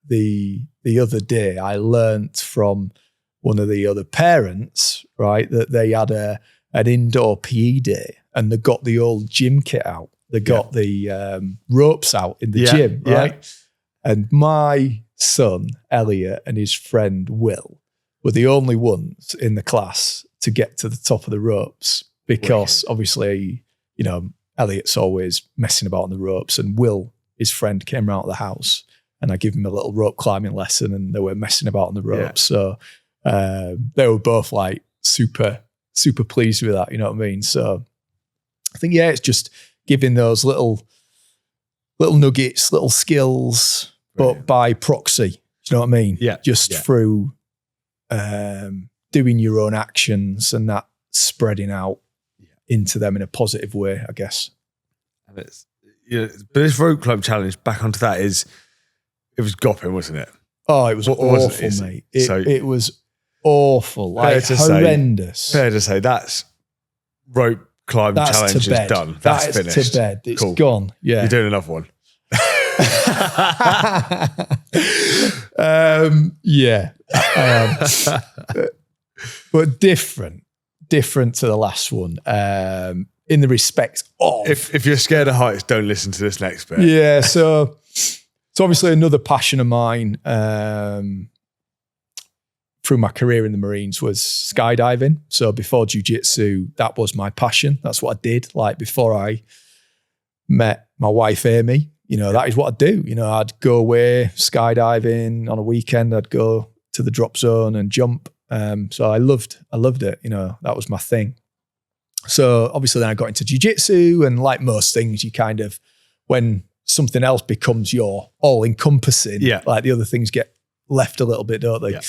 the other day I learnt from one of the other parents, right, that they had an indoor PE day and they got the old gym kit out. They got the ropes out in the gym, right? Yeah. And my son, Elliot, and his friend, Will, were the only ones in the class to get to the top of the ropes because obviously, you know, Elliot's always messing about on the ropes and Will, his friend, came around the house and I gave him a little rope climbing lesson and they were messing about on the ropes. Yeah. So they were both like super, super pleased with that, you know what I mean? So I think, it's just giving those little nuggets, little skills, but by proxy. Do you know what I mean? Yeah. Just through doing your own actions and that spreading out into them in a positive way, I guess. And it's, but this rope climb challenge, back onto that, it was gopping, wasn't it? Oh, it was awful, mate. It was awful, like horrendous. Fair to say, that's rope climb challenge is done. That's finished. To bed. It's gone. Yeah. You're doing another one. Yeah. But different to the last one. In the respect of... If you're scared of heights, don't listen to this next bit. Yeah, so it's obviously another passion of mine through my career in the Marines was skydiving. So before jiu-jitsu, that was my passion. That's what I did. Like before I met my wife, Amy, you know, that is what I'd do. You know, I'd go away skydiving on a weekend. I'd go to the drop zone and jump. So I loved it. You know, that was my thing. So obviously then I got into jiu-jitsu and like most things, you kind of, when something else becomes your all encompassing, like the other things get left a little bit, don't they? Yeah.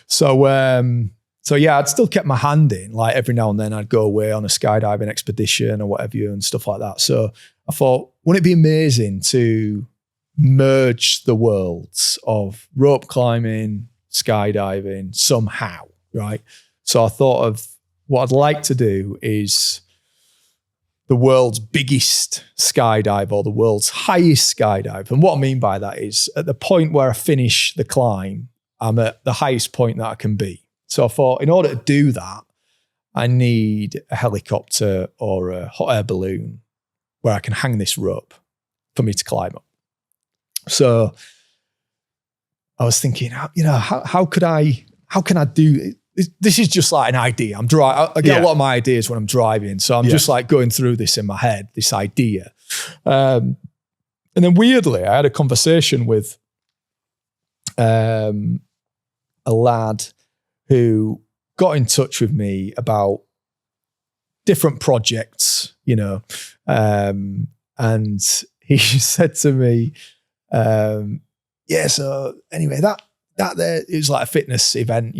So I'd still kept my hand in. Like every now and then I'd go away on a skydiving expedition or whatever and stuff like that. So I thought, wouldn't it be amazing to merge the worlds of rope climbing, skydiving somehow, right? So I thought of what I'd like to do is the world's biggest skydive or the world's highest skydive. And what I mean by that is at the point where I finish the climb, I'm at the highest point that I can be. So I thought in order to do that, I need a helicopter or a hot air balloon where I can hang this rope for me to climb up. So I was thinking, you know, how can I do it? This is just like an idea. I get a lot of my ideas when I'm driving. So I'm just like going through this in my head, this idea. And then weirdly, I had a conversation with a lad who got in touch with me about different projects, and he said to me, so anyway, that there, it was like a fitness event,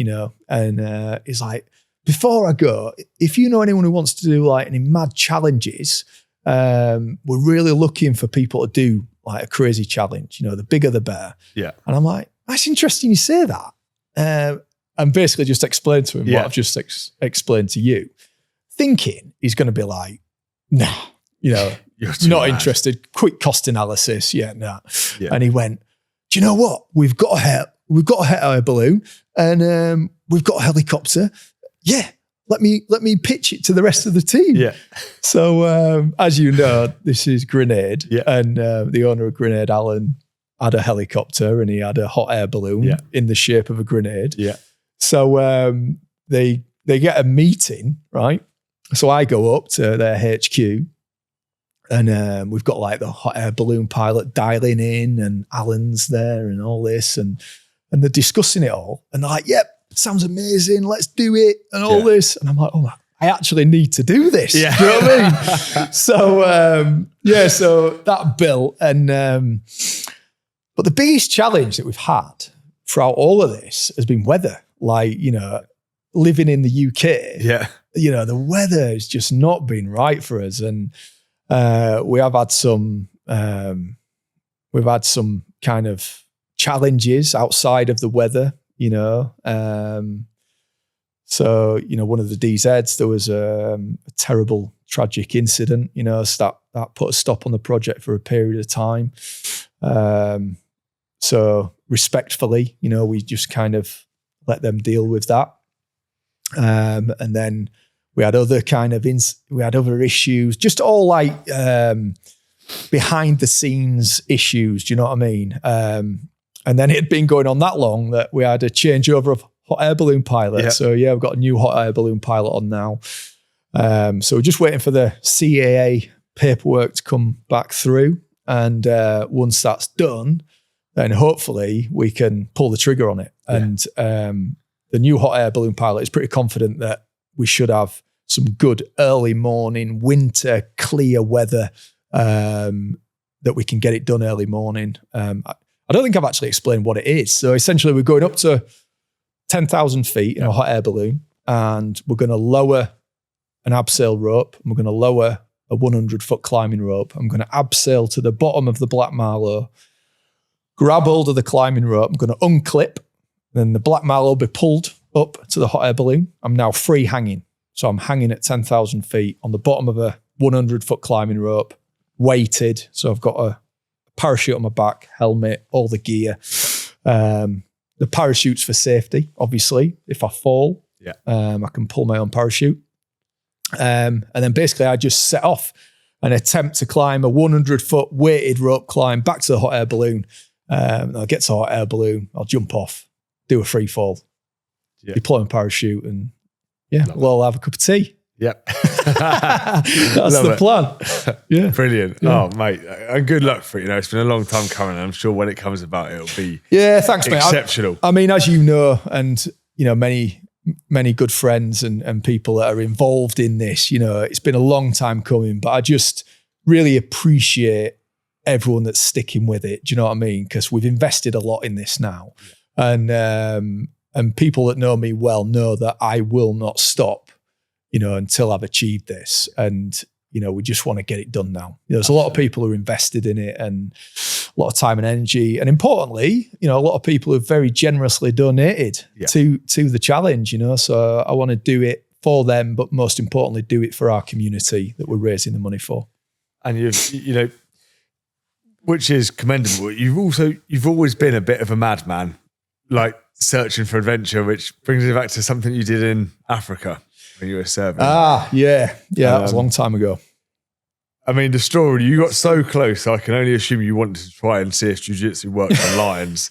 and he's like, before I go, if you know anyone who wants to do like any mad challenges, we're really looking for people to do like a crazy challenge, the bigger the better. Yeah. And I'm like, that's interesting you say that. And basically just explained to him what I've just explained to you, thinking he's going to be like, nah, you're not interested. Quick cost analysis. Yeah, nah. Yeah. And he went, do you know what? We've got a hot air balloon and we've got a helicopter. Yeah. Let me pitch it to the rest of the team. Yeah. So as you know, this is Grenade, and the owner of Grenade, Alan, had a helicopter and he had a hot air balloon in the shape of a grenade. Yeah. So they get a meeting, right? So I go up to their HQ and we've got like the hot air balloon pilot dialing in and Alan's there and all this and they're discussing it all and they're like, yep. Sounds amazing. Let's do it and all this. And I'm like, oh, I actually need to do this. Yeah. Do you know what I mean? So, so that built. And, but the biggest challenge that we've had throughout all of this has been weather. Like, living in the UK, the weather has just not been right for us. And we have had some, we've had some kind of challenges outside of the weather. So, one of the DZs, there was a terrible, tragic incident, so that put a stop on the project for a period of time. So respectfully, we just kind of let them deal with that. And then we had other kind of, we had other issues, just all like behind the scenes issues, do you know what I mean? And then it had been going on that long that we had a changeover of hot air balloon pilot. Yep. So we've got a new hot air balloon pilot on now. So we're just waiting for the CAA paperwork to come back through. And once that's done, then hopefully we can pull the trigger on it. Yeah. And the new hot air balloon pilot is pretty confident that we should have some good early morning, winter, clear weather, that we can get it done early morning. I don't think I've actually explained what it is. So essentially we're going up to 10,000 feet in a hot air balloon and we're going to lower an abseil rope and we're going to lower a 100-foot climbing rope. I'm going to abseil to the bottom of the Black Marlow, grab hold of the climbing rope. I'm going to unclip, then the Black Marlow will be pulled up to the hot air balloon. I'm now free hanging. So I'm hanging at 10,000 feet on the bottom of a 100-foot climbing rope, weighted. So I've got a parachute on my back, helmet, all the gear. The parachute's for safety, obviously. If I fall, I can pull my own parachute. And then basically I just set off and attempt to climb a 100-foot weighted rope climb back to the hot air balloon. I'll get to the hot air balloon, I'll jump off, do a free fall, deploy my parachute, and we'll all have a cup of tea. Yep. That's the plan. Yeah. Brilliant. Yeah. Oh, mate. And good luck for it. It's been a long time coming. I'm sure when it comes about, it'll be thanks, exceptional. Mate. I mean, as you know, and many good friends and people that are involved in this, it's been a long time coming, but I just really appreciate everyone that's sticking with it. Do you know what I mean? Because we've invested a lot in this now. Yeah. And people that know me well know that I will not stop until I've achieved this. And, we just want to get it done now. There's a lot of people who are invested in it and a lot of time and energy. And importantly, a lot of people who've very generously donated to the challenge, so I want to do it for them, but most importantly, do it for our community that we're raising the money for. And which is commendable. You've always been a bit of a madman, like searching for adventure, which brings me back to something you did in Africa when you were serving. That was a long time ago. I mean, the story, you got so close, I can only assume you wanted to try and see if jiu-jitsu worked on lions.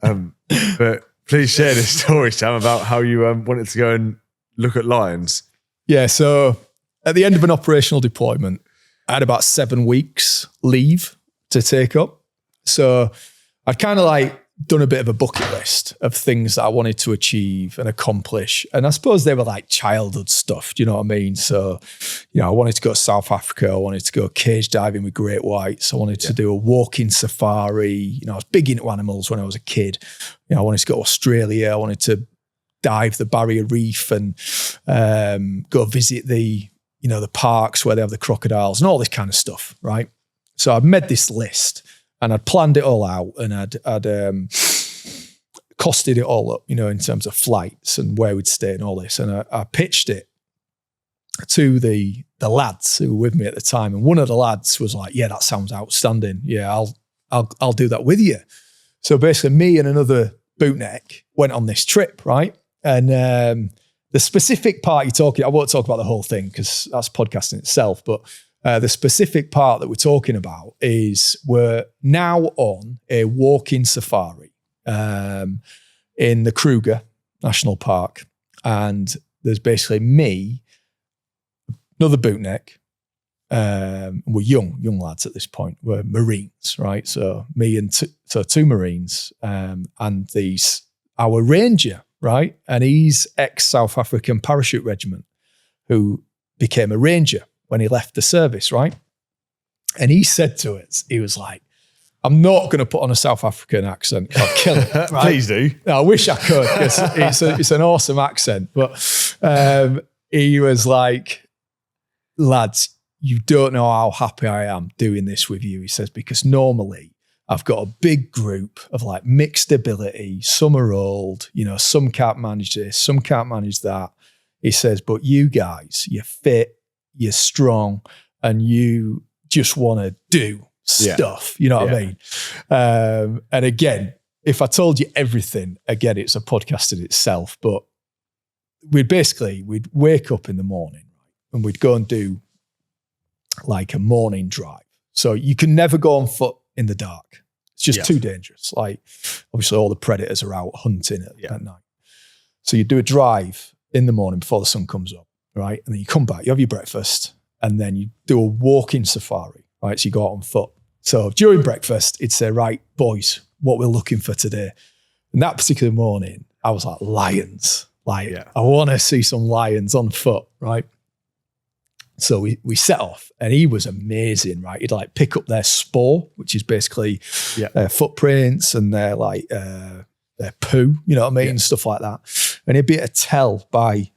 But please share this story, Sam, about how you wanted to go and look at lions. Yeah, so at the end of an operational deployment, I had about 7 weeks leave to take up. So I'd kind of done a bit of a bucket list of things that I wanted to achieve and accomplish. And I suppose they were like childhood stuff. Do you know what I mean? So, I wanted to go to South Africa. I wanted to go cage diving with great whites. I wanted to do a walking safari. I was big into animals when I was a kid. I wanted to go to Australia. I wanted to dive the barrier reef and go visit the parks where they have the crocodiles and all this kind of stuff, right? So I'd made this list and I'd planned it all out and I'd costed it all up, in terms of flights and where we'd stay and all this. And I pitched it to the lads who were with me at the time. And one of the lads was like, yeah, that sounds outstanding. Yeah, I'll do that with you. So basically me and another bootneck went on this trip, right? And the specific part you're talking, I won't talk about the whole thing because that's podcasting itself, but the specific part that we're talking about is we're now on a walking safari in the Kruger National Park. And there's basically me, another bootneck. We're young lads at this point. We're Marines, right? So me and two Marines and our ranger, right? And he's ex-South African parachute regiment who became a ranger when he left the service, right? And he said to us, he was like, I'm not going to put on a South African accent because I'll kill it. Right? Please do. I wish I could because it's an awesome accent. But he was like, lads, you don't know how happy I am doing this with you. He says, because normally I've got a big group of like mixed ability. Some are old, some can't manage this, some can't manage that. He says, but you guys, you're fit, you're strong, and you just want to do stuff. You know what I mean? And again, if I told you everything, again, it's a podcast in itself, but we'd wake up in the morning and we'd go and do like a morning drive. So you can never go on foot in the dark. It's just too dangerous. Like obviously all the predators are out hunting at night. So you do a drive in the morning before the sun comes up, right? And then you come back, you have your breakfast, and then you do a walking safari, right? So you go out on foot. So during breakfast, it'd say, right, boys, what we're looking for today. And that particular morning, I was like, lions. I want to see some lions on foot, right? So we set off and he was amazing, right? He'd like pick up their spoor, which is basically their footprints and their poo, you know what I mean? And stuff like that. And he'd be able to tell by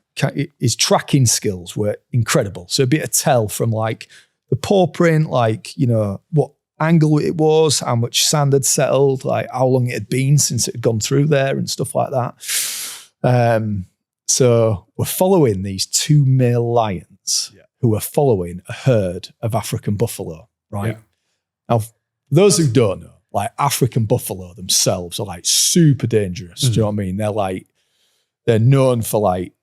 his tracking skills were incredible. So it'd be able to tell from like the paw print, like, what angle it was, how much sand had settled, like how long it had been since it had gone through there and stuff like that. So we're following these two male lions who are following a herd of African buffalo, right? Now, for those who don't know, like African buffalo themselves are like super dangerous. Do you know what I mean? They're known for like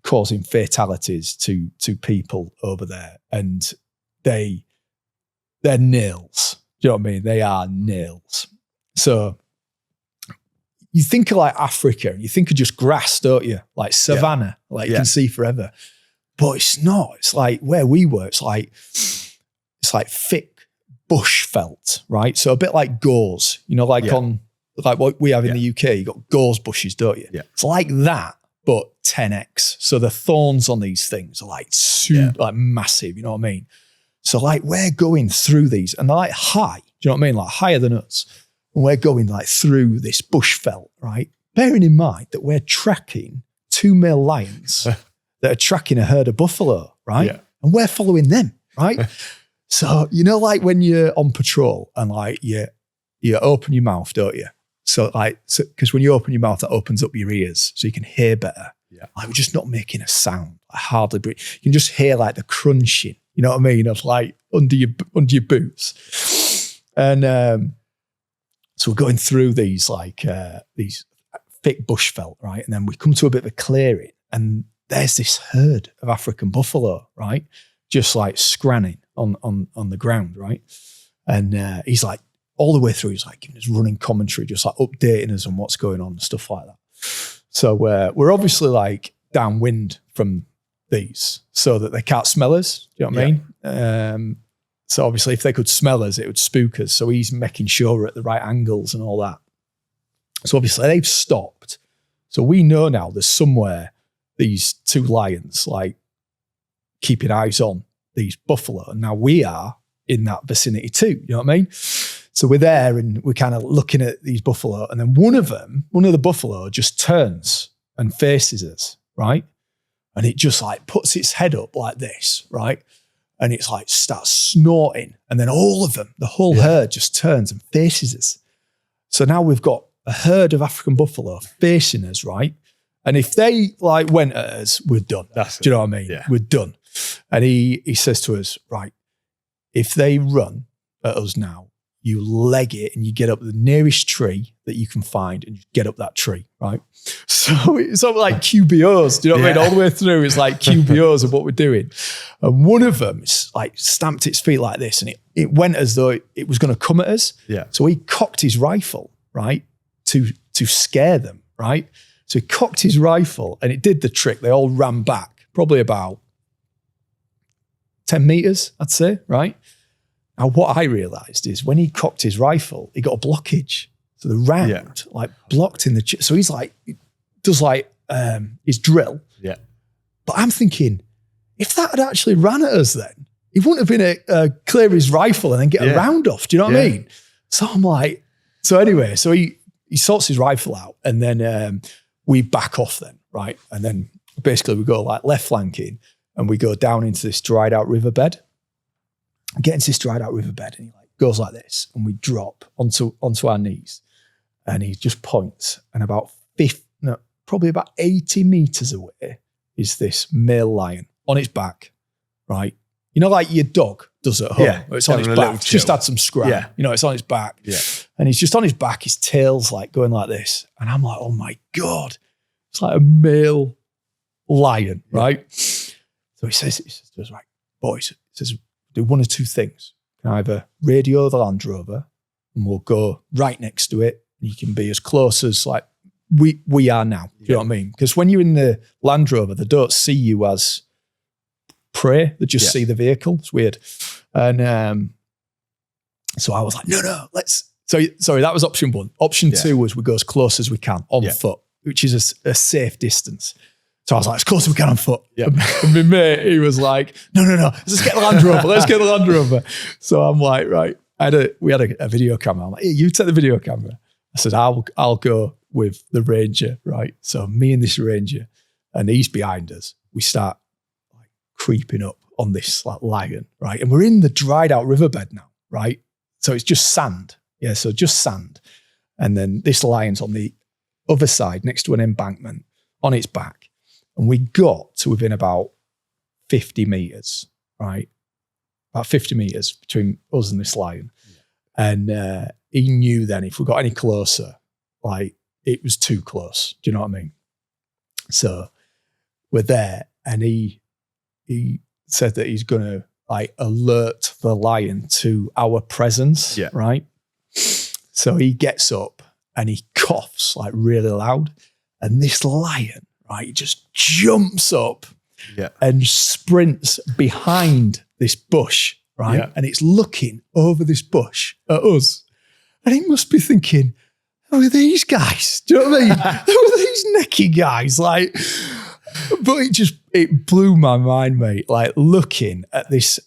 causing fatalities to people over there. And they're nails. Do you know what I mean? They are nails. So you think of like Africa and you think of just grass, don't you? Like savanna, you can see forever. But it's not. It's like where we were, it's like thick bush felt, right? So a bit like gorse, on like what we have in the UK, you got gorse bushes, don't you? Yeah. It's like that, but 10x. So the thorns on these things are like super, like massive, you know what I mean? So like we're going through these and they're like high, do you know what I mean? Like higher than us. And we're going like through this bush felt, right? Bearing in mind that we're tracking two male lions that are tracking a herd of buffalo, right? Yeah. And we're following them, right? So, like when you're on patrol and like you open your mouth, don't you? So because when you open your mouth, that opens up your ears so you can hear better. Yeah. Like we're just not making a sound. I hardly breathe. You can just hear like the crunching, you know what I mean? Of like under your boots. And so we're going through these thick bush felt, right? And then we come to a bit of a clearing and there's this herd of African buffalo, right? Just like scranning on the ground, right? And he's like, all the way through, he's like giving us running commentary, just like updating us on what's going on and stuff like that. So we're obviously like downwind from these so that they can't smell us. Do you know what I mean? So obviously if they could smell us, it would spook us. So he's making sure we're at the right angles and all that. So obviously they've stopped. So we know now there's somewhere these two lions like keeping eyes on these buffalo. And now we are in that vicinity too. You know what I mean? So we're there and we're kind of looking at these buffalo. And then one of the buffalo just turns and faces us, right? And it just like puts its head up like this, right? And it's like starts snorting. And then all of them, the whole herd just turns and faces us. So now we've got a herd of African buffalo facing us, right? And if they like went at us, we're done. Do you know what I mean? Yeah. We're done. And he says to us, right, if they run at us now, you leg it and you get up the nearest tree that you can find and you get up that tree, right? So it's sort of like QBOs, do you know what I mean? All the way through, it's like QBOs of what we're doing. And one of them is like stamped its feet like this and it went as though it was going to come at us. Yeah. So he cocked his rifle, right, to scare them, right? So he cocked his rifle and it did the trick. They all ran back, probably about 10 meters, I'd say, right? Now, what I realized is when he cocked his rifle, he got a blockage. So the round, like blocked in the, so he's like, does like his drill. Yeah. But I'm thinking, if that had actually ran at us then, he wouldn't have been clear his rifle and then get a round off. Do you know what I mean? So I'm like, so anyway, so he sorts his rifle out and then we back off then, right? And then basically we go like left flanking and we go down into this dried out riverbed. Get into this dried out riverbed and he like goes like this and we drop onto our knees and he just points and probably about 80 meters away is this male lion on its back, right? You know, like your dog does at home. Yeah, it's on its back. It's just had some scrap. Yeah. You know, it's on its back. Yeah. And he's just on his back, his tail's like going like this. And I'm like, oh my God. It's like a male lion, right? So he says to us, right, boys, he says, do one of two things. You can either radio the Land Rover and we'll go right next to it and you can be as close as like we are now. Do you know what I mean? Because when you're in the Land Rover, they don't see you as prey. They just see the vehicle. It's weird. And so I was like, no, let's. So sorry, that was option one. Option two was we go as close as we can on foot, which is a safe distance. So I was like, as close as we can on foot. And my mate, he was like, no, let's get the Land Rover. Let's get the Land Rover. So I'm like, right. We had a video camera. I'm like, hey, you take the video camera. I said, I'll go with the Ranger, right? So me and this Ranger, and he's behind us. We start like creeping up on this like lion, right? And we're in the dried out riverbed now, right? So it's just sand. Yeah, so just sand. And then this lion's on the other side next to an embankment on its back. And we got to within about 50 meters, right? About 50 meters between us and this lion. And he knew then if we got any closer, like it was too close. Do you know what I mean? So we're there and he said that he's going to like alert the lion to our presence, right? So he gets up and he coughs like really loud. And this lion, right, just jumps up and sprints behind this bush, right? Yeah. And it's looking over this bush at us. And he must be thinking, who are these guys? Do you know what I mean? Who are these necky guys? Like, but it blew my mind, mate. Like looking at this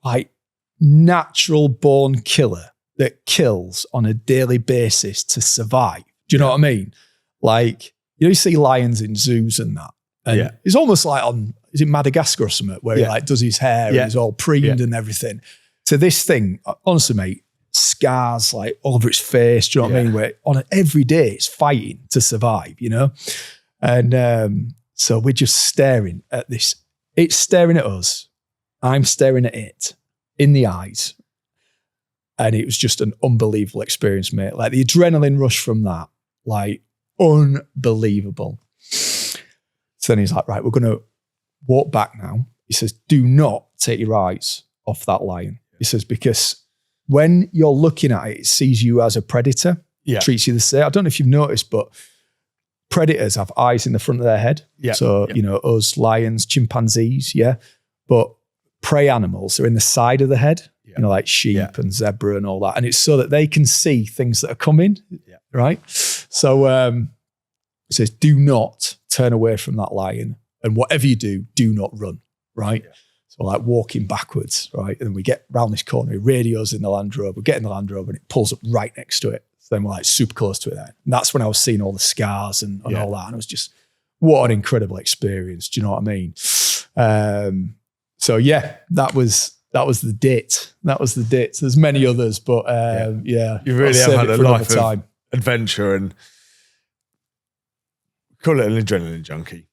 like natural born killer that kills on a daily basis to survive. Do you know what I mean? Like, you see lions in zoos and that. And it's almost like is it Madagascar or something, where he like does his hair and he's all preened and everything. To this thing, honestly, mate, scars like all over its face. Do you know what I mean? Where every day it's fighting to survive, you know? And so we're just staring at this. It's staring at us. I'm staring at it in the eyes. And it was just an unbelievable experience, mate. Like the adrenaline rush from that, like unbelievable. So then he's like, right, we're going to walk back now. He says, do not take your eyes off that lion. He says, because when you're looking at it, it sees you as a predator, treats you the same. I don't know if you've noticed, but predators have eyes in the front of their head. So, you know, us, lions, chimpanzees, but prey animals are in the side of the head. you know, like sheep and zebra and all that. And it's so that they can see things that are coming, right? So it says, do not turn away from that lion. And whatever you do not run, right? Yeah. So like walking backwards, right? And we get round this corner, it radios in the Land Rover, we get in the Land Rover and it pulls up right next to it. So then we're like super close to it then. And that's when I was seeing all the scars and all that. And it was just, what an incredible experience. Do you know what I mean? So yeah, that was the dit. That was the dit. So there's many others, but you really have had a life of adventure and call it an adrenaline junkie.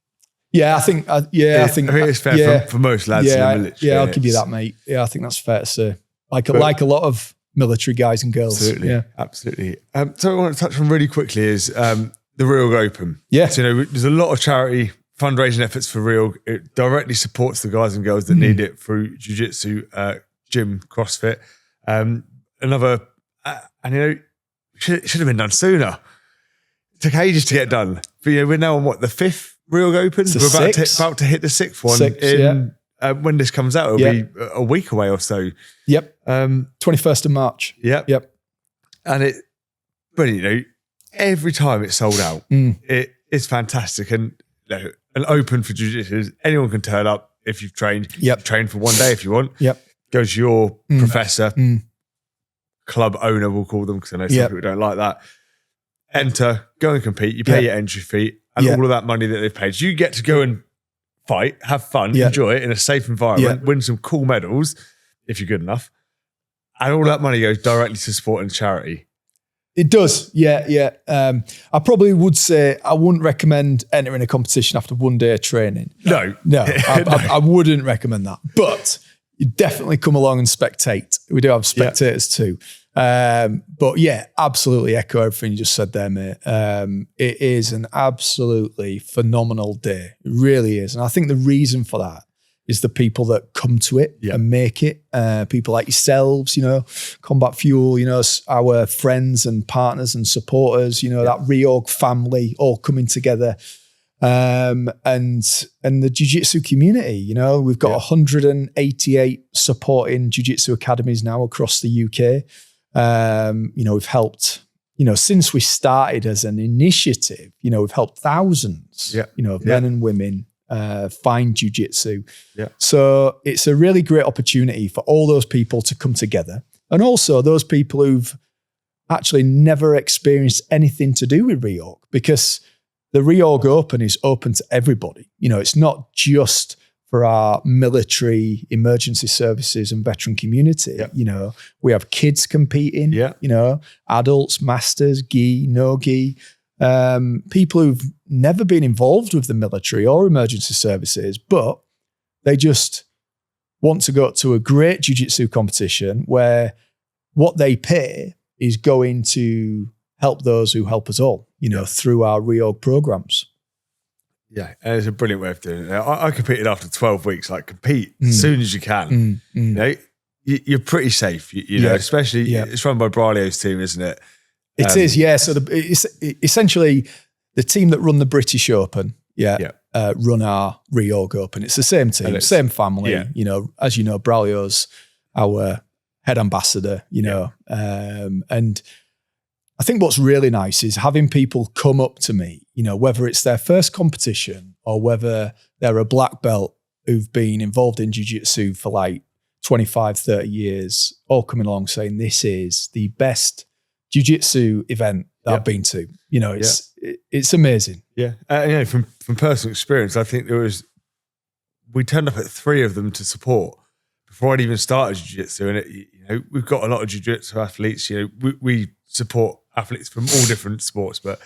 Yeah, I think it's fair for most lads in the military. Yeah, I'll give you that, mate. Yeah, I think that's fair to say. Like a lot of military guys and girls. Absolutely, yeah, absolutely. So I want to touch on really quickly is the REORG Open. Yeah, so, you know, there's a lot of charity fundraising efforts for REORG. It directly supports the guys and girls that need it through jiu-jitsu, gym, CrossFit. And you know, should have been done sooner. It took ages to get done. But you know, we're now on the 5th REORG Open. We're about to hit the 6th one. When this comes out, it'll be a week away or so. Yep. 21st of March. Yep. And it brilliant. You know, every time it's sold out, it is fantastic. And you know, an open for jiu-jitsu, anyone can turn up if you've trained. Yep. Train for one day if you want. Yep. Go to your professor, club owner, we'll call them, because I know some people don't like that. Enter, go and compete. You pay your entry fee and all of that money that they've paid. So you get to go and fight, have fun, enjoy it in a safe environment, win some cool medals if you're good enough. And all that money goes directly to sport and charity. It does, yeah. I probably would say I wouldn't recommend entering a competition after one day of training. No. I wouldn't recommend that. But you definitely come along and spectate. We do have spectators too. But yeah, absolutely echo everything you just said there, mate. It is an absolutely phenomenal day. It really is. And I think the reason for that is the people that come to it and make it. People like yourselves, you know, Combat Fuel, you know, our friends and partners and supporters, you know, that REORG family all coming together. And the jiu-jitsu community, you know, we've got 188 supporting jiu-jitsu academies now across the UK. You know, we've helped, you know, since we started as an initiative, you know, we've helped thousands, you know, of men and women find jiu-jitsu. So it's a really great opportunity for all those people to come together. And also those people who've actually never experienced anything to do with REORG, because the REORG Open is open to everybody. You know, it's not just for our military, emergency services and veteran community. You know, we have kids competing, you know, adults, masters, gi, no gi, people who've never been involved with the military or emergency services, but they just want to go to a great jiu-jitsu competition where what they pay is going to help those who help us all, you know, through our REORG programs. Yeah, and it's a brilliant way of doing it. I competed after 12 weeks. Like, compete as soon as you can. You know, you're pretty safe. You know, especially it's run by Braulio's team, isn't it? It is, yeah. So it's essentially the team that run the British Open, run our REORG Open. It's the same team, same family. You know, as you know, Braulio's our head ambassador. You know, and I think what's really nice is having people come up to me, you know, whether it's their first competition or whether they're a black belt who've been involved in jiu-jitsu for like 25, 30 years, all coming along saying, this is the best jiu-jitsu event that I've been to. You know, it's amazing. Yeah. You know, from personal experience, I think we turned up at 3 of them to support before I'd even started jiu-jitsu. And you know, we've got a lot of jiu-jitsu athletes, you know, we support athletes from all different sports, but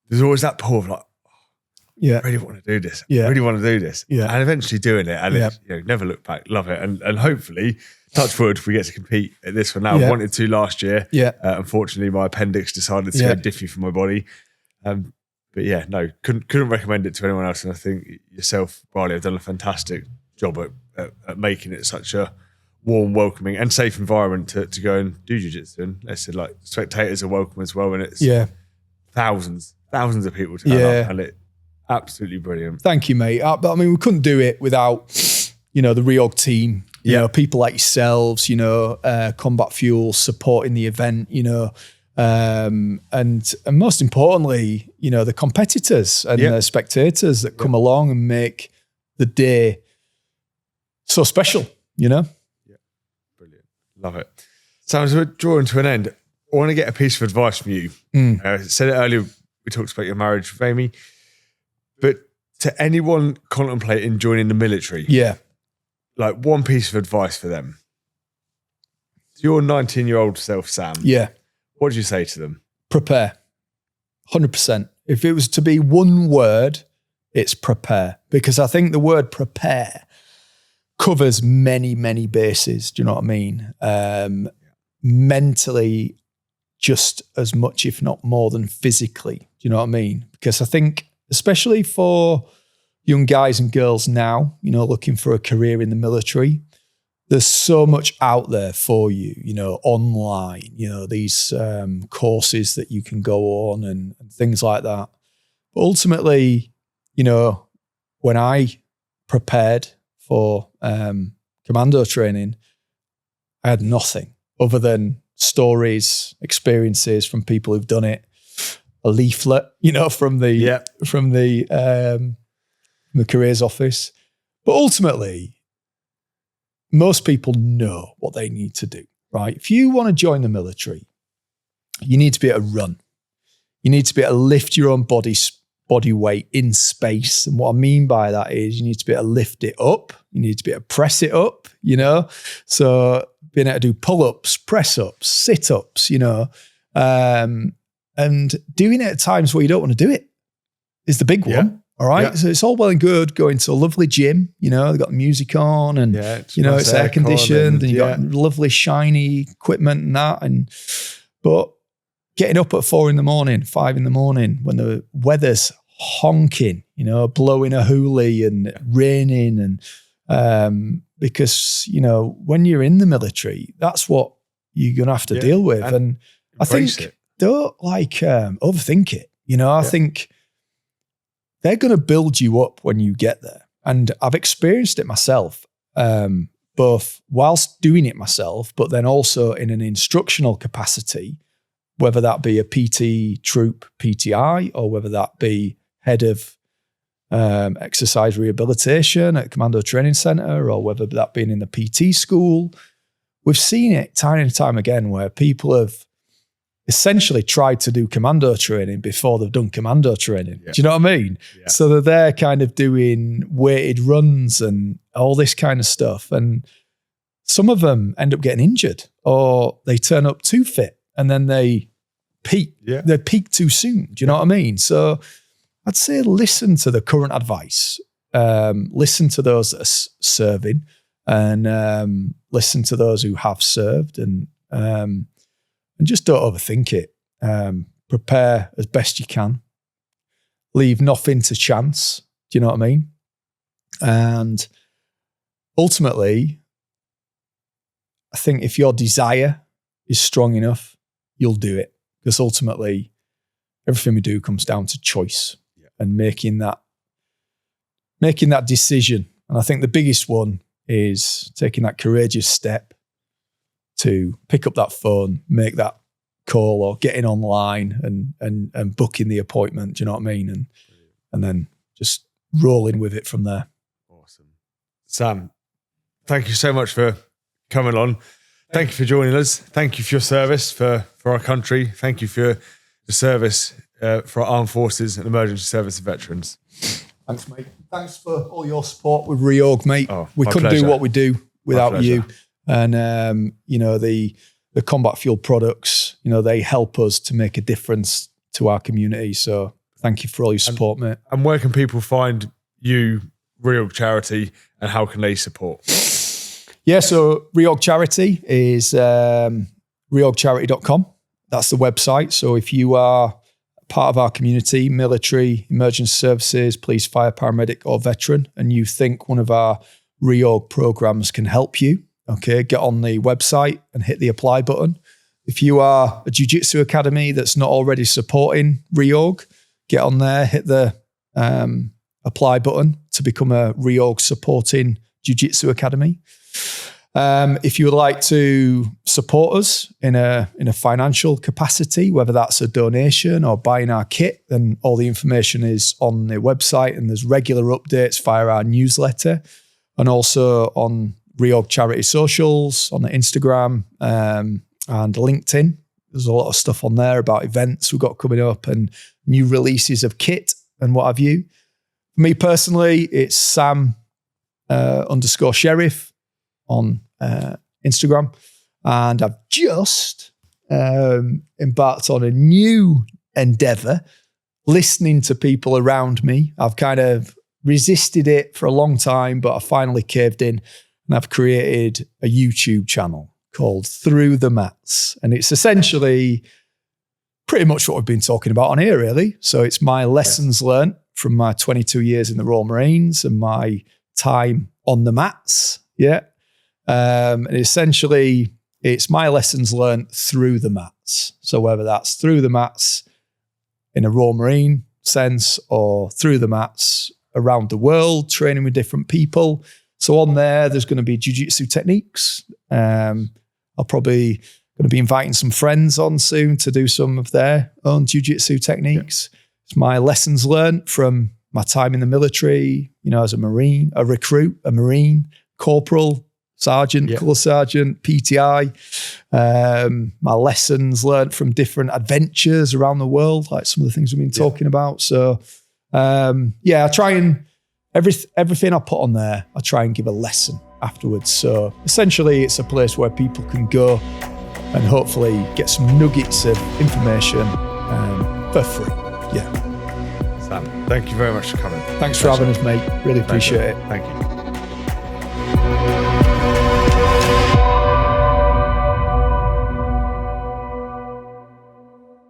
there's always that pull of like, I really want to do this. I really want to do this. And eventually doing it, and it's, you know, never look back, love it. And hopefully, touch wood, we get to compete at this one now. I wanted to last year. Unfortunately, my appendix decided to go diffy for my body. But yeah, no, couldn't recommend it to anyone else. And I think yourself, Riley, have done a fantastic job at making it such a warm, welcoming and safe environment to go and do jiu-jitsu. And as I said, like, spectators are welcome as well. And it's thousands of people turn up, and it's absolutely brilliant. Thank you, mate. But I mean, we couldn't do it without, you know, the REORG team You know, people like yourselves, you know, Combat Fuel supporting the event, you know, and most importantly, you know, the competitors and the spectators that come along and make the day so special, you know? Yeah, brilliant. Love it. So as we're drawing to an end, I want to get a piece of advice from you. I said it earlier, we talked about your marriage with Amy, but to anyone contemplating joining the military, like one piece of advice for them. To your 19-year-old self, Sam, what did you say to them? Prepare. 100%. If it was to be one word, it's prepare. Because I think the word prepare covers many, many bases. Do you know what I mean? Mentally, just as much, if not more than physically. Do you know what I mean? Because I think, especially for young guys and girls now, you know, looking for a career in the military, there's so much out there for you, you know, online, you know, these courses that you can go on and things like that. But ultimately, you know, when I prepared for commando training, I had nothing other than stories, experiences from people who've done it, a leaflet, you know, from the careers office. But ultimately, most people know what they need to do, right? If you want to join the military, you need to be able to run. You need to be able to lift your own body weight in space. And what I mean by that is you need to be able to lift it up. You need to be able to press it up, you know? So being able to do pull-ups, press-ups, sit-ups, you know, and doing it at times where you don't want to do it is the big one. All right. Yeah. So it's all well and good going to a lovely gym, you know, they've got the music on and, you know, it's air conditioned and you've got lovely shiny equipment and that. But getting up at 4 a.m, 5 a.m, when the weather's honking, you know, blowing a hoolie and raining and because, you know, when you're in the military, that's what you're going to have to deal with. And I think don't overthink it. You know, I think they're going to build you up when you get there. And I've experienced it myself, both whilst doing it myself, but then also in an instructional capacity, whether that be a PT troop PTI or whether that be head of exercise rehabilitation at Commando Training Center or whether that being in the PT school. We've seen it time and time again where people have essentially tried to do commando training before they've done commando training. Do you know what I mean? So that they're kind of doing weighted runs and all this kind of stuff. And some of them end up getting injured or they turn up too fit and then they peak. They peak too soon. Do you know what I mean? So I'd say listen to the current advice. Listen to those that are serving and listen to those who have served and just don't overthink it. Prepare as best you can. Leave nothing to chance. Do you know what I mean? And ultimately, I think if your desire is strong enough, you'll do it. Because ultimately, everything we do comes down to choice and making that decision. And I think the biggest one is taking that courageous step to pick up that phone, make that call or getting online and booking the appointment. Do you know what I mean? And then just rolling with it from there. Awesome. Sam, thank you so much for coming on. Thank you for joining us. Thank you for your service for our country. Thank you for the service for our armed forces and emergency service veterans. Thanks, mate. Thanks for all your support with REORG, mate. We couldn't pleasure. do what we do without you. And, you know, the Combat Fuel products, you know, they help us to make a difference to our community. So thank you for all your support, mate. And where can people find you, REORG Charity, and how can they support? Yeah, so REORG Charity is reorgcharity.com. That's the website. So if you are part of our community, military, emergency services, police, fire, paramedic, or veteran, and you think one of our REORG programs can help you, okay, get on the website and hit the apply button. If you are a jiu-jitsu academy that's not already supporting REORG, get on there, hit the apply button to become a REORG supporting jiu-jitsu academy. If you would like to support us in a financial capacity, whether that's a donation or buying our kit, then all the information is on the website, and there's regular updates via our newsletter and also on REORG Charity Socials, on the Instagram and LinkedIn. There's a lot of stuff on there about events we've got coming up and new releases of kit and what have you. For me personally, it's Sam _Sheriff on Instagram, and I've just embarked on a new endeavor, listening to people around me. I've kind of resisted it for a long time, but I finally caved in, and I've created a YouTube channel called Through the Mats, and it's essentially pretty much what we've been talking about on here, really. So it's my lessons learned from my 22 years in the Royal Marines and my time on the mats. And essentially, it's my lessons learned through the mats. So whether that's through the mats in a Royal Marine sense or through the mats around the world, training with different people. So on there's going to be jiu-jitsu techniques. I'll probably going to be inviting some friends on soon to do some of their own jiu-jitsu techniques. It's my lessons learned from my time in the military, as a Marine, a recruit, a Marine, corporal, sergeant, colour sergeant, PTI. My lessons learned from different adventures around the world, like some of the things we've been talking about. So, I try and everything I put on there, I try and give a lesson afterwards. So essentially, it's a place where people can go and hopefully get some nuggets of information for free. Sam, thank you very much for coming. Thanks for having us, mate. Really appreciate it. Thank you.